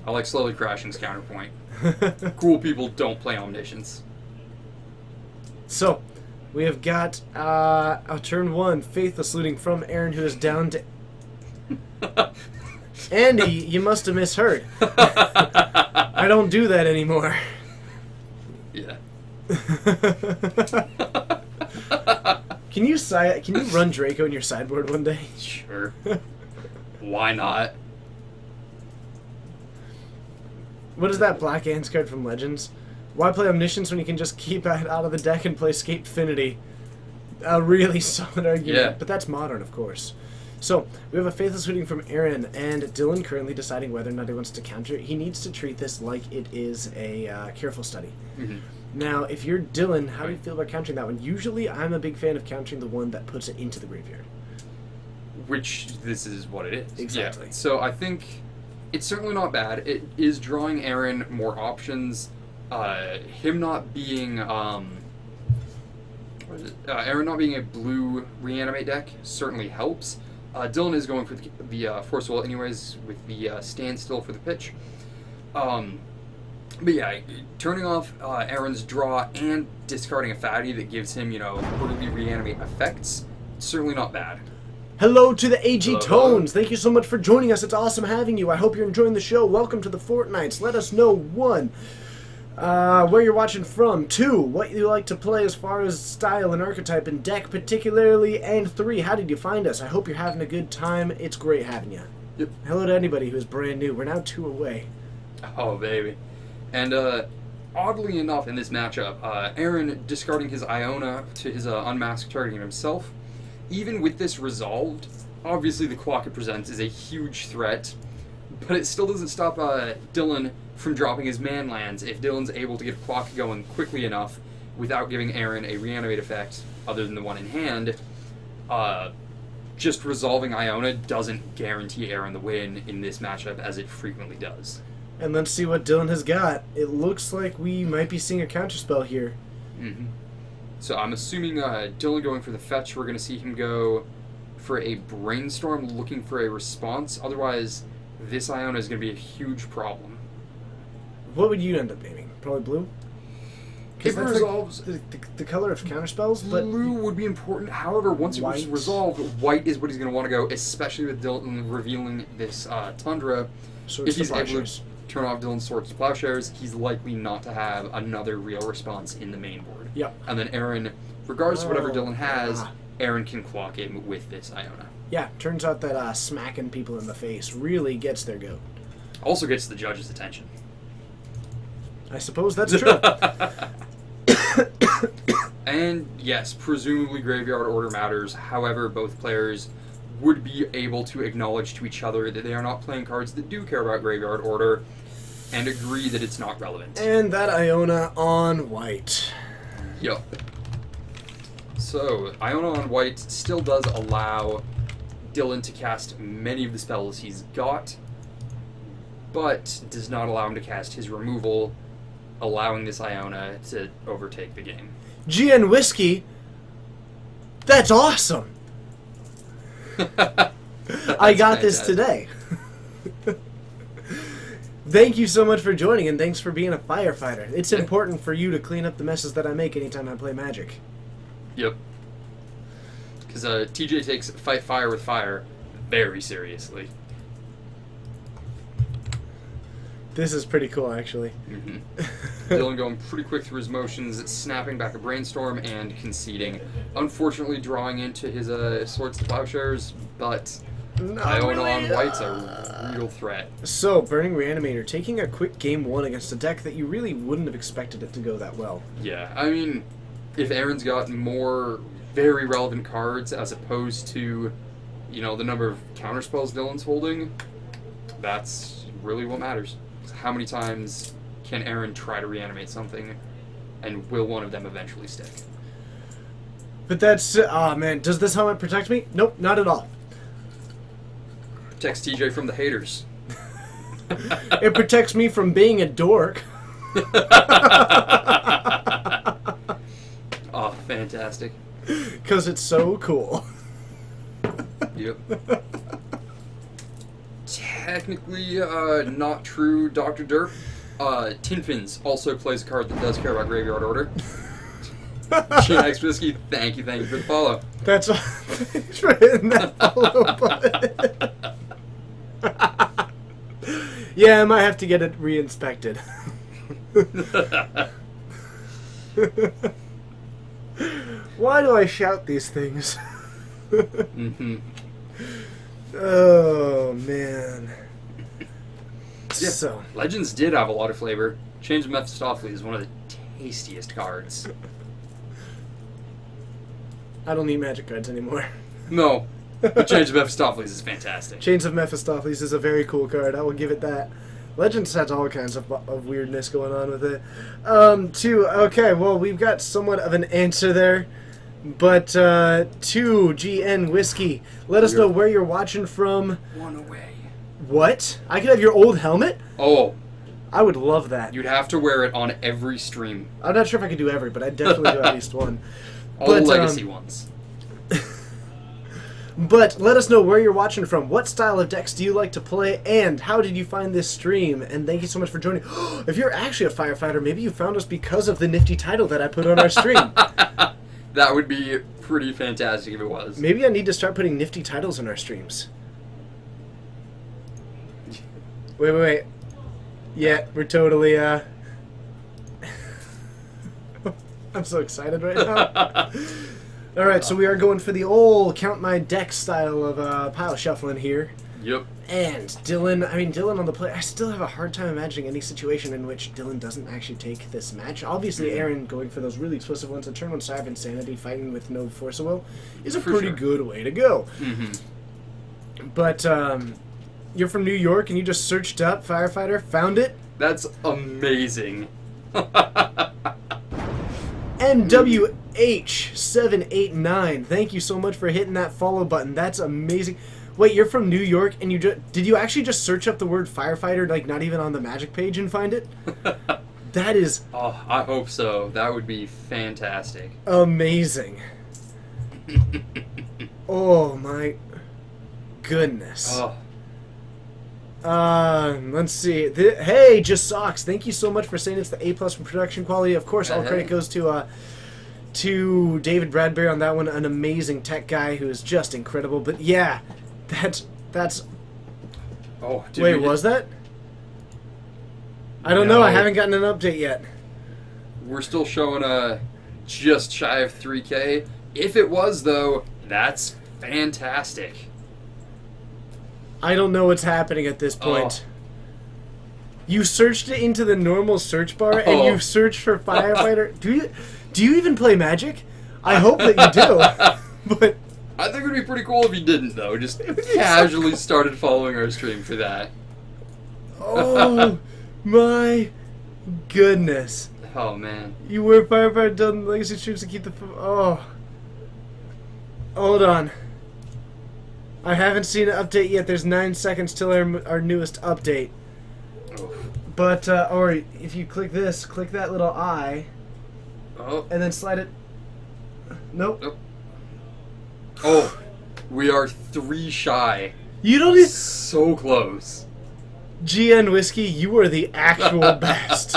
I like Slowly Crashing's counterpoint. Cool people don't play Omniscience. So, we have got a turn 1, Faithless Looting from Aaron, who is down to... Andy, you must have misheard. I don't do that anymore. Yeah. Can you run Draco in your sideboard one day? Sure. Why not? What is that Black Ants card from Legends? Why play Omniscience when you can just keep it out of the deck and play Scapefinity? A really solid argument, Yeah. but that's modern, of course. So, we have a Faithless Looting from Aaron, and Dylan currently deciding whether or not he wants to counter it. He needs to treat this like it is a careful study. Mhm. Now, if you're Dylan, how do you feel about countering that one? Usually, I'm a big fan of countering the one that puts it into the graveyard. Which this is what it is. Exactly. Yeah. So I think it's certainly not bad. It is drawing Aaron more options. Him not being Aaron not being a blue reanimate deck certainly helps. Dylan is going for the Force Will anyways with the standstill for the pitch. But yeah, turning off Aaron's draw and discarding a fatty that gives him, early reanimate effects, certainly not bad. Hello to the AG Hello. Tones. Thank you so much for joining us. It's awesome having you. I hope you're enjoying the show. Welcome to the Fortnights. Let us know, 1, where you're watching from, 2, what you like to play as far as style and archetype and deck particularly, and 3, how did you find us? I hope you're having a good time. It's great having you. Yep. Hello to anybody who is brand new. We're now 2 away. Oh, baby. And oddly enough, in this matchup, Aaron discarding his Iona to his unmasked targeting himself. Even with this resolved, obviously the clock it presents is a huge threat, but it still doesn't stop Dylan from dropping his man lands if Dylan's able to get a clock going quickly enough without giving Aaron a reanimate effect other than the one in hand. Just resolving Iona doesn't guarantee Aaron the win in this matchup, as it frequently does. And let's see what Dylan has got. It looks like we might be seeing a counterspell here. Mm-hmm. So I'm assuming Dylan going for the fetch, we're going to see him go for a brainstorm looking for a response. Otherwise, this Iona is going to be a huge problem. What would you end up naming? Probably blue? 'Cause If it that's resolves, the color of counterspells, but blue would be important. However, once it was White. resolved, white is what he's going to want to go, especially with Dylan revealing this Tundra. Swords If to he's able Plowshares. to turn off Dylan's Swords to Plowshares, he's likely not to have another real response in the main board. Yep. And then Aaron, regardless of whatever Oh, Dylan has, ah. Aaron can clock him with this Iona. Yeah, turns out that smacking people in the face really gets their goat. Also gets the judge's attention. I suppose that's true. And yes, presumably graveyard order matters. However, both players would be able to acknowledge to each other that they are not playing cards that do care about graveyard order and agree that it's not relevant. And that Iona on white. Yep. So, Iona on white still does allow Dylan to cast many of the spells he's got, but does not allow him to cast his removal, allowing this Iona to overtake the game. GN Whiskey, that's awesome. I got this today. Thank you so much for joining, and thanks for being a firefighter. It's important for you to clean up the messes that I make anytime I play Magic. Yep. Because TJ takes fight fire with fire very seriously. This is pretty cool, actually. Mm-hmm. Dylan going pretty quick through his motions, snapping back a brainstorm and conceding. Unfortunately, drawing into his Swords to Plowshares, but Iona on White's a real threat. So, Burning Reanimator, taking a quick game 1 against a deck that you really wouldn't have expected it to go that well. Yeah, I mean, if Aaron's got more very relevant cards as opposed to, you know, the number of counterspells Dylan's holding, that's really what matters. How many times can Aaron try to reanimate something, and will one of them eventually stick? But that's... oh man, does this helmet protect me? Nope, not at all. Protects TJ from the haters. It protects me from being a dork. Oh, fantastic. Because it's so cool. Yep. Technically, not true, Dr. Derp. Tinfins also plays a card that does care about Graveyard Order. GNX Whiskey, thank you for the follow. That's all. Thanks for hitting that follow button. Yeah, I might have to get it re-inspected. Why do I shout these things? Mm-hmm. Oh, man. Yeah, So, Legends did have a lot of flavor. Change of Mephistopheles is one of the tastiest cards. I don't need magic cards anymore. No, but Change of Mephistopheles is fantastic. Chains of Mephistopheles is a very cool card. I will give it that. Legends has all kinds of weirdness going on with it. Okay, well, we've got somewhat of an answer there. But, 2 GN Whiskey, let us know where you're watching from. One away. What? I could have your old helmet? Oh, I would love that. you'd have to wear it on every stream. I'm not sure if I could do every, but I'd definitely do at least one. All the But, legacy ones. But let us know where you're watching from. What style of decks do you like to play, and how did you find this stream? And thank you so much for joining. If you're actually a firefighter, maybe you found us because of the nifty title that I put on our stream. That would be pretty fantastic if it was. Maybe I need to start putting nifty titles in our streams. Wait. Yeah, we're totally, I'm so excited right now. Alright, so we are going for the old count my deck style of pile shuffling here. Yep. And Dylan on the play. I still have a hard time imagining any situation in which Dylan doesn't actually take this match. Obviously, Aaron going for those really explosive ones. A turn 1 Sire of Insanity, fighting with no Force of Will, is a For pretty sure. good way to go. Mm-hmm. But you're from New York and you just searched up Firefighter, found it. That's amazing. MWH789. Thank you so much for hitting that follow button. That's amazing. Wait, you're from New York, and did you actually just search up the word firefighter, like not even on the Magic page, and find it? That is Oh, I hope so. That would be fantastic. amazing. Oh my goodness. Oh, Let's see. Hey, Just Socks. Thank you so much for saying it's the A+ for production quality. Of course, all Hey. credit goes to David Bradbury on that one, an amazing tech guy who is just incredible. But yeah, that's. oh. Did Wait, we- was that? I don't know. I No. haven't gotten an update yet. We're still showing just shy of 3K. If it was though, that's fantastic. I don't know what's happening at this point. Oh. You searched it into the normal search bar, and Oh. you searched for firefighter. Do you even play Magic? I hope that you do. But I think it would be pretty cool if you didn't though. Just casually started following our stream for that. oh my goodness. Oh man. You were firefighter done legacy streams to keep the oh. Hold on. I haven't seen an update yet. There's 9 seconds till our newest update. But, or if you click this, click that little eye, Oh, and then slide it. Nope. Nope. oh, we are 3 shy. You don't need. So close. GN Whiskey, you are the actual best.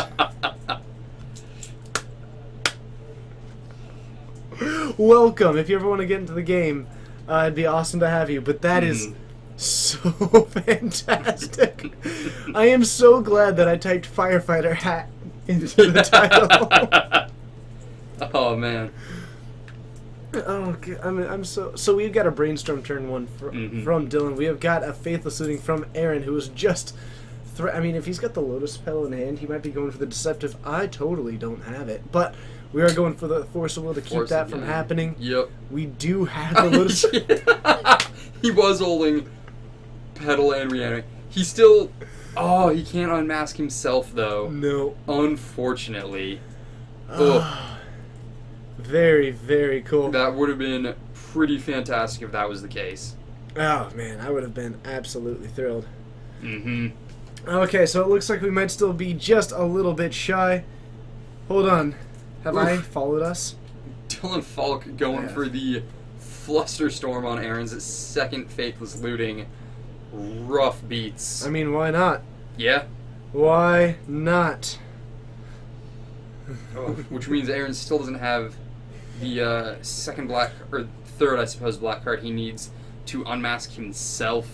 Welcome. If you ever want to get into the game, it'd be awesome to have you. But that is so fantastic. I am so glad that I typed firefighter hat into the title. Oh man. Oh, God. I'm so. We've got a brainstorm turn one from Dylan. We have got a faithless looting from Aaron, who was just. I mean, if he's got the Lotus Petal in hand, he might be going for the Deceptive. I totally don't have it, but we are going for the Force of Will to keep Force that of from Will. happening. Yep. We do have the Lotus. He was holding Petal and Reanimate. He still. Oh, he can't unmask himself though. No. Unfortunately. Ugh. Very, very cool. That would have been pretty fantastic if that was the case. Oh man, I would have been absolutely thrilled. Mm-hmm. Okay, so it looks like we might still be just a little bit shy. Hold on. Have I Oof. followed us? Dylan Falk going Yeah. for the Flusterstorm on Aaron's second Faithless looting. Rough beats. I mean, why not? Yeah. Why not? Oh, which means Aaron still doesn't have the second black, or third, I suppose, black card he needs to unmask himself.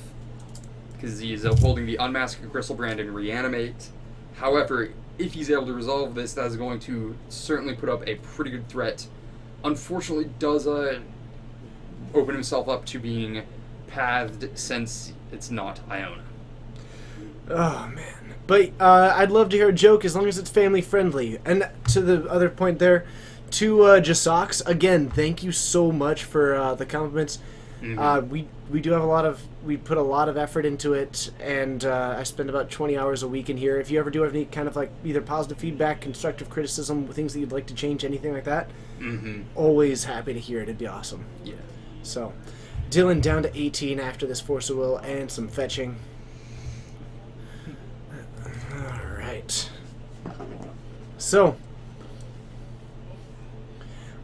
Because he is holding the Unmask Gristlebrand and Reanimate. However, if he's able to resolve this, that is going to certainly put up a pretty good threat. Unfortunately, does open himself up to being pathed since it's not Iona. Oh man. But I'd love to hear a joke as long as it's family friendly. And to the other point there, to Jasox, again, thank you so much for the compliments. Mhm. We do have we put a lot of effort into it, and I spend about 20 hours a week in here. If you ever do have any kind of like either positive feedback, constructive criticism, things that you'd like to change, anything like that, always happy to hear it. It'd be awesome. Yeah. So, Dylan down to 18 after this Force of Will and some fetching. Alright. So,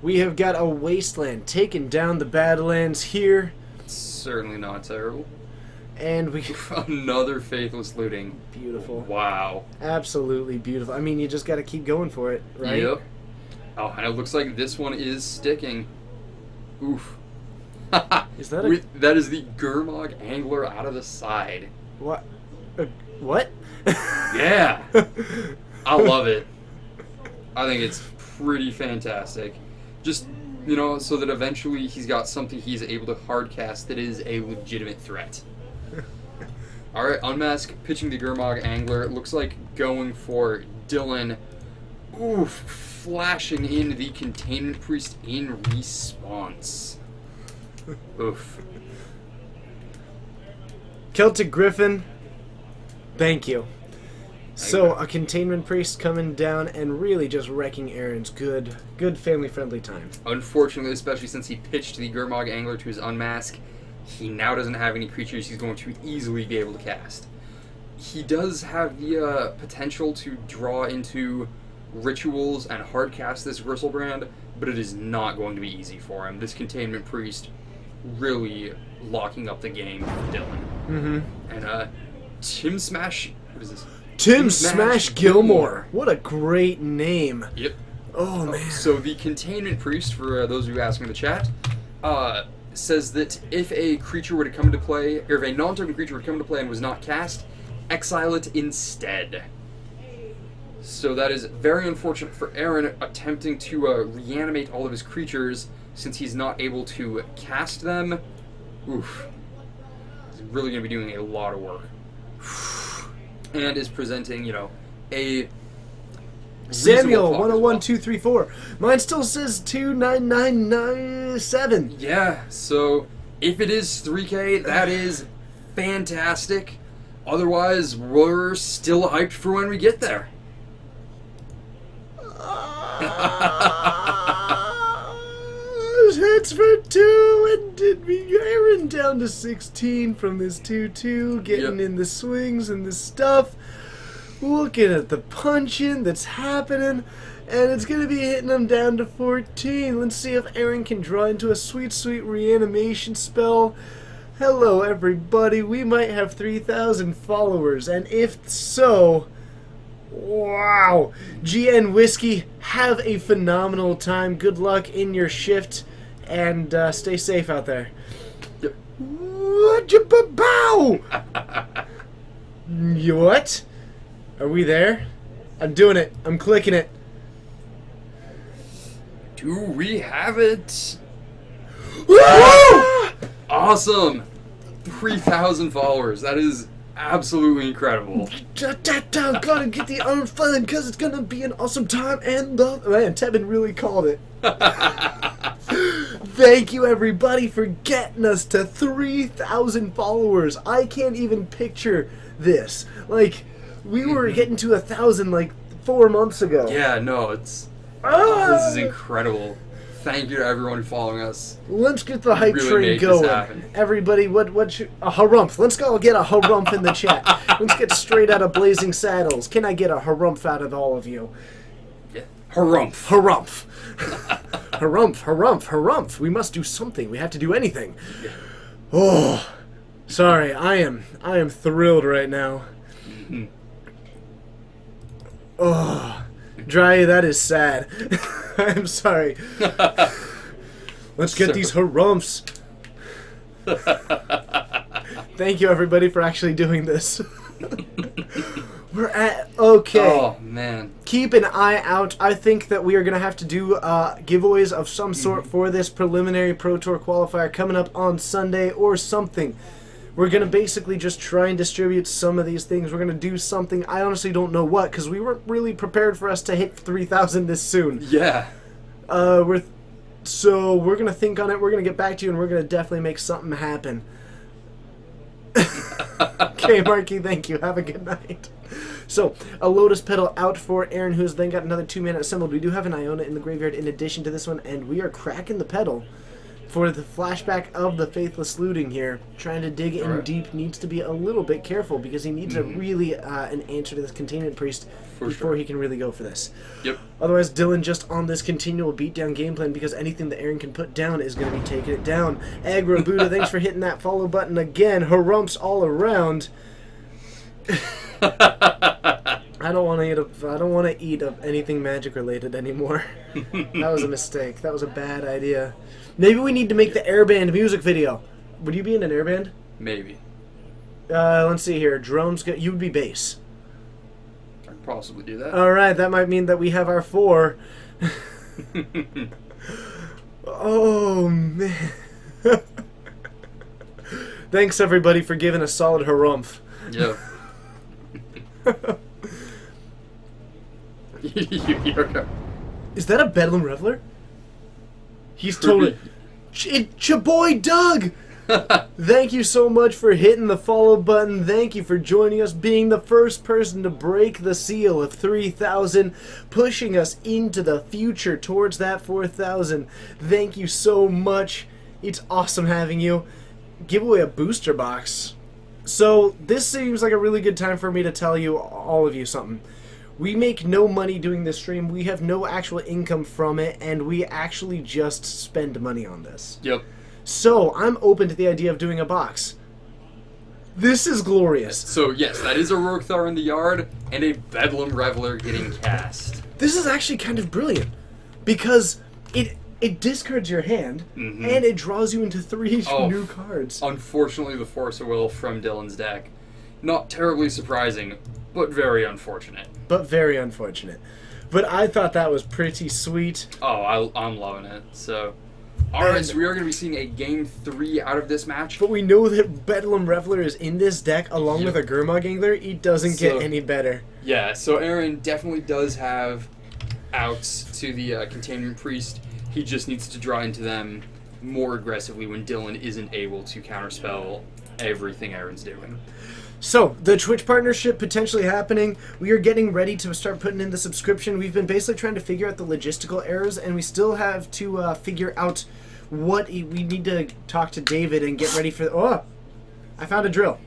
we have got a Wasteland taking down the Badlands here, Certainly not terrible. and we... Another Faithless looting. Beautiful. Wow. Absolutely beautiful. I mean, you just got to keep going for it, right? Yep. Oh, and it looks like this one is sticking. Oof. Is that a... That is the Gurmag Angler out of the side. What? What? Yeah. I love it. I think it's pretty fantastic. Just, so that eventually he's got something he's able to hardcast that is a legitimate threat. Alright, Unmask pitching the Gurmag Angler. It looks like going for Dylan. Oof, flashing in the Containment Priest in response. Oof. Celtic Griffin, thank you. So, a Containment Priest coming down and really just wrecking Aaron's good family-friendly time. Unfortunately, especially since he pitched the Gurmag Angler to his Unmask, he now doesn't have any creatures he's going to easily be able to cast. He does have the potential to draw into rituals and hardcast this Gristlebrand, but it is not going to be easy for him. This Containment Priest really locking up the game for Dylan. Mm-hmm. And Tim Smash... What is this? Tim Smash Gilmore. What a great name. Yep. Oh, man. So the Containment Priest, for those of you asking in the chat, says that if a creature were to come into play, or if a non-token creature were to come into play and was not cast, exile it instead. So that is very unfortunate for Aaron, attempting to reanimate all of his creatures since he's not able to cast them. Oof. He's really going to be doing a lot of work. And is presenting, a Samuel, reasonable clock as 101234. Mine still says 29997. Yeah, so if it is 3K, that is fantastic. Otherwise, we're still hyped for when we get there. Hits for 2, and did we Aaron down to 16 from this 2-2, getting Yep. in the swings and the stuff. looking at the punching that's happening, and it's going to be hitting him down to 14. Let's see if Aaron can draw into a sweet, sweet reanimation spell. Hello, everybody. We might have 3,000 followers, and if so, wow. GN Whiskey, have a phenomenal time. Good luck in your shift, and stay safe out there. Yep. Bow! What? Are we there? I'm doing it. I'm clicking it. Do we have it? Woo! Awesome! 3,000 followers. That is absolutely incredible. Gotta get the arm fun because it's gonna be an awesome time. And man, Tevin really called it. Thank you, everybody, for getting us to 3,000 followers. I can't even picture this. Like, we were getting to 1,000 like 4 months ago. Yeah, no, it's... Ah! This is incredible. Thank you to everyone following us. Let's get the hype really train made this going. happen. Everybody, what should... A harumph. Let's go get a harumph in the chat. Let's get straight out of Blazing Saddles. Can I get a harumph out of all of you? Yeah. Harumph. Harumph. Harumph, harumph, harumph. We must do something. We have to do anything. Yeah. Oh, sorry. I am thrilled right now. Mhm. Oh, Dry, that is sad. I'm sorry. Let's get these harumphs. Thank you, everybody, for actually doing this. We're at... Okay. Oh, man. Keep an eye out. I think that we are going to have to do giveaways of some sort for this preliminary Pro Tour qualifier coming up on Sunday or something. We're going to basically just try and distribute some of these things. We're going to do something. I honestly don't know what, because we weren't really prepared for us to hit 3,000 this soon. Yeah. So we're going to think on it. We're going to get back to you, and we're going to definitely make something happen. Okay, Marky, thank you. Have a good night. So, a Lotus Petal out for Aaron, who's then got another 2-mana assembled. We do have an Iona in the graveyard in addition to this one, and we are cracking the pedal for the flashback of the Faithless Looting here. Trying to dig in deep, needs to be a little bit careful because he needs a really an answer to this Containment Priest before he can really go for this. Yep. Otherwise, Dylan just on this continual beatdown game plan because anything that Aaron can put down is going to be taking it down. Agra Buddha, thanks for hitting that follow button again. Harumps all around. I don't want to eat anything magic related anymore. That was a mistake. That was a bad idea. Maybe we need to make the Airband music video. Would you be in an Airband? Maybe. Let's see here. Drones. You would be bass. I could possibly do that. All right. That might mean that we have our 4. Oh man. Thanks everybody for giving a solid harumph. Yeah. Is that a Bedlam Reveler? He's totally... It's your boy Doug! Thank you so much for hitting the follow button. Thank you for joining us, being the first person to break the seal of 3,000, pushing us into the future towards that 4,000. Thank you so much. It's awesome having you. Give away a booster box. So this seems like a really good time for me to tell you, all of you, something. We make no money doing this stream. We have no actual income from it, and we actually just spend money on this. Yep. So I'm open to the idea of doing a box. This is glorious. So yes, that is a Rogue Thar in the yard and a Bedlam Reveler getting cast. This is actually kind of brilliant because it discards your hand and it draws you into 3 new cards. Unfortunately, the Force of Will from Dylan's deck. Not terribly surprising, but very unfortunate. But very unfortunate. But I thought that was pretty sweet. Oh, I'm loving it. So, alright, so we are going to be seeing a Game 3 out of this match. But we know that Bedlam Reveler is in this deck along with a Gurmag Angler. It doesn't get any better. Yeah, so Aaron definitely does have outs to the Containment Priest. He just needs to draw into them more aggressively when Dylan isn't able to counterspell everything Aaron's doing. So, the Twitch partnership potentially happening. We are getting ready to start putting in the subscription. We've been basically trying to figure out the logistical errors, and we still have to figure out what we need to talk to David and get ready for... Oh! I found a drill.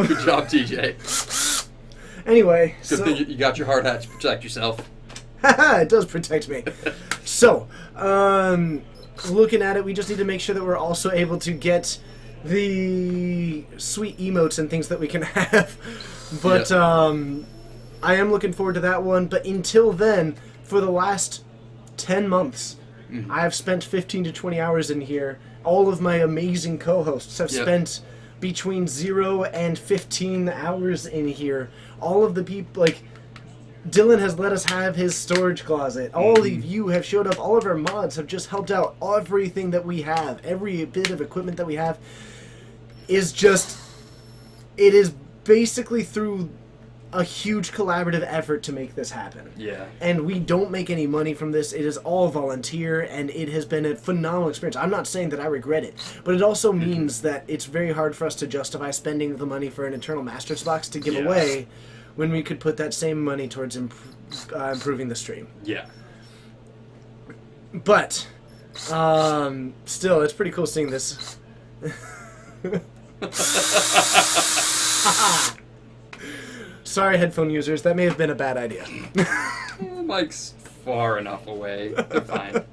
Good job, TJ. Anyway, Good so thing you got your hard hat to protect yourself. it does protect me. So, looking at it, we just need to make sure that we're also able to get the sweet emotes and things that we can have. But I am looking forward to that one. But until then, for the last 10 months, I have spent 15 to 20 hours in here. All of my amazing co-hosts have spent between 0 and 15 hours in here. All of the people, like, Dylan has let us have his storage closet. All of you have showed up. All of our mods have just helped out. Everything that we have, every bit of equipment that we have is just, it is basically through a huge collaborative effort to make this happen. Yeah. And we don't make any money from this. It is all volunteer, and it has been a phenomenal experience. I'm not saying that I regret it, but it also means that it's very hard for us to justify spending the money for an Eternal Masters box to give away when we could put that same money towards improving the stream. Yeah. But, still, it's pretty cool seeing this. Sorry, headphone users. That may have been a bad idea. The mic's far enough away. They're fine.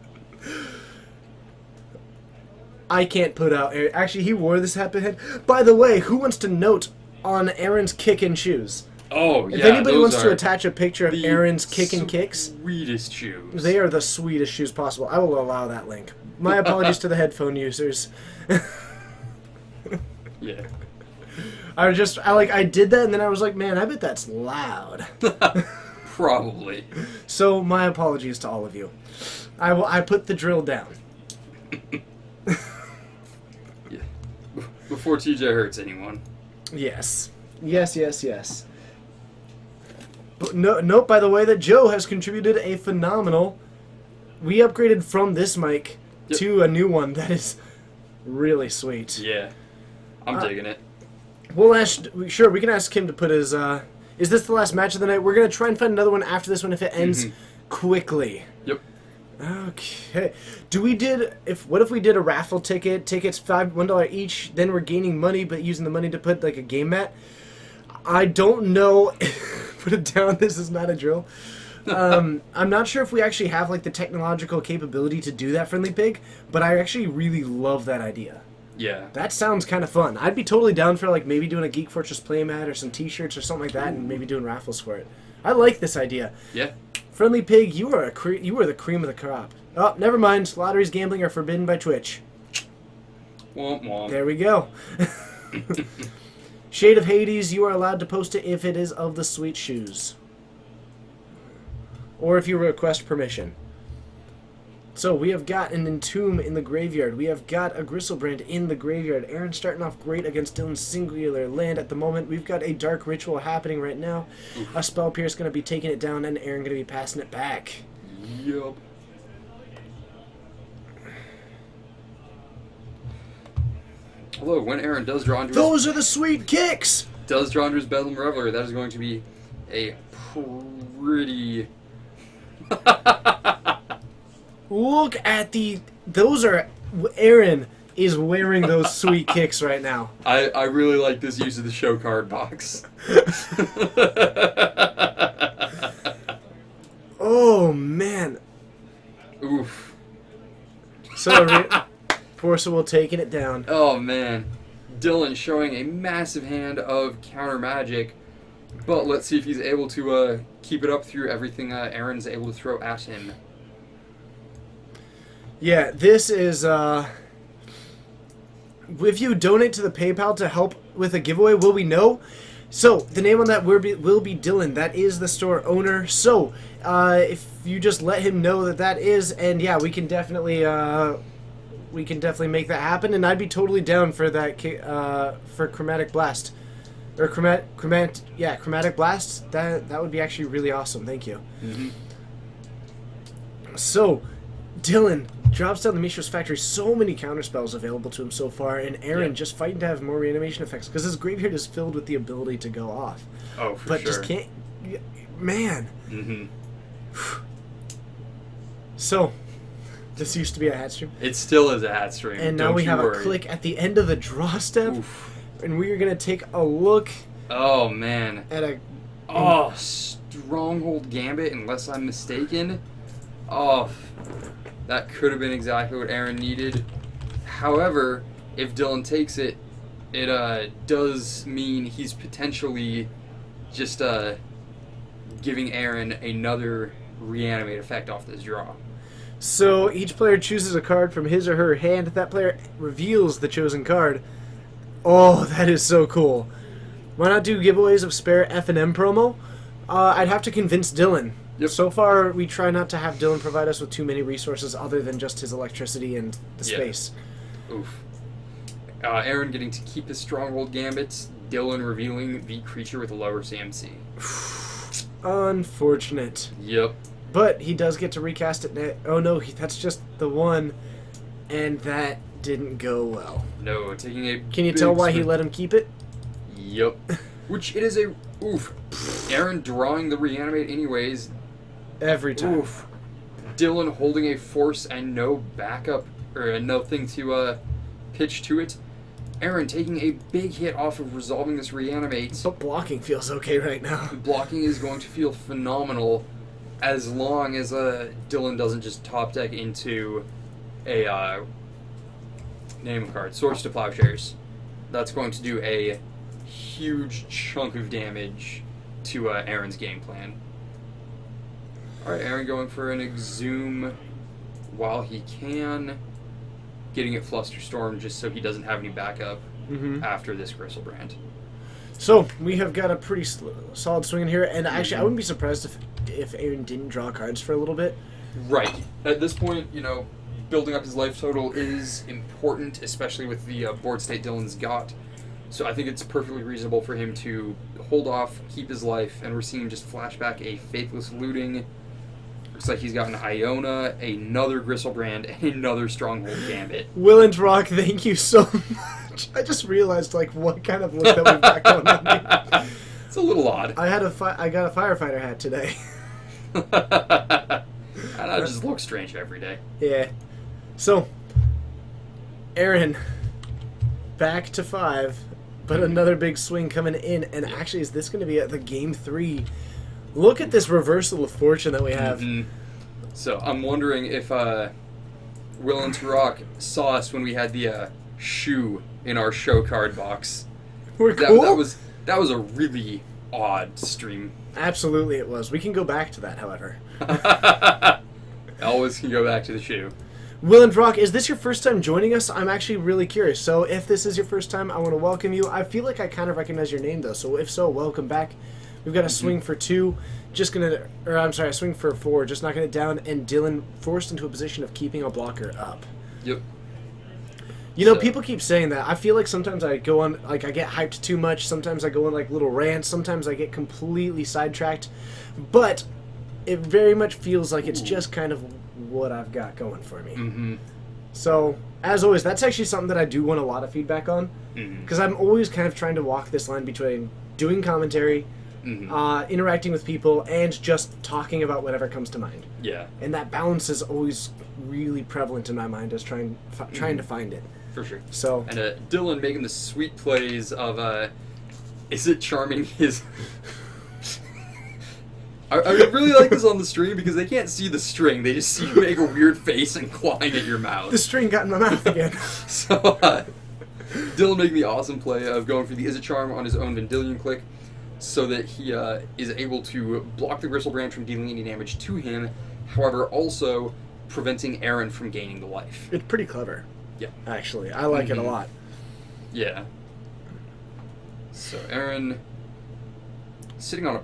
I can't put out... Actually, he wore this happy head. By the way, who wants to note on Aaron's kickin' shoes? Oh, yeah. If anybody those wants to are attach a picture of the Aaron's kickin' kicks, sweetest shoes. they are the sweetest shoes possible. I will allow that link. My apologies to the headphone users. Yeah. I did that, and then I was like, man, I bet that's loud. Probably. So, my apologies to all of you. I put the drill down. Yeah. Before TJ hurts anyone. Yes. Yes. But note, by the way, that Joe has contributed a phenomenal... We upgraded from this mic to a new one that is really sweet. Yeah. I'm digging it. We'll ask... Sure, we can ask him to put his... Is this the last match of the night? We're going to try and find another one after this one if it ends quickly. Yep. Okay. What if we did a raffle ticket? Tickets $1 each. Then we're gaining money, but using the money to put like a game mat. I don't know. Put it down. This is not a drill. I'm not sure if we actually have like the technological capability to do that, Friendly Pig. But I actually really love that idea. Yeah. That sounds kind of fun. I'd be totally down for like maybe doing a Geek Fortress playmat or some T-shirts or something like that, and maybe doing raffles for it. I like this idea. Yeah. Friendly Pig, you are the cream of the crop. Oh, never mind. Lotteries, gambling are forbidden by Twitch. Womp womp. There we go. Shade of Hades, you are allowed to post it if it is of the sweet shoes. Or if you request permission. So, we have got an Entomb in the graveyard. We have got a Gristlebrand in the graveyard. Aaron's starting off great against Dylan's singular land at the moment. We've got a Dark Ritual happening right now. A Spell Pierce going to be taking it down, and Aaron going to be passing it back. Yup. Although, when Aaron does draw into Those are the sweet kicks! his Bedlam Reveler, that is going to be a pretty... Look at those are... Aaron is wearing those sweet kicks right now. I really like this use of the show card box. Oh, man. Oof. So, Forcible taking it down. Oh man. Dylan showing a massive hand of counter magic, but let's see if he's able to keep it up through everything Aaron's able to throw at him. Yeah, this is, if you donate to the PayPal to help with a giveaway, will we know? So, the name on that will be Dylan. That is the store owner. So, if you just let him know that is, and yeah, we can definitely make that happen, and I'd be totally down for that, for Chromatic Blast. Or Chromatic Blast. That would be actually really awesome. Thank you. Mm-hmm. So, Dylan drops down the Mishra's Factory. So many counterspells available to him so far, and Aaron just fighting to have more reanimation effects because his graveyard is filled with the ability to go off. Oh, for but sure. just can't. Man. Mm-hmm. So, this used to be a hat stream. It still is a hat stream. And now Don't we you have worry. a click at the end of the draw step. Oof. and we are going to take a look Oh, man. at a... Oh, Stronghold Gambit, unless I'm mistaken. Oh, that could have been exactly what Aaron needed. However, if Dylan takes it, it does mean he's potentially just giving Aaron another reanimate effect off this draw. So each player chooses a card from his or her hand. That player reveals the chosen card. Oh, that is so cool. Why not do giveaways of spare F&M promo? I'd have to convince Dylan. Yep. So far, we try not to have Dylan provide us with too many resources other than just his electricity and the Yeah. space. Oof. Aaron getting to keep his Stronghold Gambits. Dylan revealing the creature with a lower CMC. Unfortunate. Yep. But he does get to recast it. Oh no, that's just the one. And that didn't go well. No, taking a. Can you big tell why he swing. let him keep it? Yep. Which it is a. Oof. Aaron drawing the reanimate anyways. Every time. Oof. Dylan holding a force and no backup or nothing to pitch to it. Aaron taking a big hit off of resolving this reanimate. But blocking feels okay right now. Blocking is going to feel phenomenal as long as Dylan doesn't just top deck into a name a card, Swords to Plowshares. That's going to do a huge chunk of damage to Aaron's game plan. Alright, Aaron going for an Exhume while he can. Getting it Flusterstorm just so he doesn't have any backup after this Gristlebrand. So, we have got a pretty solid swing in here, and actually, I wouldn't be surprised if Aaron didn't draw cards for a little bit. Right. At this point, building up his life total is important, especially with the board state Dylan's got. So I think it's perfectly reasonable for him to hold off, keep his life, and we're seeing just flashback a Faithless Looting. Looks like he's got an Iona, another Gristlebrand, and another Stronghold Gambit. Will and Rock, thank you so much. I just realized, what kind of look that we've got going on here. It's a little odd. I got a firefighter hat today. And that just looks strange every day. Yeah. So, Aaron, back to 5, but another big swing coming in, and actually, is this going to be at the game 3? Look at this reversal of fortune that we have. So I'm wondering if Will and Turok saw us when we had the shoe in our show card box. We're cool. That was a really odd stream. Absolutely, it was. We can go back to that, however. Always can go back to the shoe. Will and Rock, is this your first time joining us? I'm actually really curious. So if this is your first time, I want to welcome you. I feel like I kind of recognize your name, though. So if so, welcome back. We've got a swing for 2, a swing for 4, just knocking it down, and Dylan forced into a position of keeping a blocker up. Yep. People keep saying that. I feel like sometimes I go on, I get hyped too much. Sometimes I go on, little rants. Sometimes I get completely sidetracked. But it very much feels like it's just kind of what I've got going for me. So, as always, that's actually something that I do want a lot of feedback on. Because I'm always kind of trying to walk this line between doing commentary, interacting with people, and just talking about whatever comes to mind. Yeah. And that balance is always really prevalent in my mind as trying to find it. For sure. So, And Dylan making the sweet plays of, is it charming his... I really like this on the stream because they can't see the string. They just see you make a weird face and clawing at your mouth. the string got in my mouth again. So, Dylan making the awesome play of going for the Is It Charm on his own Vendilion click so that he is able to block the Gristlebrand from dealing any damage to him, however, also preventing Aaron from gaining the life. It's pretty clever. Yeah. Actually, I like it a lot. Yeah. So, Aaron sitting on a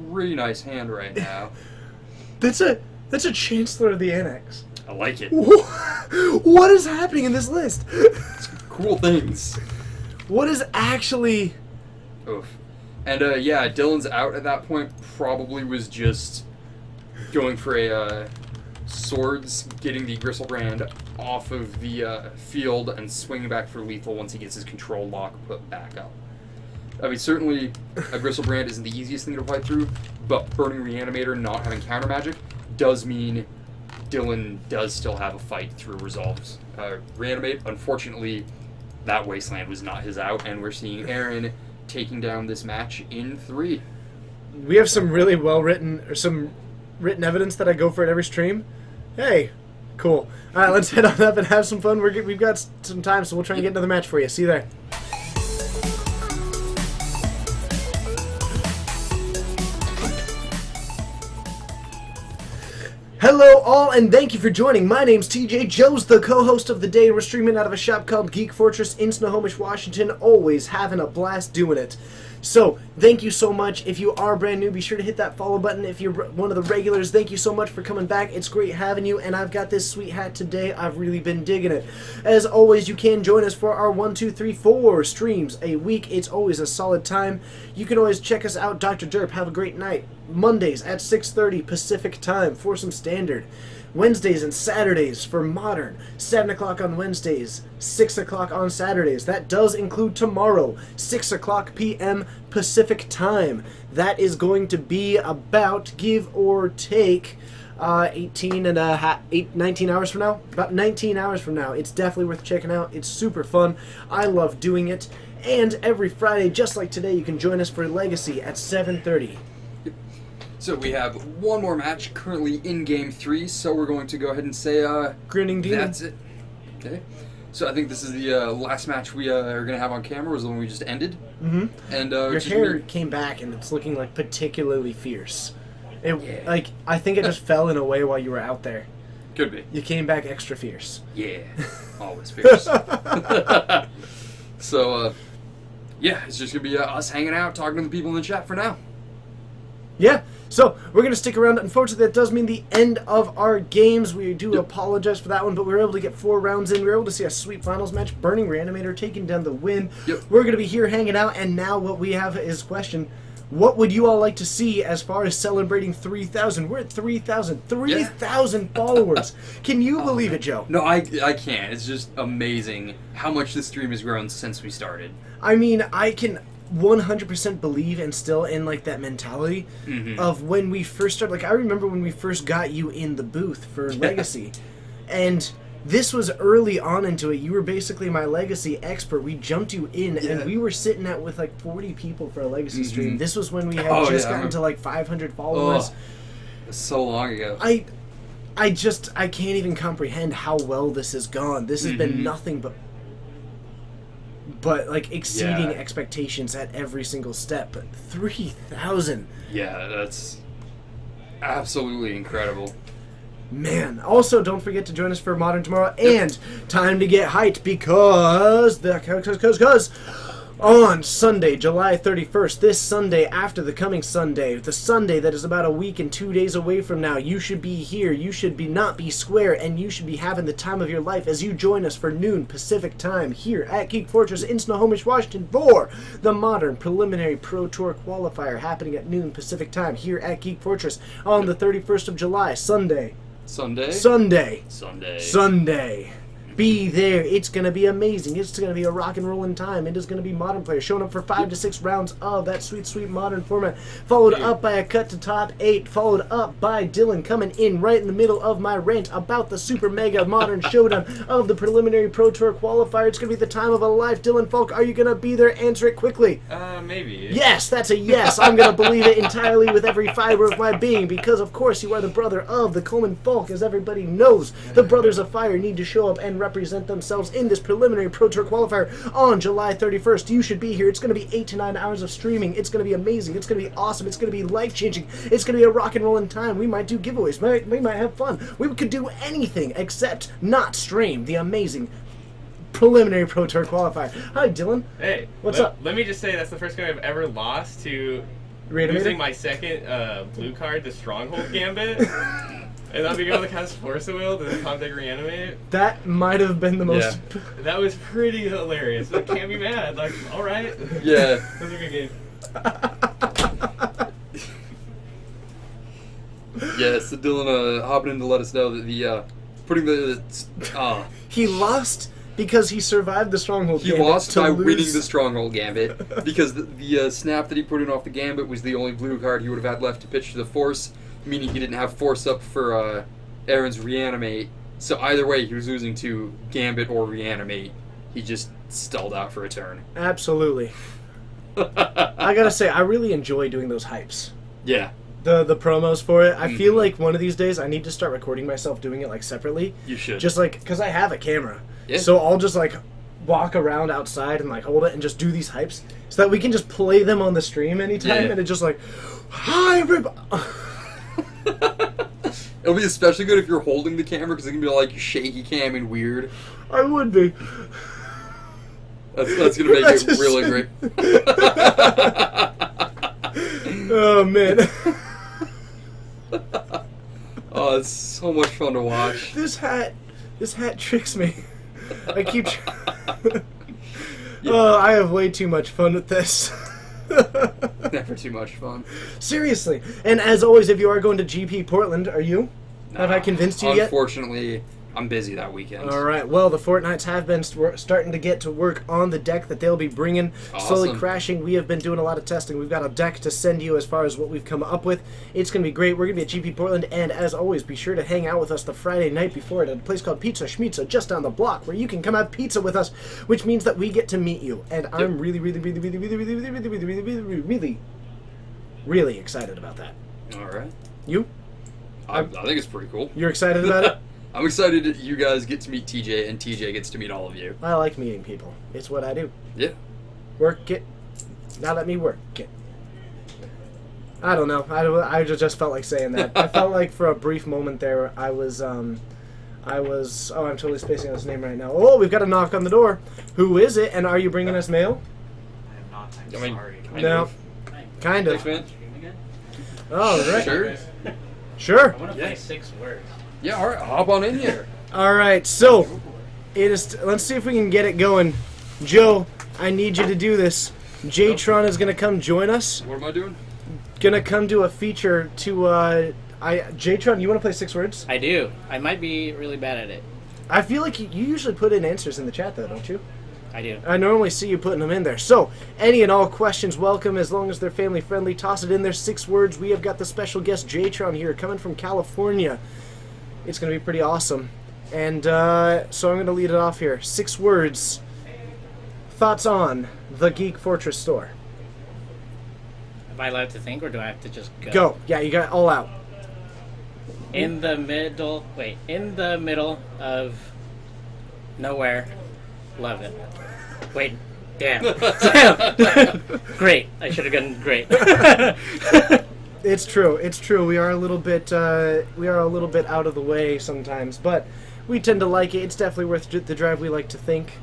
pretty nice hand right now. That's a Chancellor of the Annex. I like it. What is happening in this list? Cool things. What is actually... Oof. And yeah, Dylan's out at that point. Probably was just going for a swords, getting the Gristlebrand off of the field and swinging back for lethal once he gets his control lock put back up. I mean, certainly a Gristlebrand isn't the easiest thing to fight through, but Burning Reanimator not having counter magic does mean Dylan does still have a fight through Resolved Reanimate. Unfortunately, that Wasteland was not his out, and we're seeing Aaron taking down this match in 3. We have some really well written, or some written evidence that I go for at every stream. Hey, cool. All right, let's head on up and have some fun. We've got some time, so we'll try and get another match for you. See you there. Hello all, and thank you for joining. My name's TJ. Joe's the co-host of the day. We're streaming out of a shop called Geek Fortress in Snohomish, Washington. Always having a blast doing it. So, thank you so much. If you are brand new, be sure to hit that follow button. If you're one of the regulars, thank you so much for coming back. It's great having you, and I've got this sweet hat today. I've really been digging it. As always, you can join us for our 1, 2, 3, 4 streams a week. It's always a solid time. You can always check us out, Dr. Derp. Have a great night. Mondays at 6:30 Pacific Time for some Standard. Wednesdays and Saturdays for Modern. 7 o'clock on Wednesdays, 6 o'clock on Saturdays. That does include tomorrow, 6 o'clock p.m. Pacific Time. That is going to be about, give or take, 19 hours from now? About 19 hours from now. It's definitely worth checking out. It's super fun. I love doing it. And every Friday, just like today, you can join us for Legacy at 7:30. So we have one more match currently in Game 3, so we're going to go ahead and say Grinning Demon. that's it. Okay. So I think this is the last match we are going to have on camera, was the one we just ended. Mm-hmm. And Your just hair me- came back and it's looking like particularly fierce. It Yeah. like I think it just fell in a way while you were out there. Could be. You came back extra fierce. Yeah. Always fierce. So, yeah, it's just going to be us hanging out, talking to the people in the chat for now. Yeah. So we're gonna stick around. Unfortunately, that does mean the end of our games. We do apologize for that one, but we were able to get 4 rounds in. We were able to see a sweet finals match. Burning Reanimator taking down the win. Yep. We're gonna be here hanging out, and now what we have is question. What would you all like to see as far as celebrating 3,000? We're at 3,000. 3,000 followers. Can you believe it, Joe? No, I can't. It's just amazing how much this stream has grown since we started. I mean, I can 100% believe and still in like that mentality of when we first started. Like, I remember when we first got you in the booth for Legacy, and this was early on into it. You were basically my Legacy expert. We jumped you in, and we were sitting at with like 40 people for a Legacy stream. This was when we had just gotten to like 500 followers. So long ago. I can't even comprehend how well this has gone. This has been nothing but like exceeding expectations at every single step. But 3,000. Yeah, that's absolutely incredible. Man. Also, don't forget to join us for Modern tomorrow. And time to get hyped because on Sunday, July 31st, this Sunday after the coming Sunday, the Sunday that is about a week and 2 days away from now, you should be here. You should not be square, and you should be having the time of your life as you join us for noon Pacific Time here at Geek Fortress in Snohomish, Washington for the Modern Preliminary Pro Tour Qualifier happening at noon Pacific Time here at Geek Fortress on the 31st of July, Sunday. Be there. It's going to be amazing. It's going to be a rock and rollin' time. It is going to be Modern players showing up for 5 to 6 rounds of that sweet, sweet Modern format. Followed up by a cut to top 8. Followed up by Dylan coming in right in the middle of my rant about the Super Mega Modern Showdown of the Preliminary Pro Tour Qualifier. It's going to be the time of a life. Dylan Falk, are you going to be there? Answer it quickly. Maybe. Yes, that's a yes. I'm going to believe it entirely with every fiber of my being because, of course, you are the brother of the Coleman Falk. As everybody knows, the Brothers of Fire need to show up and represent themselves in this Preliminary Pro Tour Qualifier on July 31st. You should be here. It's going to be 8 to 9 hours of streaming. It's going to be amazing. It's going to be awesome. It's going to be life-changing. It's going to be a rock and rollin' time. We might do giveaways. We might have fun. We could do anything except not stream the amazing Preliminary Pro Tour Qualifier. Hi, Dylan. Hey. What's up? Let me just say that's the first game I've ever lost to losing my second blue card, the Stronghold Gambit. And then we go to cast Force Will to the Comdeck Reanimate. That might have been the most... That was pretty hilarious. But can't be mad. Like, alright. Yeah. That was a good game. Yeah, so Dylan hopping in to let us know that the putting the He lost because he survived the Stronghold he Gambit lost to by lose. winning the Stronghold Gambit because the snap that he put in off the Gambit was the only blue card he would have had left to pitch to the Force, meaning he didn't have Force up for Aaron's Reanimate. So either way, he was losing to Gambit or Reanimate. he just stalled out for a turn. Absolutely. I gotta say, I really enjoy doing those hypes. Yeah, The promos for it. I feel like one of these days I need to start recording myself doing it like separately. you should. Just like, because I have a camera. Yeah. So I'll just like walk around outside and like hold it and just do these hypes so that we can just play them on the stream anytime. Yeah. And it's just like, hi everybody. It'll be especially good if you're holding the camera because it can be like shaky cam and weird. I would be. That's gonna make That's it really great. Oh man. Oh, it's so much fun to watch. This hat tricks me. I keep. Oh, I have way too much fun with this. Never too much fun. Seriously. And as always, if you are going to GP Portland, are you? Have I convinced you yet? Unfortunately, I'm busy that weekend. All right. Well, the Fortnites have been starting to get to work on the deck that they'll be bringing, slowly Awesome. crashing. We have been doing a lot of testing. We've got a deck to send you as far as what we've come up with. It's going to be great. We're going to be at GP Portland, and as always, be sure to hang out with us the Friday night before at a place called Pizza Schmizza just down the block, where you can come have pizza with us, which means that we get to meet you. And I'm really excited about that. All right. You? I think it's pretty cool. You're excited about it? I'm excited that you guys get to meet TJ and TJ gets to meet all of you. I like meeting people. It's what I do. Yeah. Work it. Now let me work it. I don't know. I just felt like saying that. I felt like for a brief moment there, I was. Oh, I'm totally spacing on his name right now. Oh, we've got a knock on the door. Who is it? And are you bringing us mail? I am not. I'm I mean, sorry. No. Kind Thanks, of. man. Oh, right. Sure. Sure. I want to play 6 words. Yeah, all right. Hop on in here. All right. So, it is. Let's see if we can get it going. Joe, I need you to do this. J-Tron is gonna come join us. What am I doing? Gonna come do a feature to. J-Tron, you want to play 6 words? I do. I might be really bad at it. I feel like you usually put in answers in the chat, though, don't you? I do. I normally see you putting them in there. So, any and all questions welcome as long as they're family friendly. Toss it in there. 6 words. We have got the special guest J-Tron here coming from California. It's going to be pretty awesome. And so I'm going to lead it off here. 6 words. Thoughts on the Geek Fortress store? Am I allowed to think, or do I have to just go? Go. Yeah, you got it all out. In the middle of nowhere. Love it. Wait. Damn. Damn. Great. I should have gotten great. It's true. It's true. We are a little bit out of the way sometimes, but we tend to like it. It's definitely worth the drive, we like to think.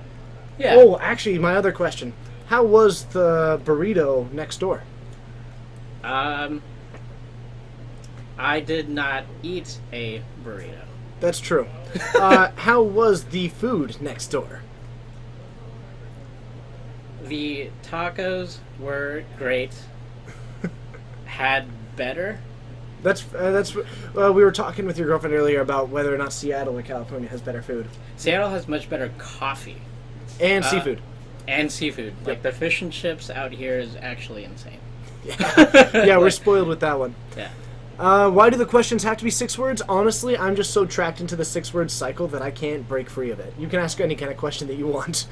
Yeah. Oh, actually, my other question. How was the burrito next door? I did not eat a burrito. That's true. How was the food next door? The tacos were great. Had better. That's we were talking with your girlfriend earlier about whether or not Seattle or California has better food Seattle has much better coffee and seafood. and seafood. Like the fish and chips out here is actually insane. Yeah, we're spoiled with that one. Yeah. Why do the questions have to be 6 words? Honestly, I'm just so tracked into the 6-word cycle that I can't break free of it. You can ask any kind of question that you want.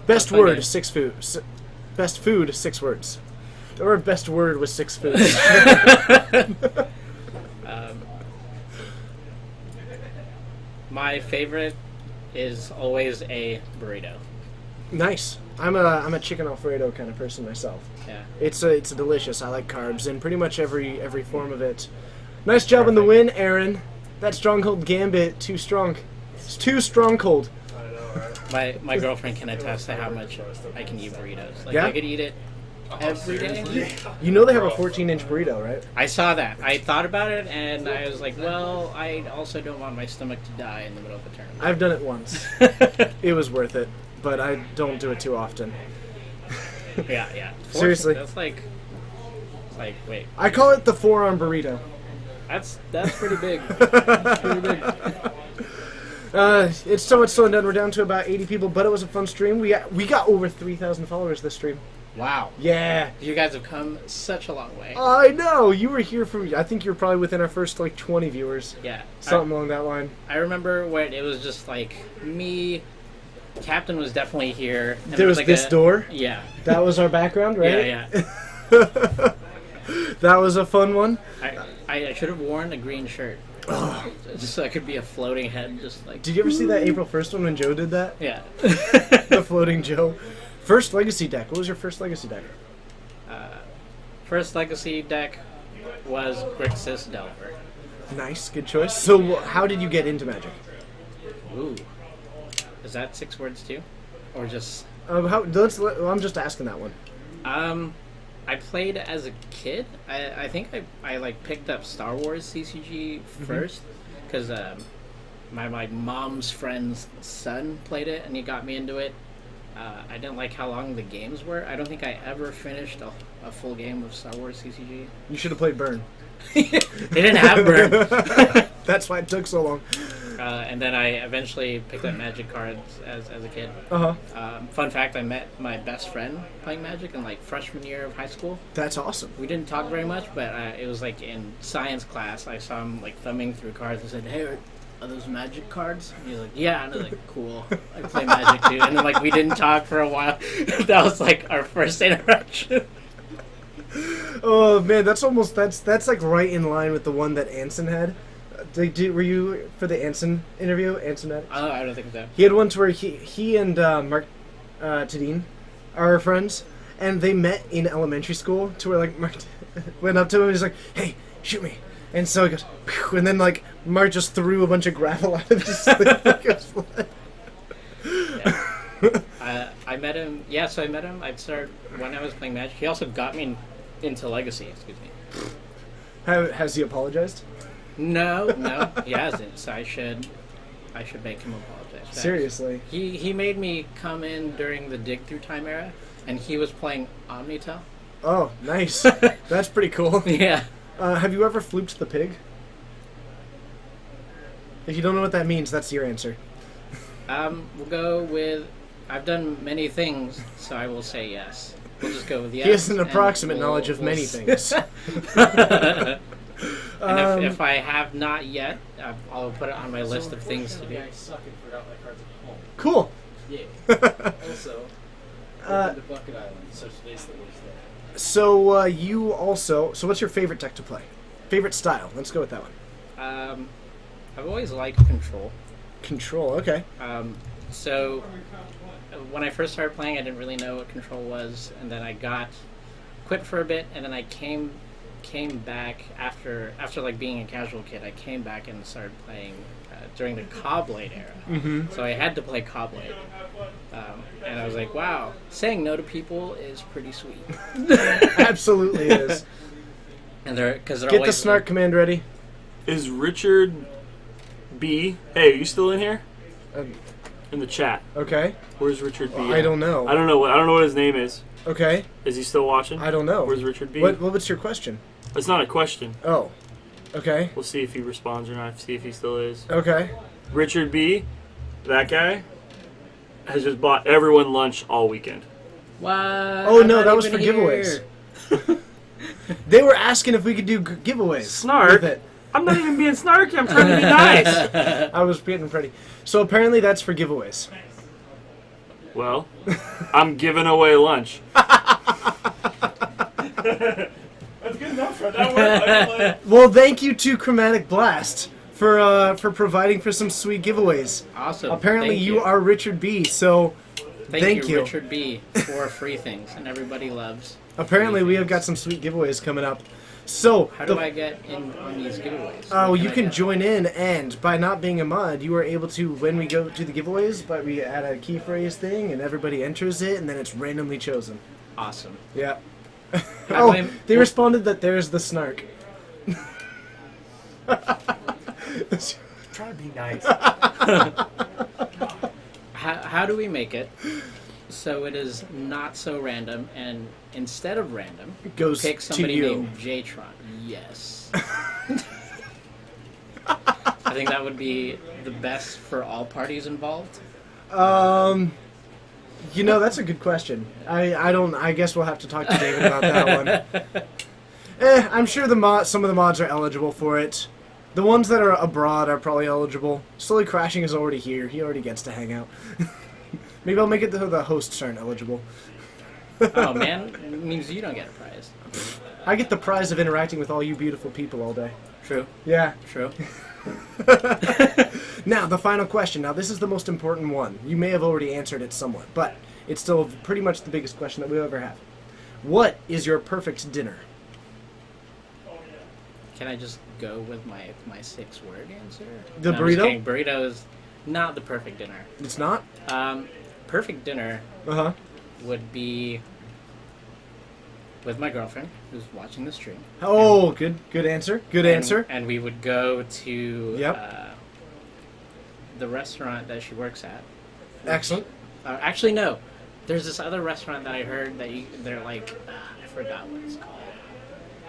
Best Okay. word, 6 food. Best food, 6 words. Or best word with 6 foods. My favorite is always a burrito. Nice. I'm a chicken Alfredo kind of person myself. Yeah. It's delicious. I like carbs in pretty much every form of it. Nice job on the win, Aaron. That Stronghold Gambit, too strong. It's too stronghold. My girlfriend can attest to how much I can eat burritos. Like Yeah? I could eat it every day. You know they have a 14-inch burrito, right? I saw that. I thought about it, and I was like, well, I also don't want my stomach to die in the middle of a tournament. I've done it once. It was worth it, but I don't do it too often. Yeah. Seriously. That's like, wait, I call it the forearm burrito. that's pretty big. That's pretty big. It's so much slowing down. We're down to about 80 people, but it was a fun stream. We got over 3,000 followers this stream. Wow. Yeah. You guys have come such a long way. I know. You were here from. I think you were probably within our first 20 viewers. Yeah. Something along that line. I remember when it was just like me, Captain was definitely here. And There was like this door. Yeah. That was our background, right? Yeah. That was a fun one. I should have worn a green shirt. Just so I could be a floating head, just like. Did you ever see that April 1st one when Joe did that? Yeah. The floating Joe. First Legacy deck. What was your first Legacy deck? First Legacy deck was Grixis Delver. Nice, good choice. So, how did you get into Magic? Ooh. Is that 6 words too? Or just. I'm just asking that one. I played as a kid. I think I like picked up Star Wars CCG first because my mom's friend's son played it and he got me into it. I didn't like how long the games were. I don't think I ever finished a full game of Star Wars CCG. You should have played Burn. They didn't have Burn. That's why it took so long. And then I eventually picked up Magic cards as a kid. Fun fact, I met my best friend playing Magic in like freshman year of high school. That's awesome. We didn't talk very much, but it was like in science class. I saw him like thumbing through cards and said, "Hey, are those Magic cards?" And he was like, "Yeah." And I was like, "Cool. I play Magic too." And then like we didn't talk for a while. That was like our first interaction. Oh man, that's like right in line with the one that Anson had. Were you for the Anson interview? Anson had. I don't think so. He had one to where he and Mark Tadine are friends, and they met in elementary school. To where like Mark went up to him and he's like, "Hey, shoot me!" And so he goes, "Phew," and then like Mark just threw a bunch of gravel out of his sleeve. I met him. Yeah, so I met him. I'd start when I was playing Magic. He also got me into Legacy. Excuse me. Has he apologized? No, he hasn't. So I should make him apologize. Seriously. He made me come in during the Dig Through Time era, and he was playing Omnitel. Oh, nice. That's pretty cool. Yeah. Have you ever flooped the pig? If you don't know what that means, that's your answer. We'll go with. I've done many things, so I will say yes. We'll just go with yes. He has an and approximate knowledge of many things. And if I have not yet, I'll put it on my list of things to do. I suck and forgot my cards at home. Cool. Yeah. Also, to Bucket Island, so today's the worst day. So you also. So what's your favorite deck to play? Favorite style? Let's go with that one. I've always liked Control. Control. Okay. So when I first started playing, I didn't really know what Control was, and then I quit for a bit, and then I came back after like being a casual kid. I came back and started playing during the Caw-Blade era. Mm-hmm. So I had to play Caw-Blade, and I was like, wow, saying no to people is pretty sweet. Absolutely is. And they're Get always the snark command ready. Is Richard B? Hey, are you still in here? Um, In the chat. Okay. Where's Richard B? I don't know. I don't know what his name is. Okay. Is he still watching? I don't know. Where's Richard B? What's your question? It's not a question. Oh. Okay. We'll see if he responds or not. See if he still is. Okay. Richard B, that guy, has just bought everyone lunch all weekend. What? Oh no, that was for Here. giveaways. They were asking if we could do giveaways. Snark? With it. I'm not even being snarky. I'm trying to be nice. I was getting ready. So apparently that's for giveaways. Well, I'm giving away lunch. That's good enough for that one. Well, thank you to Chromatic Blast for providing for some sweet giveaways. Awesome. Apparently Thank you are Richard B. So thank you. Richard B, for free things, and everybody loves. apparently we have got some sweet giveaways coming up. So How do I get in on these giveaways? Oh, What you I can get? join in, and by not being a mod, you are able to, when we go to the giveaways, but we add a key phrase thing, and everybody enters it, and then it's randomly chosen. Awesome. Yeah. How do Oh, I- they responded that there's the snark. Try to be nice. How do we make it so it is not so random, and instead of random, It goes pick to somebody you. named Jtron? Yes. I think that would be the best for all parties involved. You know, that's a good question. I guess we'll have to talk to David about that one. I'm sure some of the mods are eligible for it. The ones that are abroad are probably eligible. Slowly Crashing is already here. He already gets to hang out. Maybe I'll make it so the hosts aren't eligible. Oh man, it means you don't get a prize. I get the prize of interacting with all you beautiful people all day. True. Yeah. True. Now, the final question. Now, this is the most important one. You may have already answered it somewhat, but it's still pretty much the biggest question that we ever have. What is your perfect dinner? Can I just go with my 6-word answer? The No, I'm just burrito? kidding. Burrito is not the perfect dinner. It's not? Perfect dinner Uh-huh. would be with my girlfriend who's watching the stream. Oh, good answer. Good answer. And we would go to Yep. the restaurant that she works at. Excellent. Actually, no. There's this other restaurant that I heard that they're like, I forgot what it's called.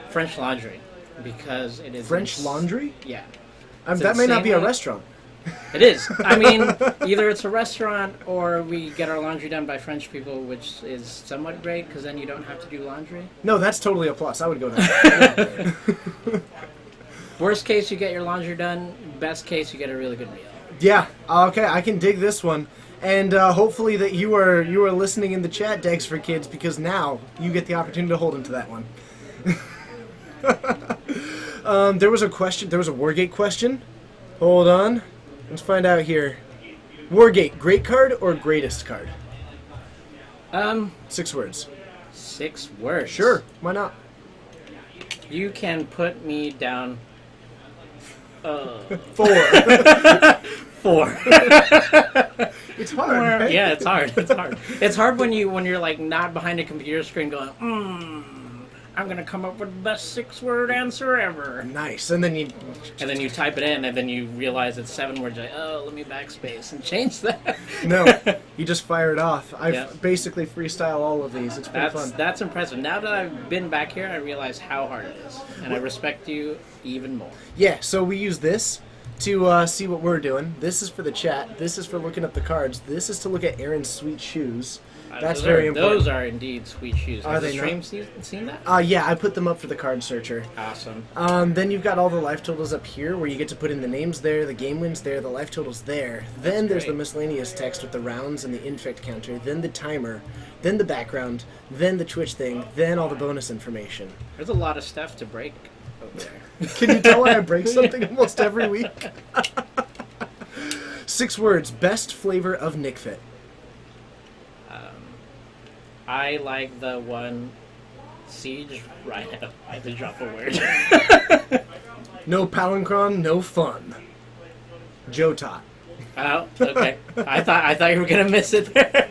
French Laundry. Because it is... French Laundry? Yeah. That may not same be a way- restaurant. It is. I mean, either it's a restaurant or we get our laundry done by French people, which is somewhat great because then you don't have to do laundry. No, that's totally a plus. I would go there. Worst case, you get your laundry done. Best case, you get a really good meal. Yeah. Okay, I can dig this one. And hopefully that you are listening in the chat, Degs for Kids, because now you get the opportunity to hold into that one. There was a question. There was a Wargate question. Hold on. Let's find out here. Wargate, great card or greatest card? 6 words. 6 words. Sure. Why not? You can put me down. 4. 4. It's hard. Right? Yeah, it's hard. It's hard. It's hard when you're like not behind a computer screen going, I'm gonna come up with the best 6-word answer ever. Nice. And then you type it in, and then you realize it's 7 words. You're like, oh, let me backspace and change that. No, you just fire it off. I've Yeah. basically freestyle all of these. It's pretty fun. That's impressive. Now that I've been back here, I realize how hard it is, and I respect you even more. Yeah, so we use this to see what we're doing. This is for the chat. This is for looking up the cards. This is to look at Aaron's sweet shoes. That's very important. Those are indeed sweet shoes. Are Has they the not? stream seen that? Yeah, I put them up for the card searcher. Awesome. Then you've got all the life totals up here where you get to put in the names there, the game wins there, the life totals there. Then there's the great. miscellaneous text with the rounds and the infect counter, then the timer, then the background, then the Twitch thing, then all the bonus information. There's a lot of stuff to break over there. Can you tell why I break something almost every week? 6 words. Best flavor of Nick Fit. I like the one Siege Rhino. I had to drop a word. No Palancron, no fun. Jota. Oh, okay. I thought you were gonna miss it there.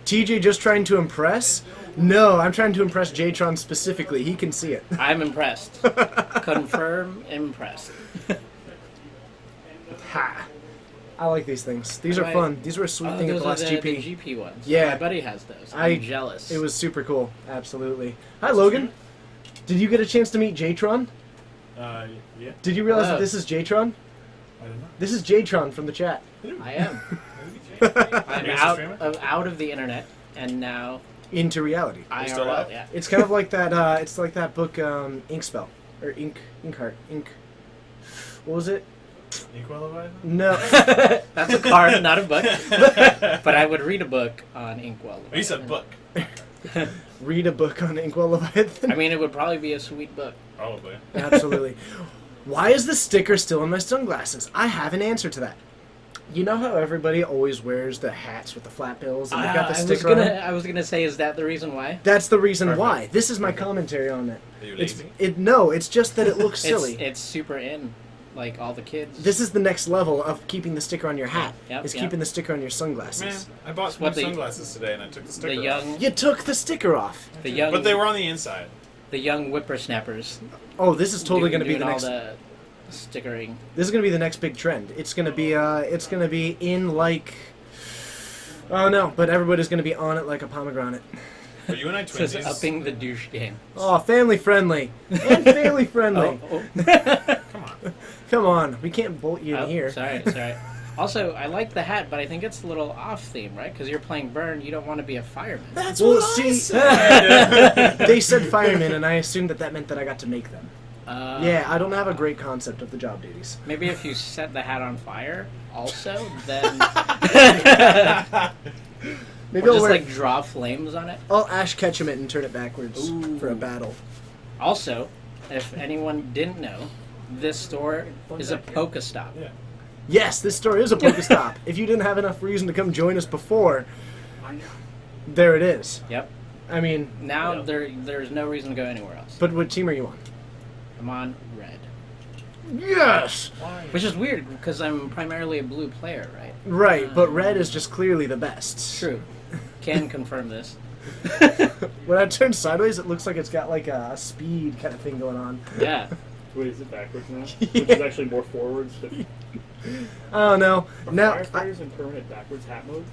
TJ just trying to impress? No, I'm trying to impress Jtron specifically. He can see it. I'm impressed. Confirm impressed. Ha! I like these things. These are Right. fun. These were a sweet thing at Those the are last the GP. GP ones. Yeah. My buddy has those. I'm jealous. It was super cool. Absolutely. Hi, Logan. Did you get a chance to meet Jtron? Yeah. Did you realize Hello. that this is Jtron? I don't know. This is Jtron from the chat. I am. I'm You're a out streamer? out of the internet, and now Into reality. I still are alive? yeah. It's kind of like that. It's like that book, Ink Spell or Inkheart. What was it? Equal Leviathan? No. That's a card, not a book. But I would read a book on Inkwell. Oh, you said book. Read a book on Inkwell Leviathan. I mean, it would probably be a sweet book. Probably. Absolutely. Why is the sticker still in my sunglasses? I have an answer to that. You know how everybody always wears the hats with the flat bills and they've got the sticker on them? I was gonna say, is that the reason why? That's the reason Perfect. why. This is my commentary on it. Are you It's lazy? no, it's just that it looks silly. It's super in, like all the kids. This is the next level of keeping the sticker on your hat. Yep, is yep. keeping the sticker on your Man, sunglasses. I bought some what new the- sunglasses today and I took the sticker the off. young, You took the sticker off. the young, But they were on the inside. the young whippersnappers. Oh, this is totally going to be doing the all next. the stickering. This is going to be the next big trend. It's going to be. It's going to be in like. Oh no! But everybody's going to be on it like a pomegranate. Are you and I This is twinsies? upping the douche game. Oh, family friendly and family friendly. Oh, Come on. Come on, we can't bolt you in oh, here. sorry. Also, I like the hat, but I think it's a little off theme, right? Because you're playing Burn, you don't want to be a fireman. That's Well, what I see, said. they said firemen, and I assumed that meant that I got to make them. Uh, Yeah, I don't have a great concept of the job duties. Maybe if you set the hat on fire, also, then Maybe Or I'll just wear, like draw flames on it. I'll Ash Ketchum it and turn it backwards Ooh. for a battle. Also, if anyone didn't know, this store is a Pokestop. Yeah. Yes, this store is a Pokestop. If you didn't have enough reason to come join us before, there it is. Yep. I mean, Now there's no reason to go anywhere else. but what team are you on? I'm on red. Yes! Which is weird because I'm primarily a blue player, right? Right, but red is just clearly the best. True. Can confirm this. When I turn sideways, it looks like it's got like a speed kind of thing going on. Yeah. Wait, is it backwards now? Yeah. Which is actually more forwards. But I don't know. Now, firefighters in permanent backwards hat mode.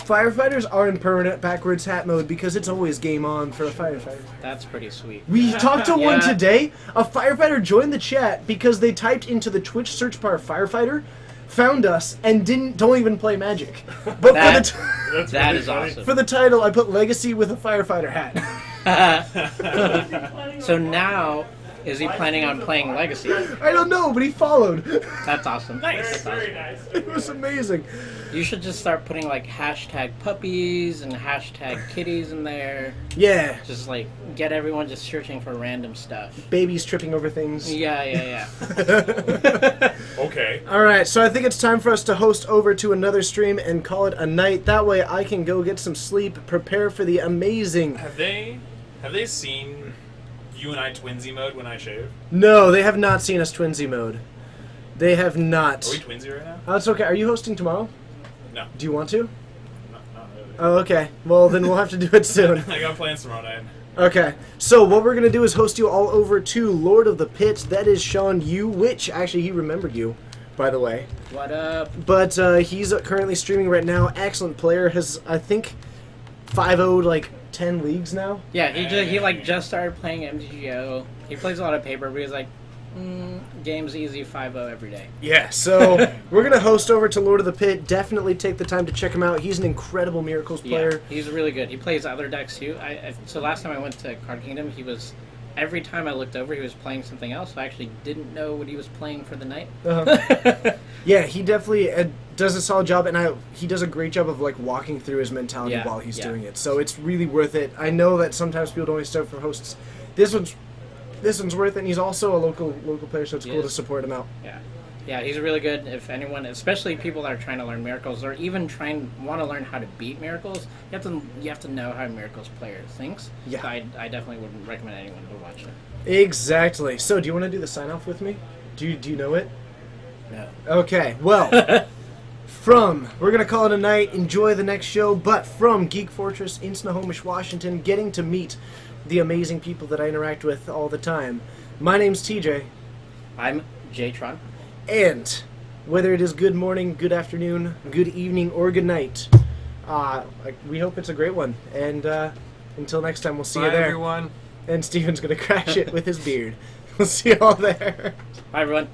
firefighters are in permanent backwards hat mode because it's always game on for a firefighter. That's pretty sweet. We talked to one Yeah. today. A firefighter joined the chat because they typed into the Twitch search bar "firefighter," found us, and don't even play Magic. But That- That's That really is funny. awesome. for the title, I put "Legacy" with a firefighter hat. So now, is he planning on playing Legacy? I don't know, but he followed. That's awesome. Nice, That's awesome. very nice. It was amazing. You should just start putting like hashtag puppies and hashtag kitties in there. Yeah, Just like get everyone just searching for random stuff. babies tripping over things. Yeah. Okay. All right, so I think it's time for us to host over to another stream and call it a night. That way I can go get some sleep, prepare for the amazing... Have they seen you and I twinsy mode when I shave? No, they have not seen us twinsy mode. They have not. Are we twinsy right now? Oh, it's okay. Are you hosting tomorrow? No. Do you want to? Not really. Oh, okay. Well, then we'll have to do it soon. I got plans tomorrow night. Okay. So what we're going to do is host you all over to Lord of the Pit. That is Sean Yu, which actually he remembered you, by the way. What up? But he's currently streaming right now. Excellent player. Has, I think, 5-0'd like 10 leagues now. Yeah, he like just started playing MTGO. He plays a lot of paper, but he's like, game's easy 5-0 every day. Yeah, so we're going to host over to Lord of the Pit. Definitely take the time to check him out. He's an incredible Miracles player. Yeah, he's really good. He plays other decks too. So last time I went to Card Kingdom, every time I looked over, he was playing something else. So I actually didn't know what he was playing for the night. Uh-huh. Yeah, he definitely does a solid job, and he does a great job of like walking through his mentality Yeah, while he's yeah. doing it. So it's really worth it. I know that sometimes people don't always start for hosts. This one's worth it, and he's also a local player, so it's He cool to is. support him out. Yeah, he's really good. If anyone, especially people that are trying to learn Miracles, or even want to learn how to beat Miracles, you have to know how a Miracles player thinks. Yeah. So I definitely wouldn't recommend anyone to watch it. Exactly. So do you want to do the sign off with me? Do you know it? No. Okay. Well, we're gonna call it a night. Enjoy the next show. But from Geek Fortress in Snohomish, Washington, getting to meet the amazing people that I interact with all the time. My name's TJ, I'm Jtron. and whether it is good morning, good afternoon, good evening, or good night, we hope it's a great one. And until next time, we'll see you Bye, there. everyone. And Steven's gonna crash it with his beard. We'll see you all there. Bye, everyone.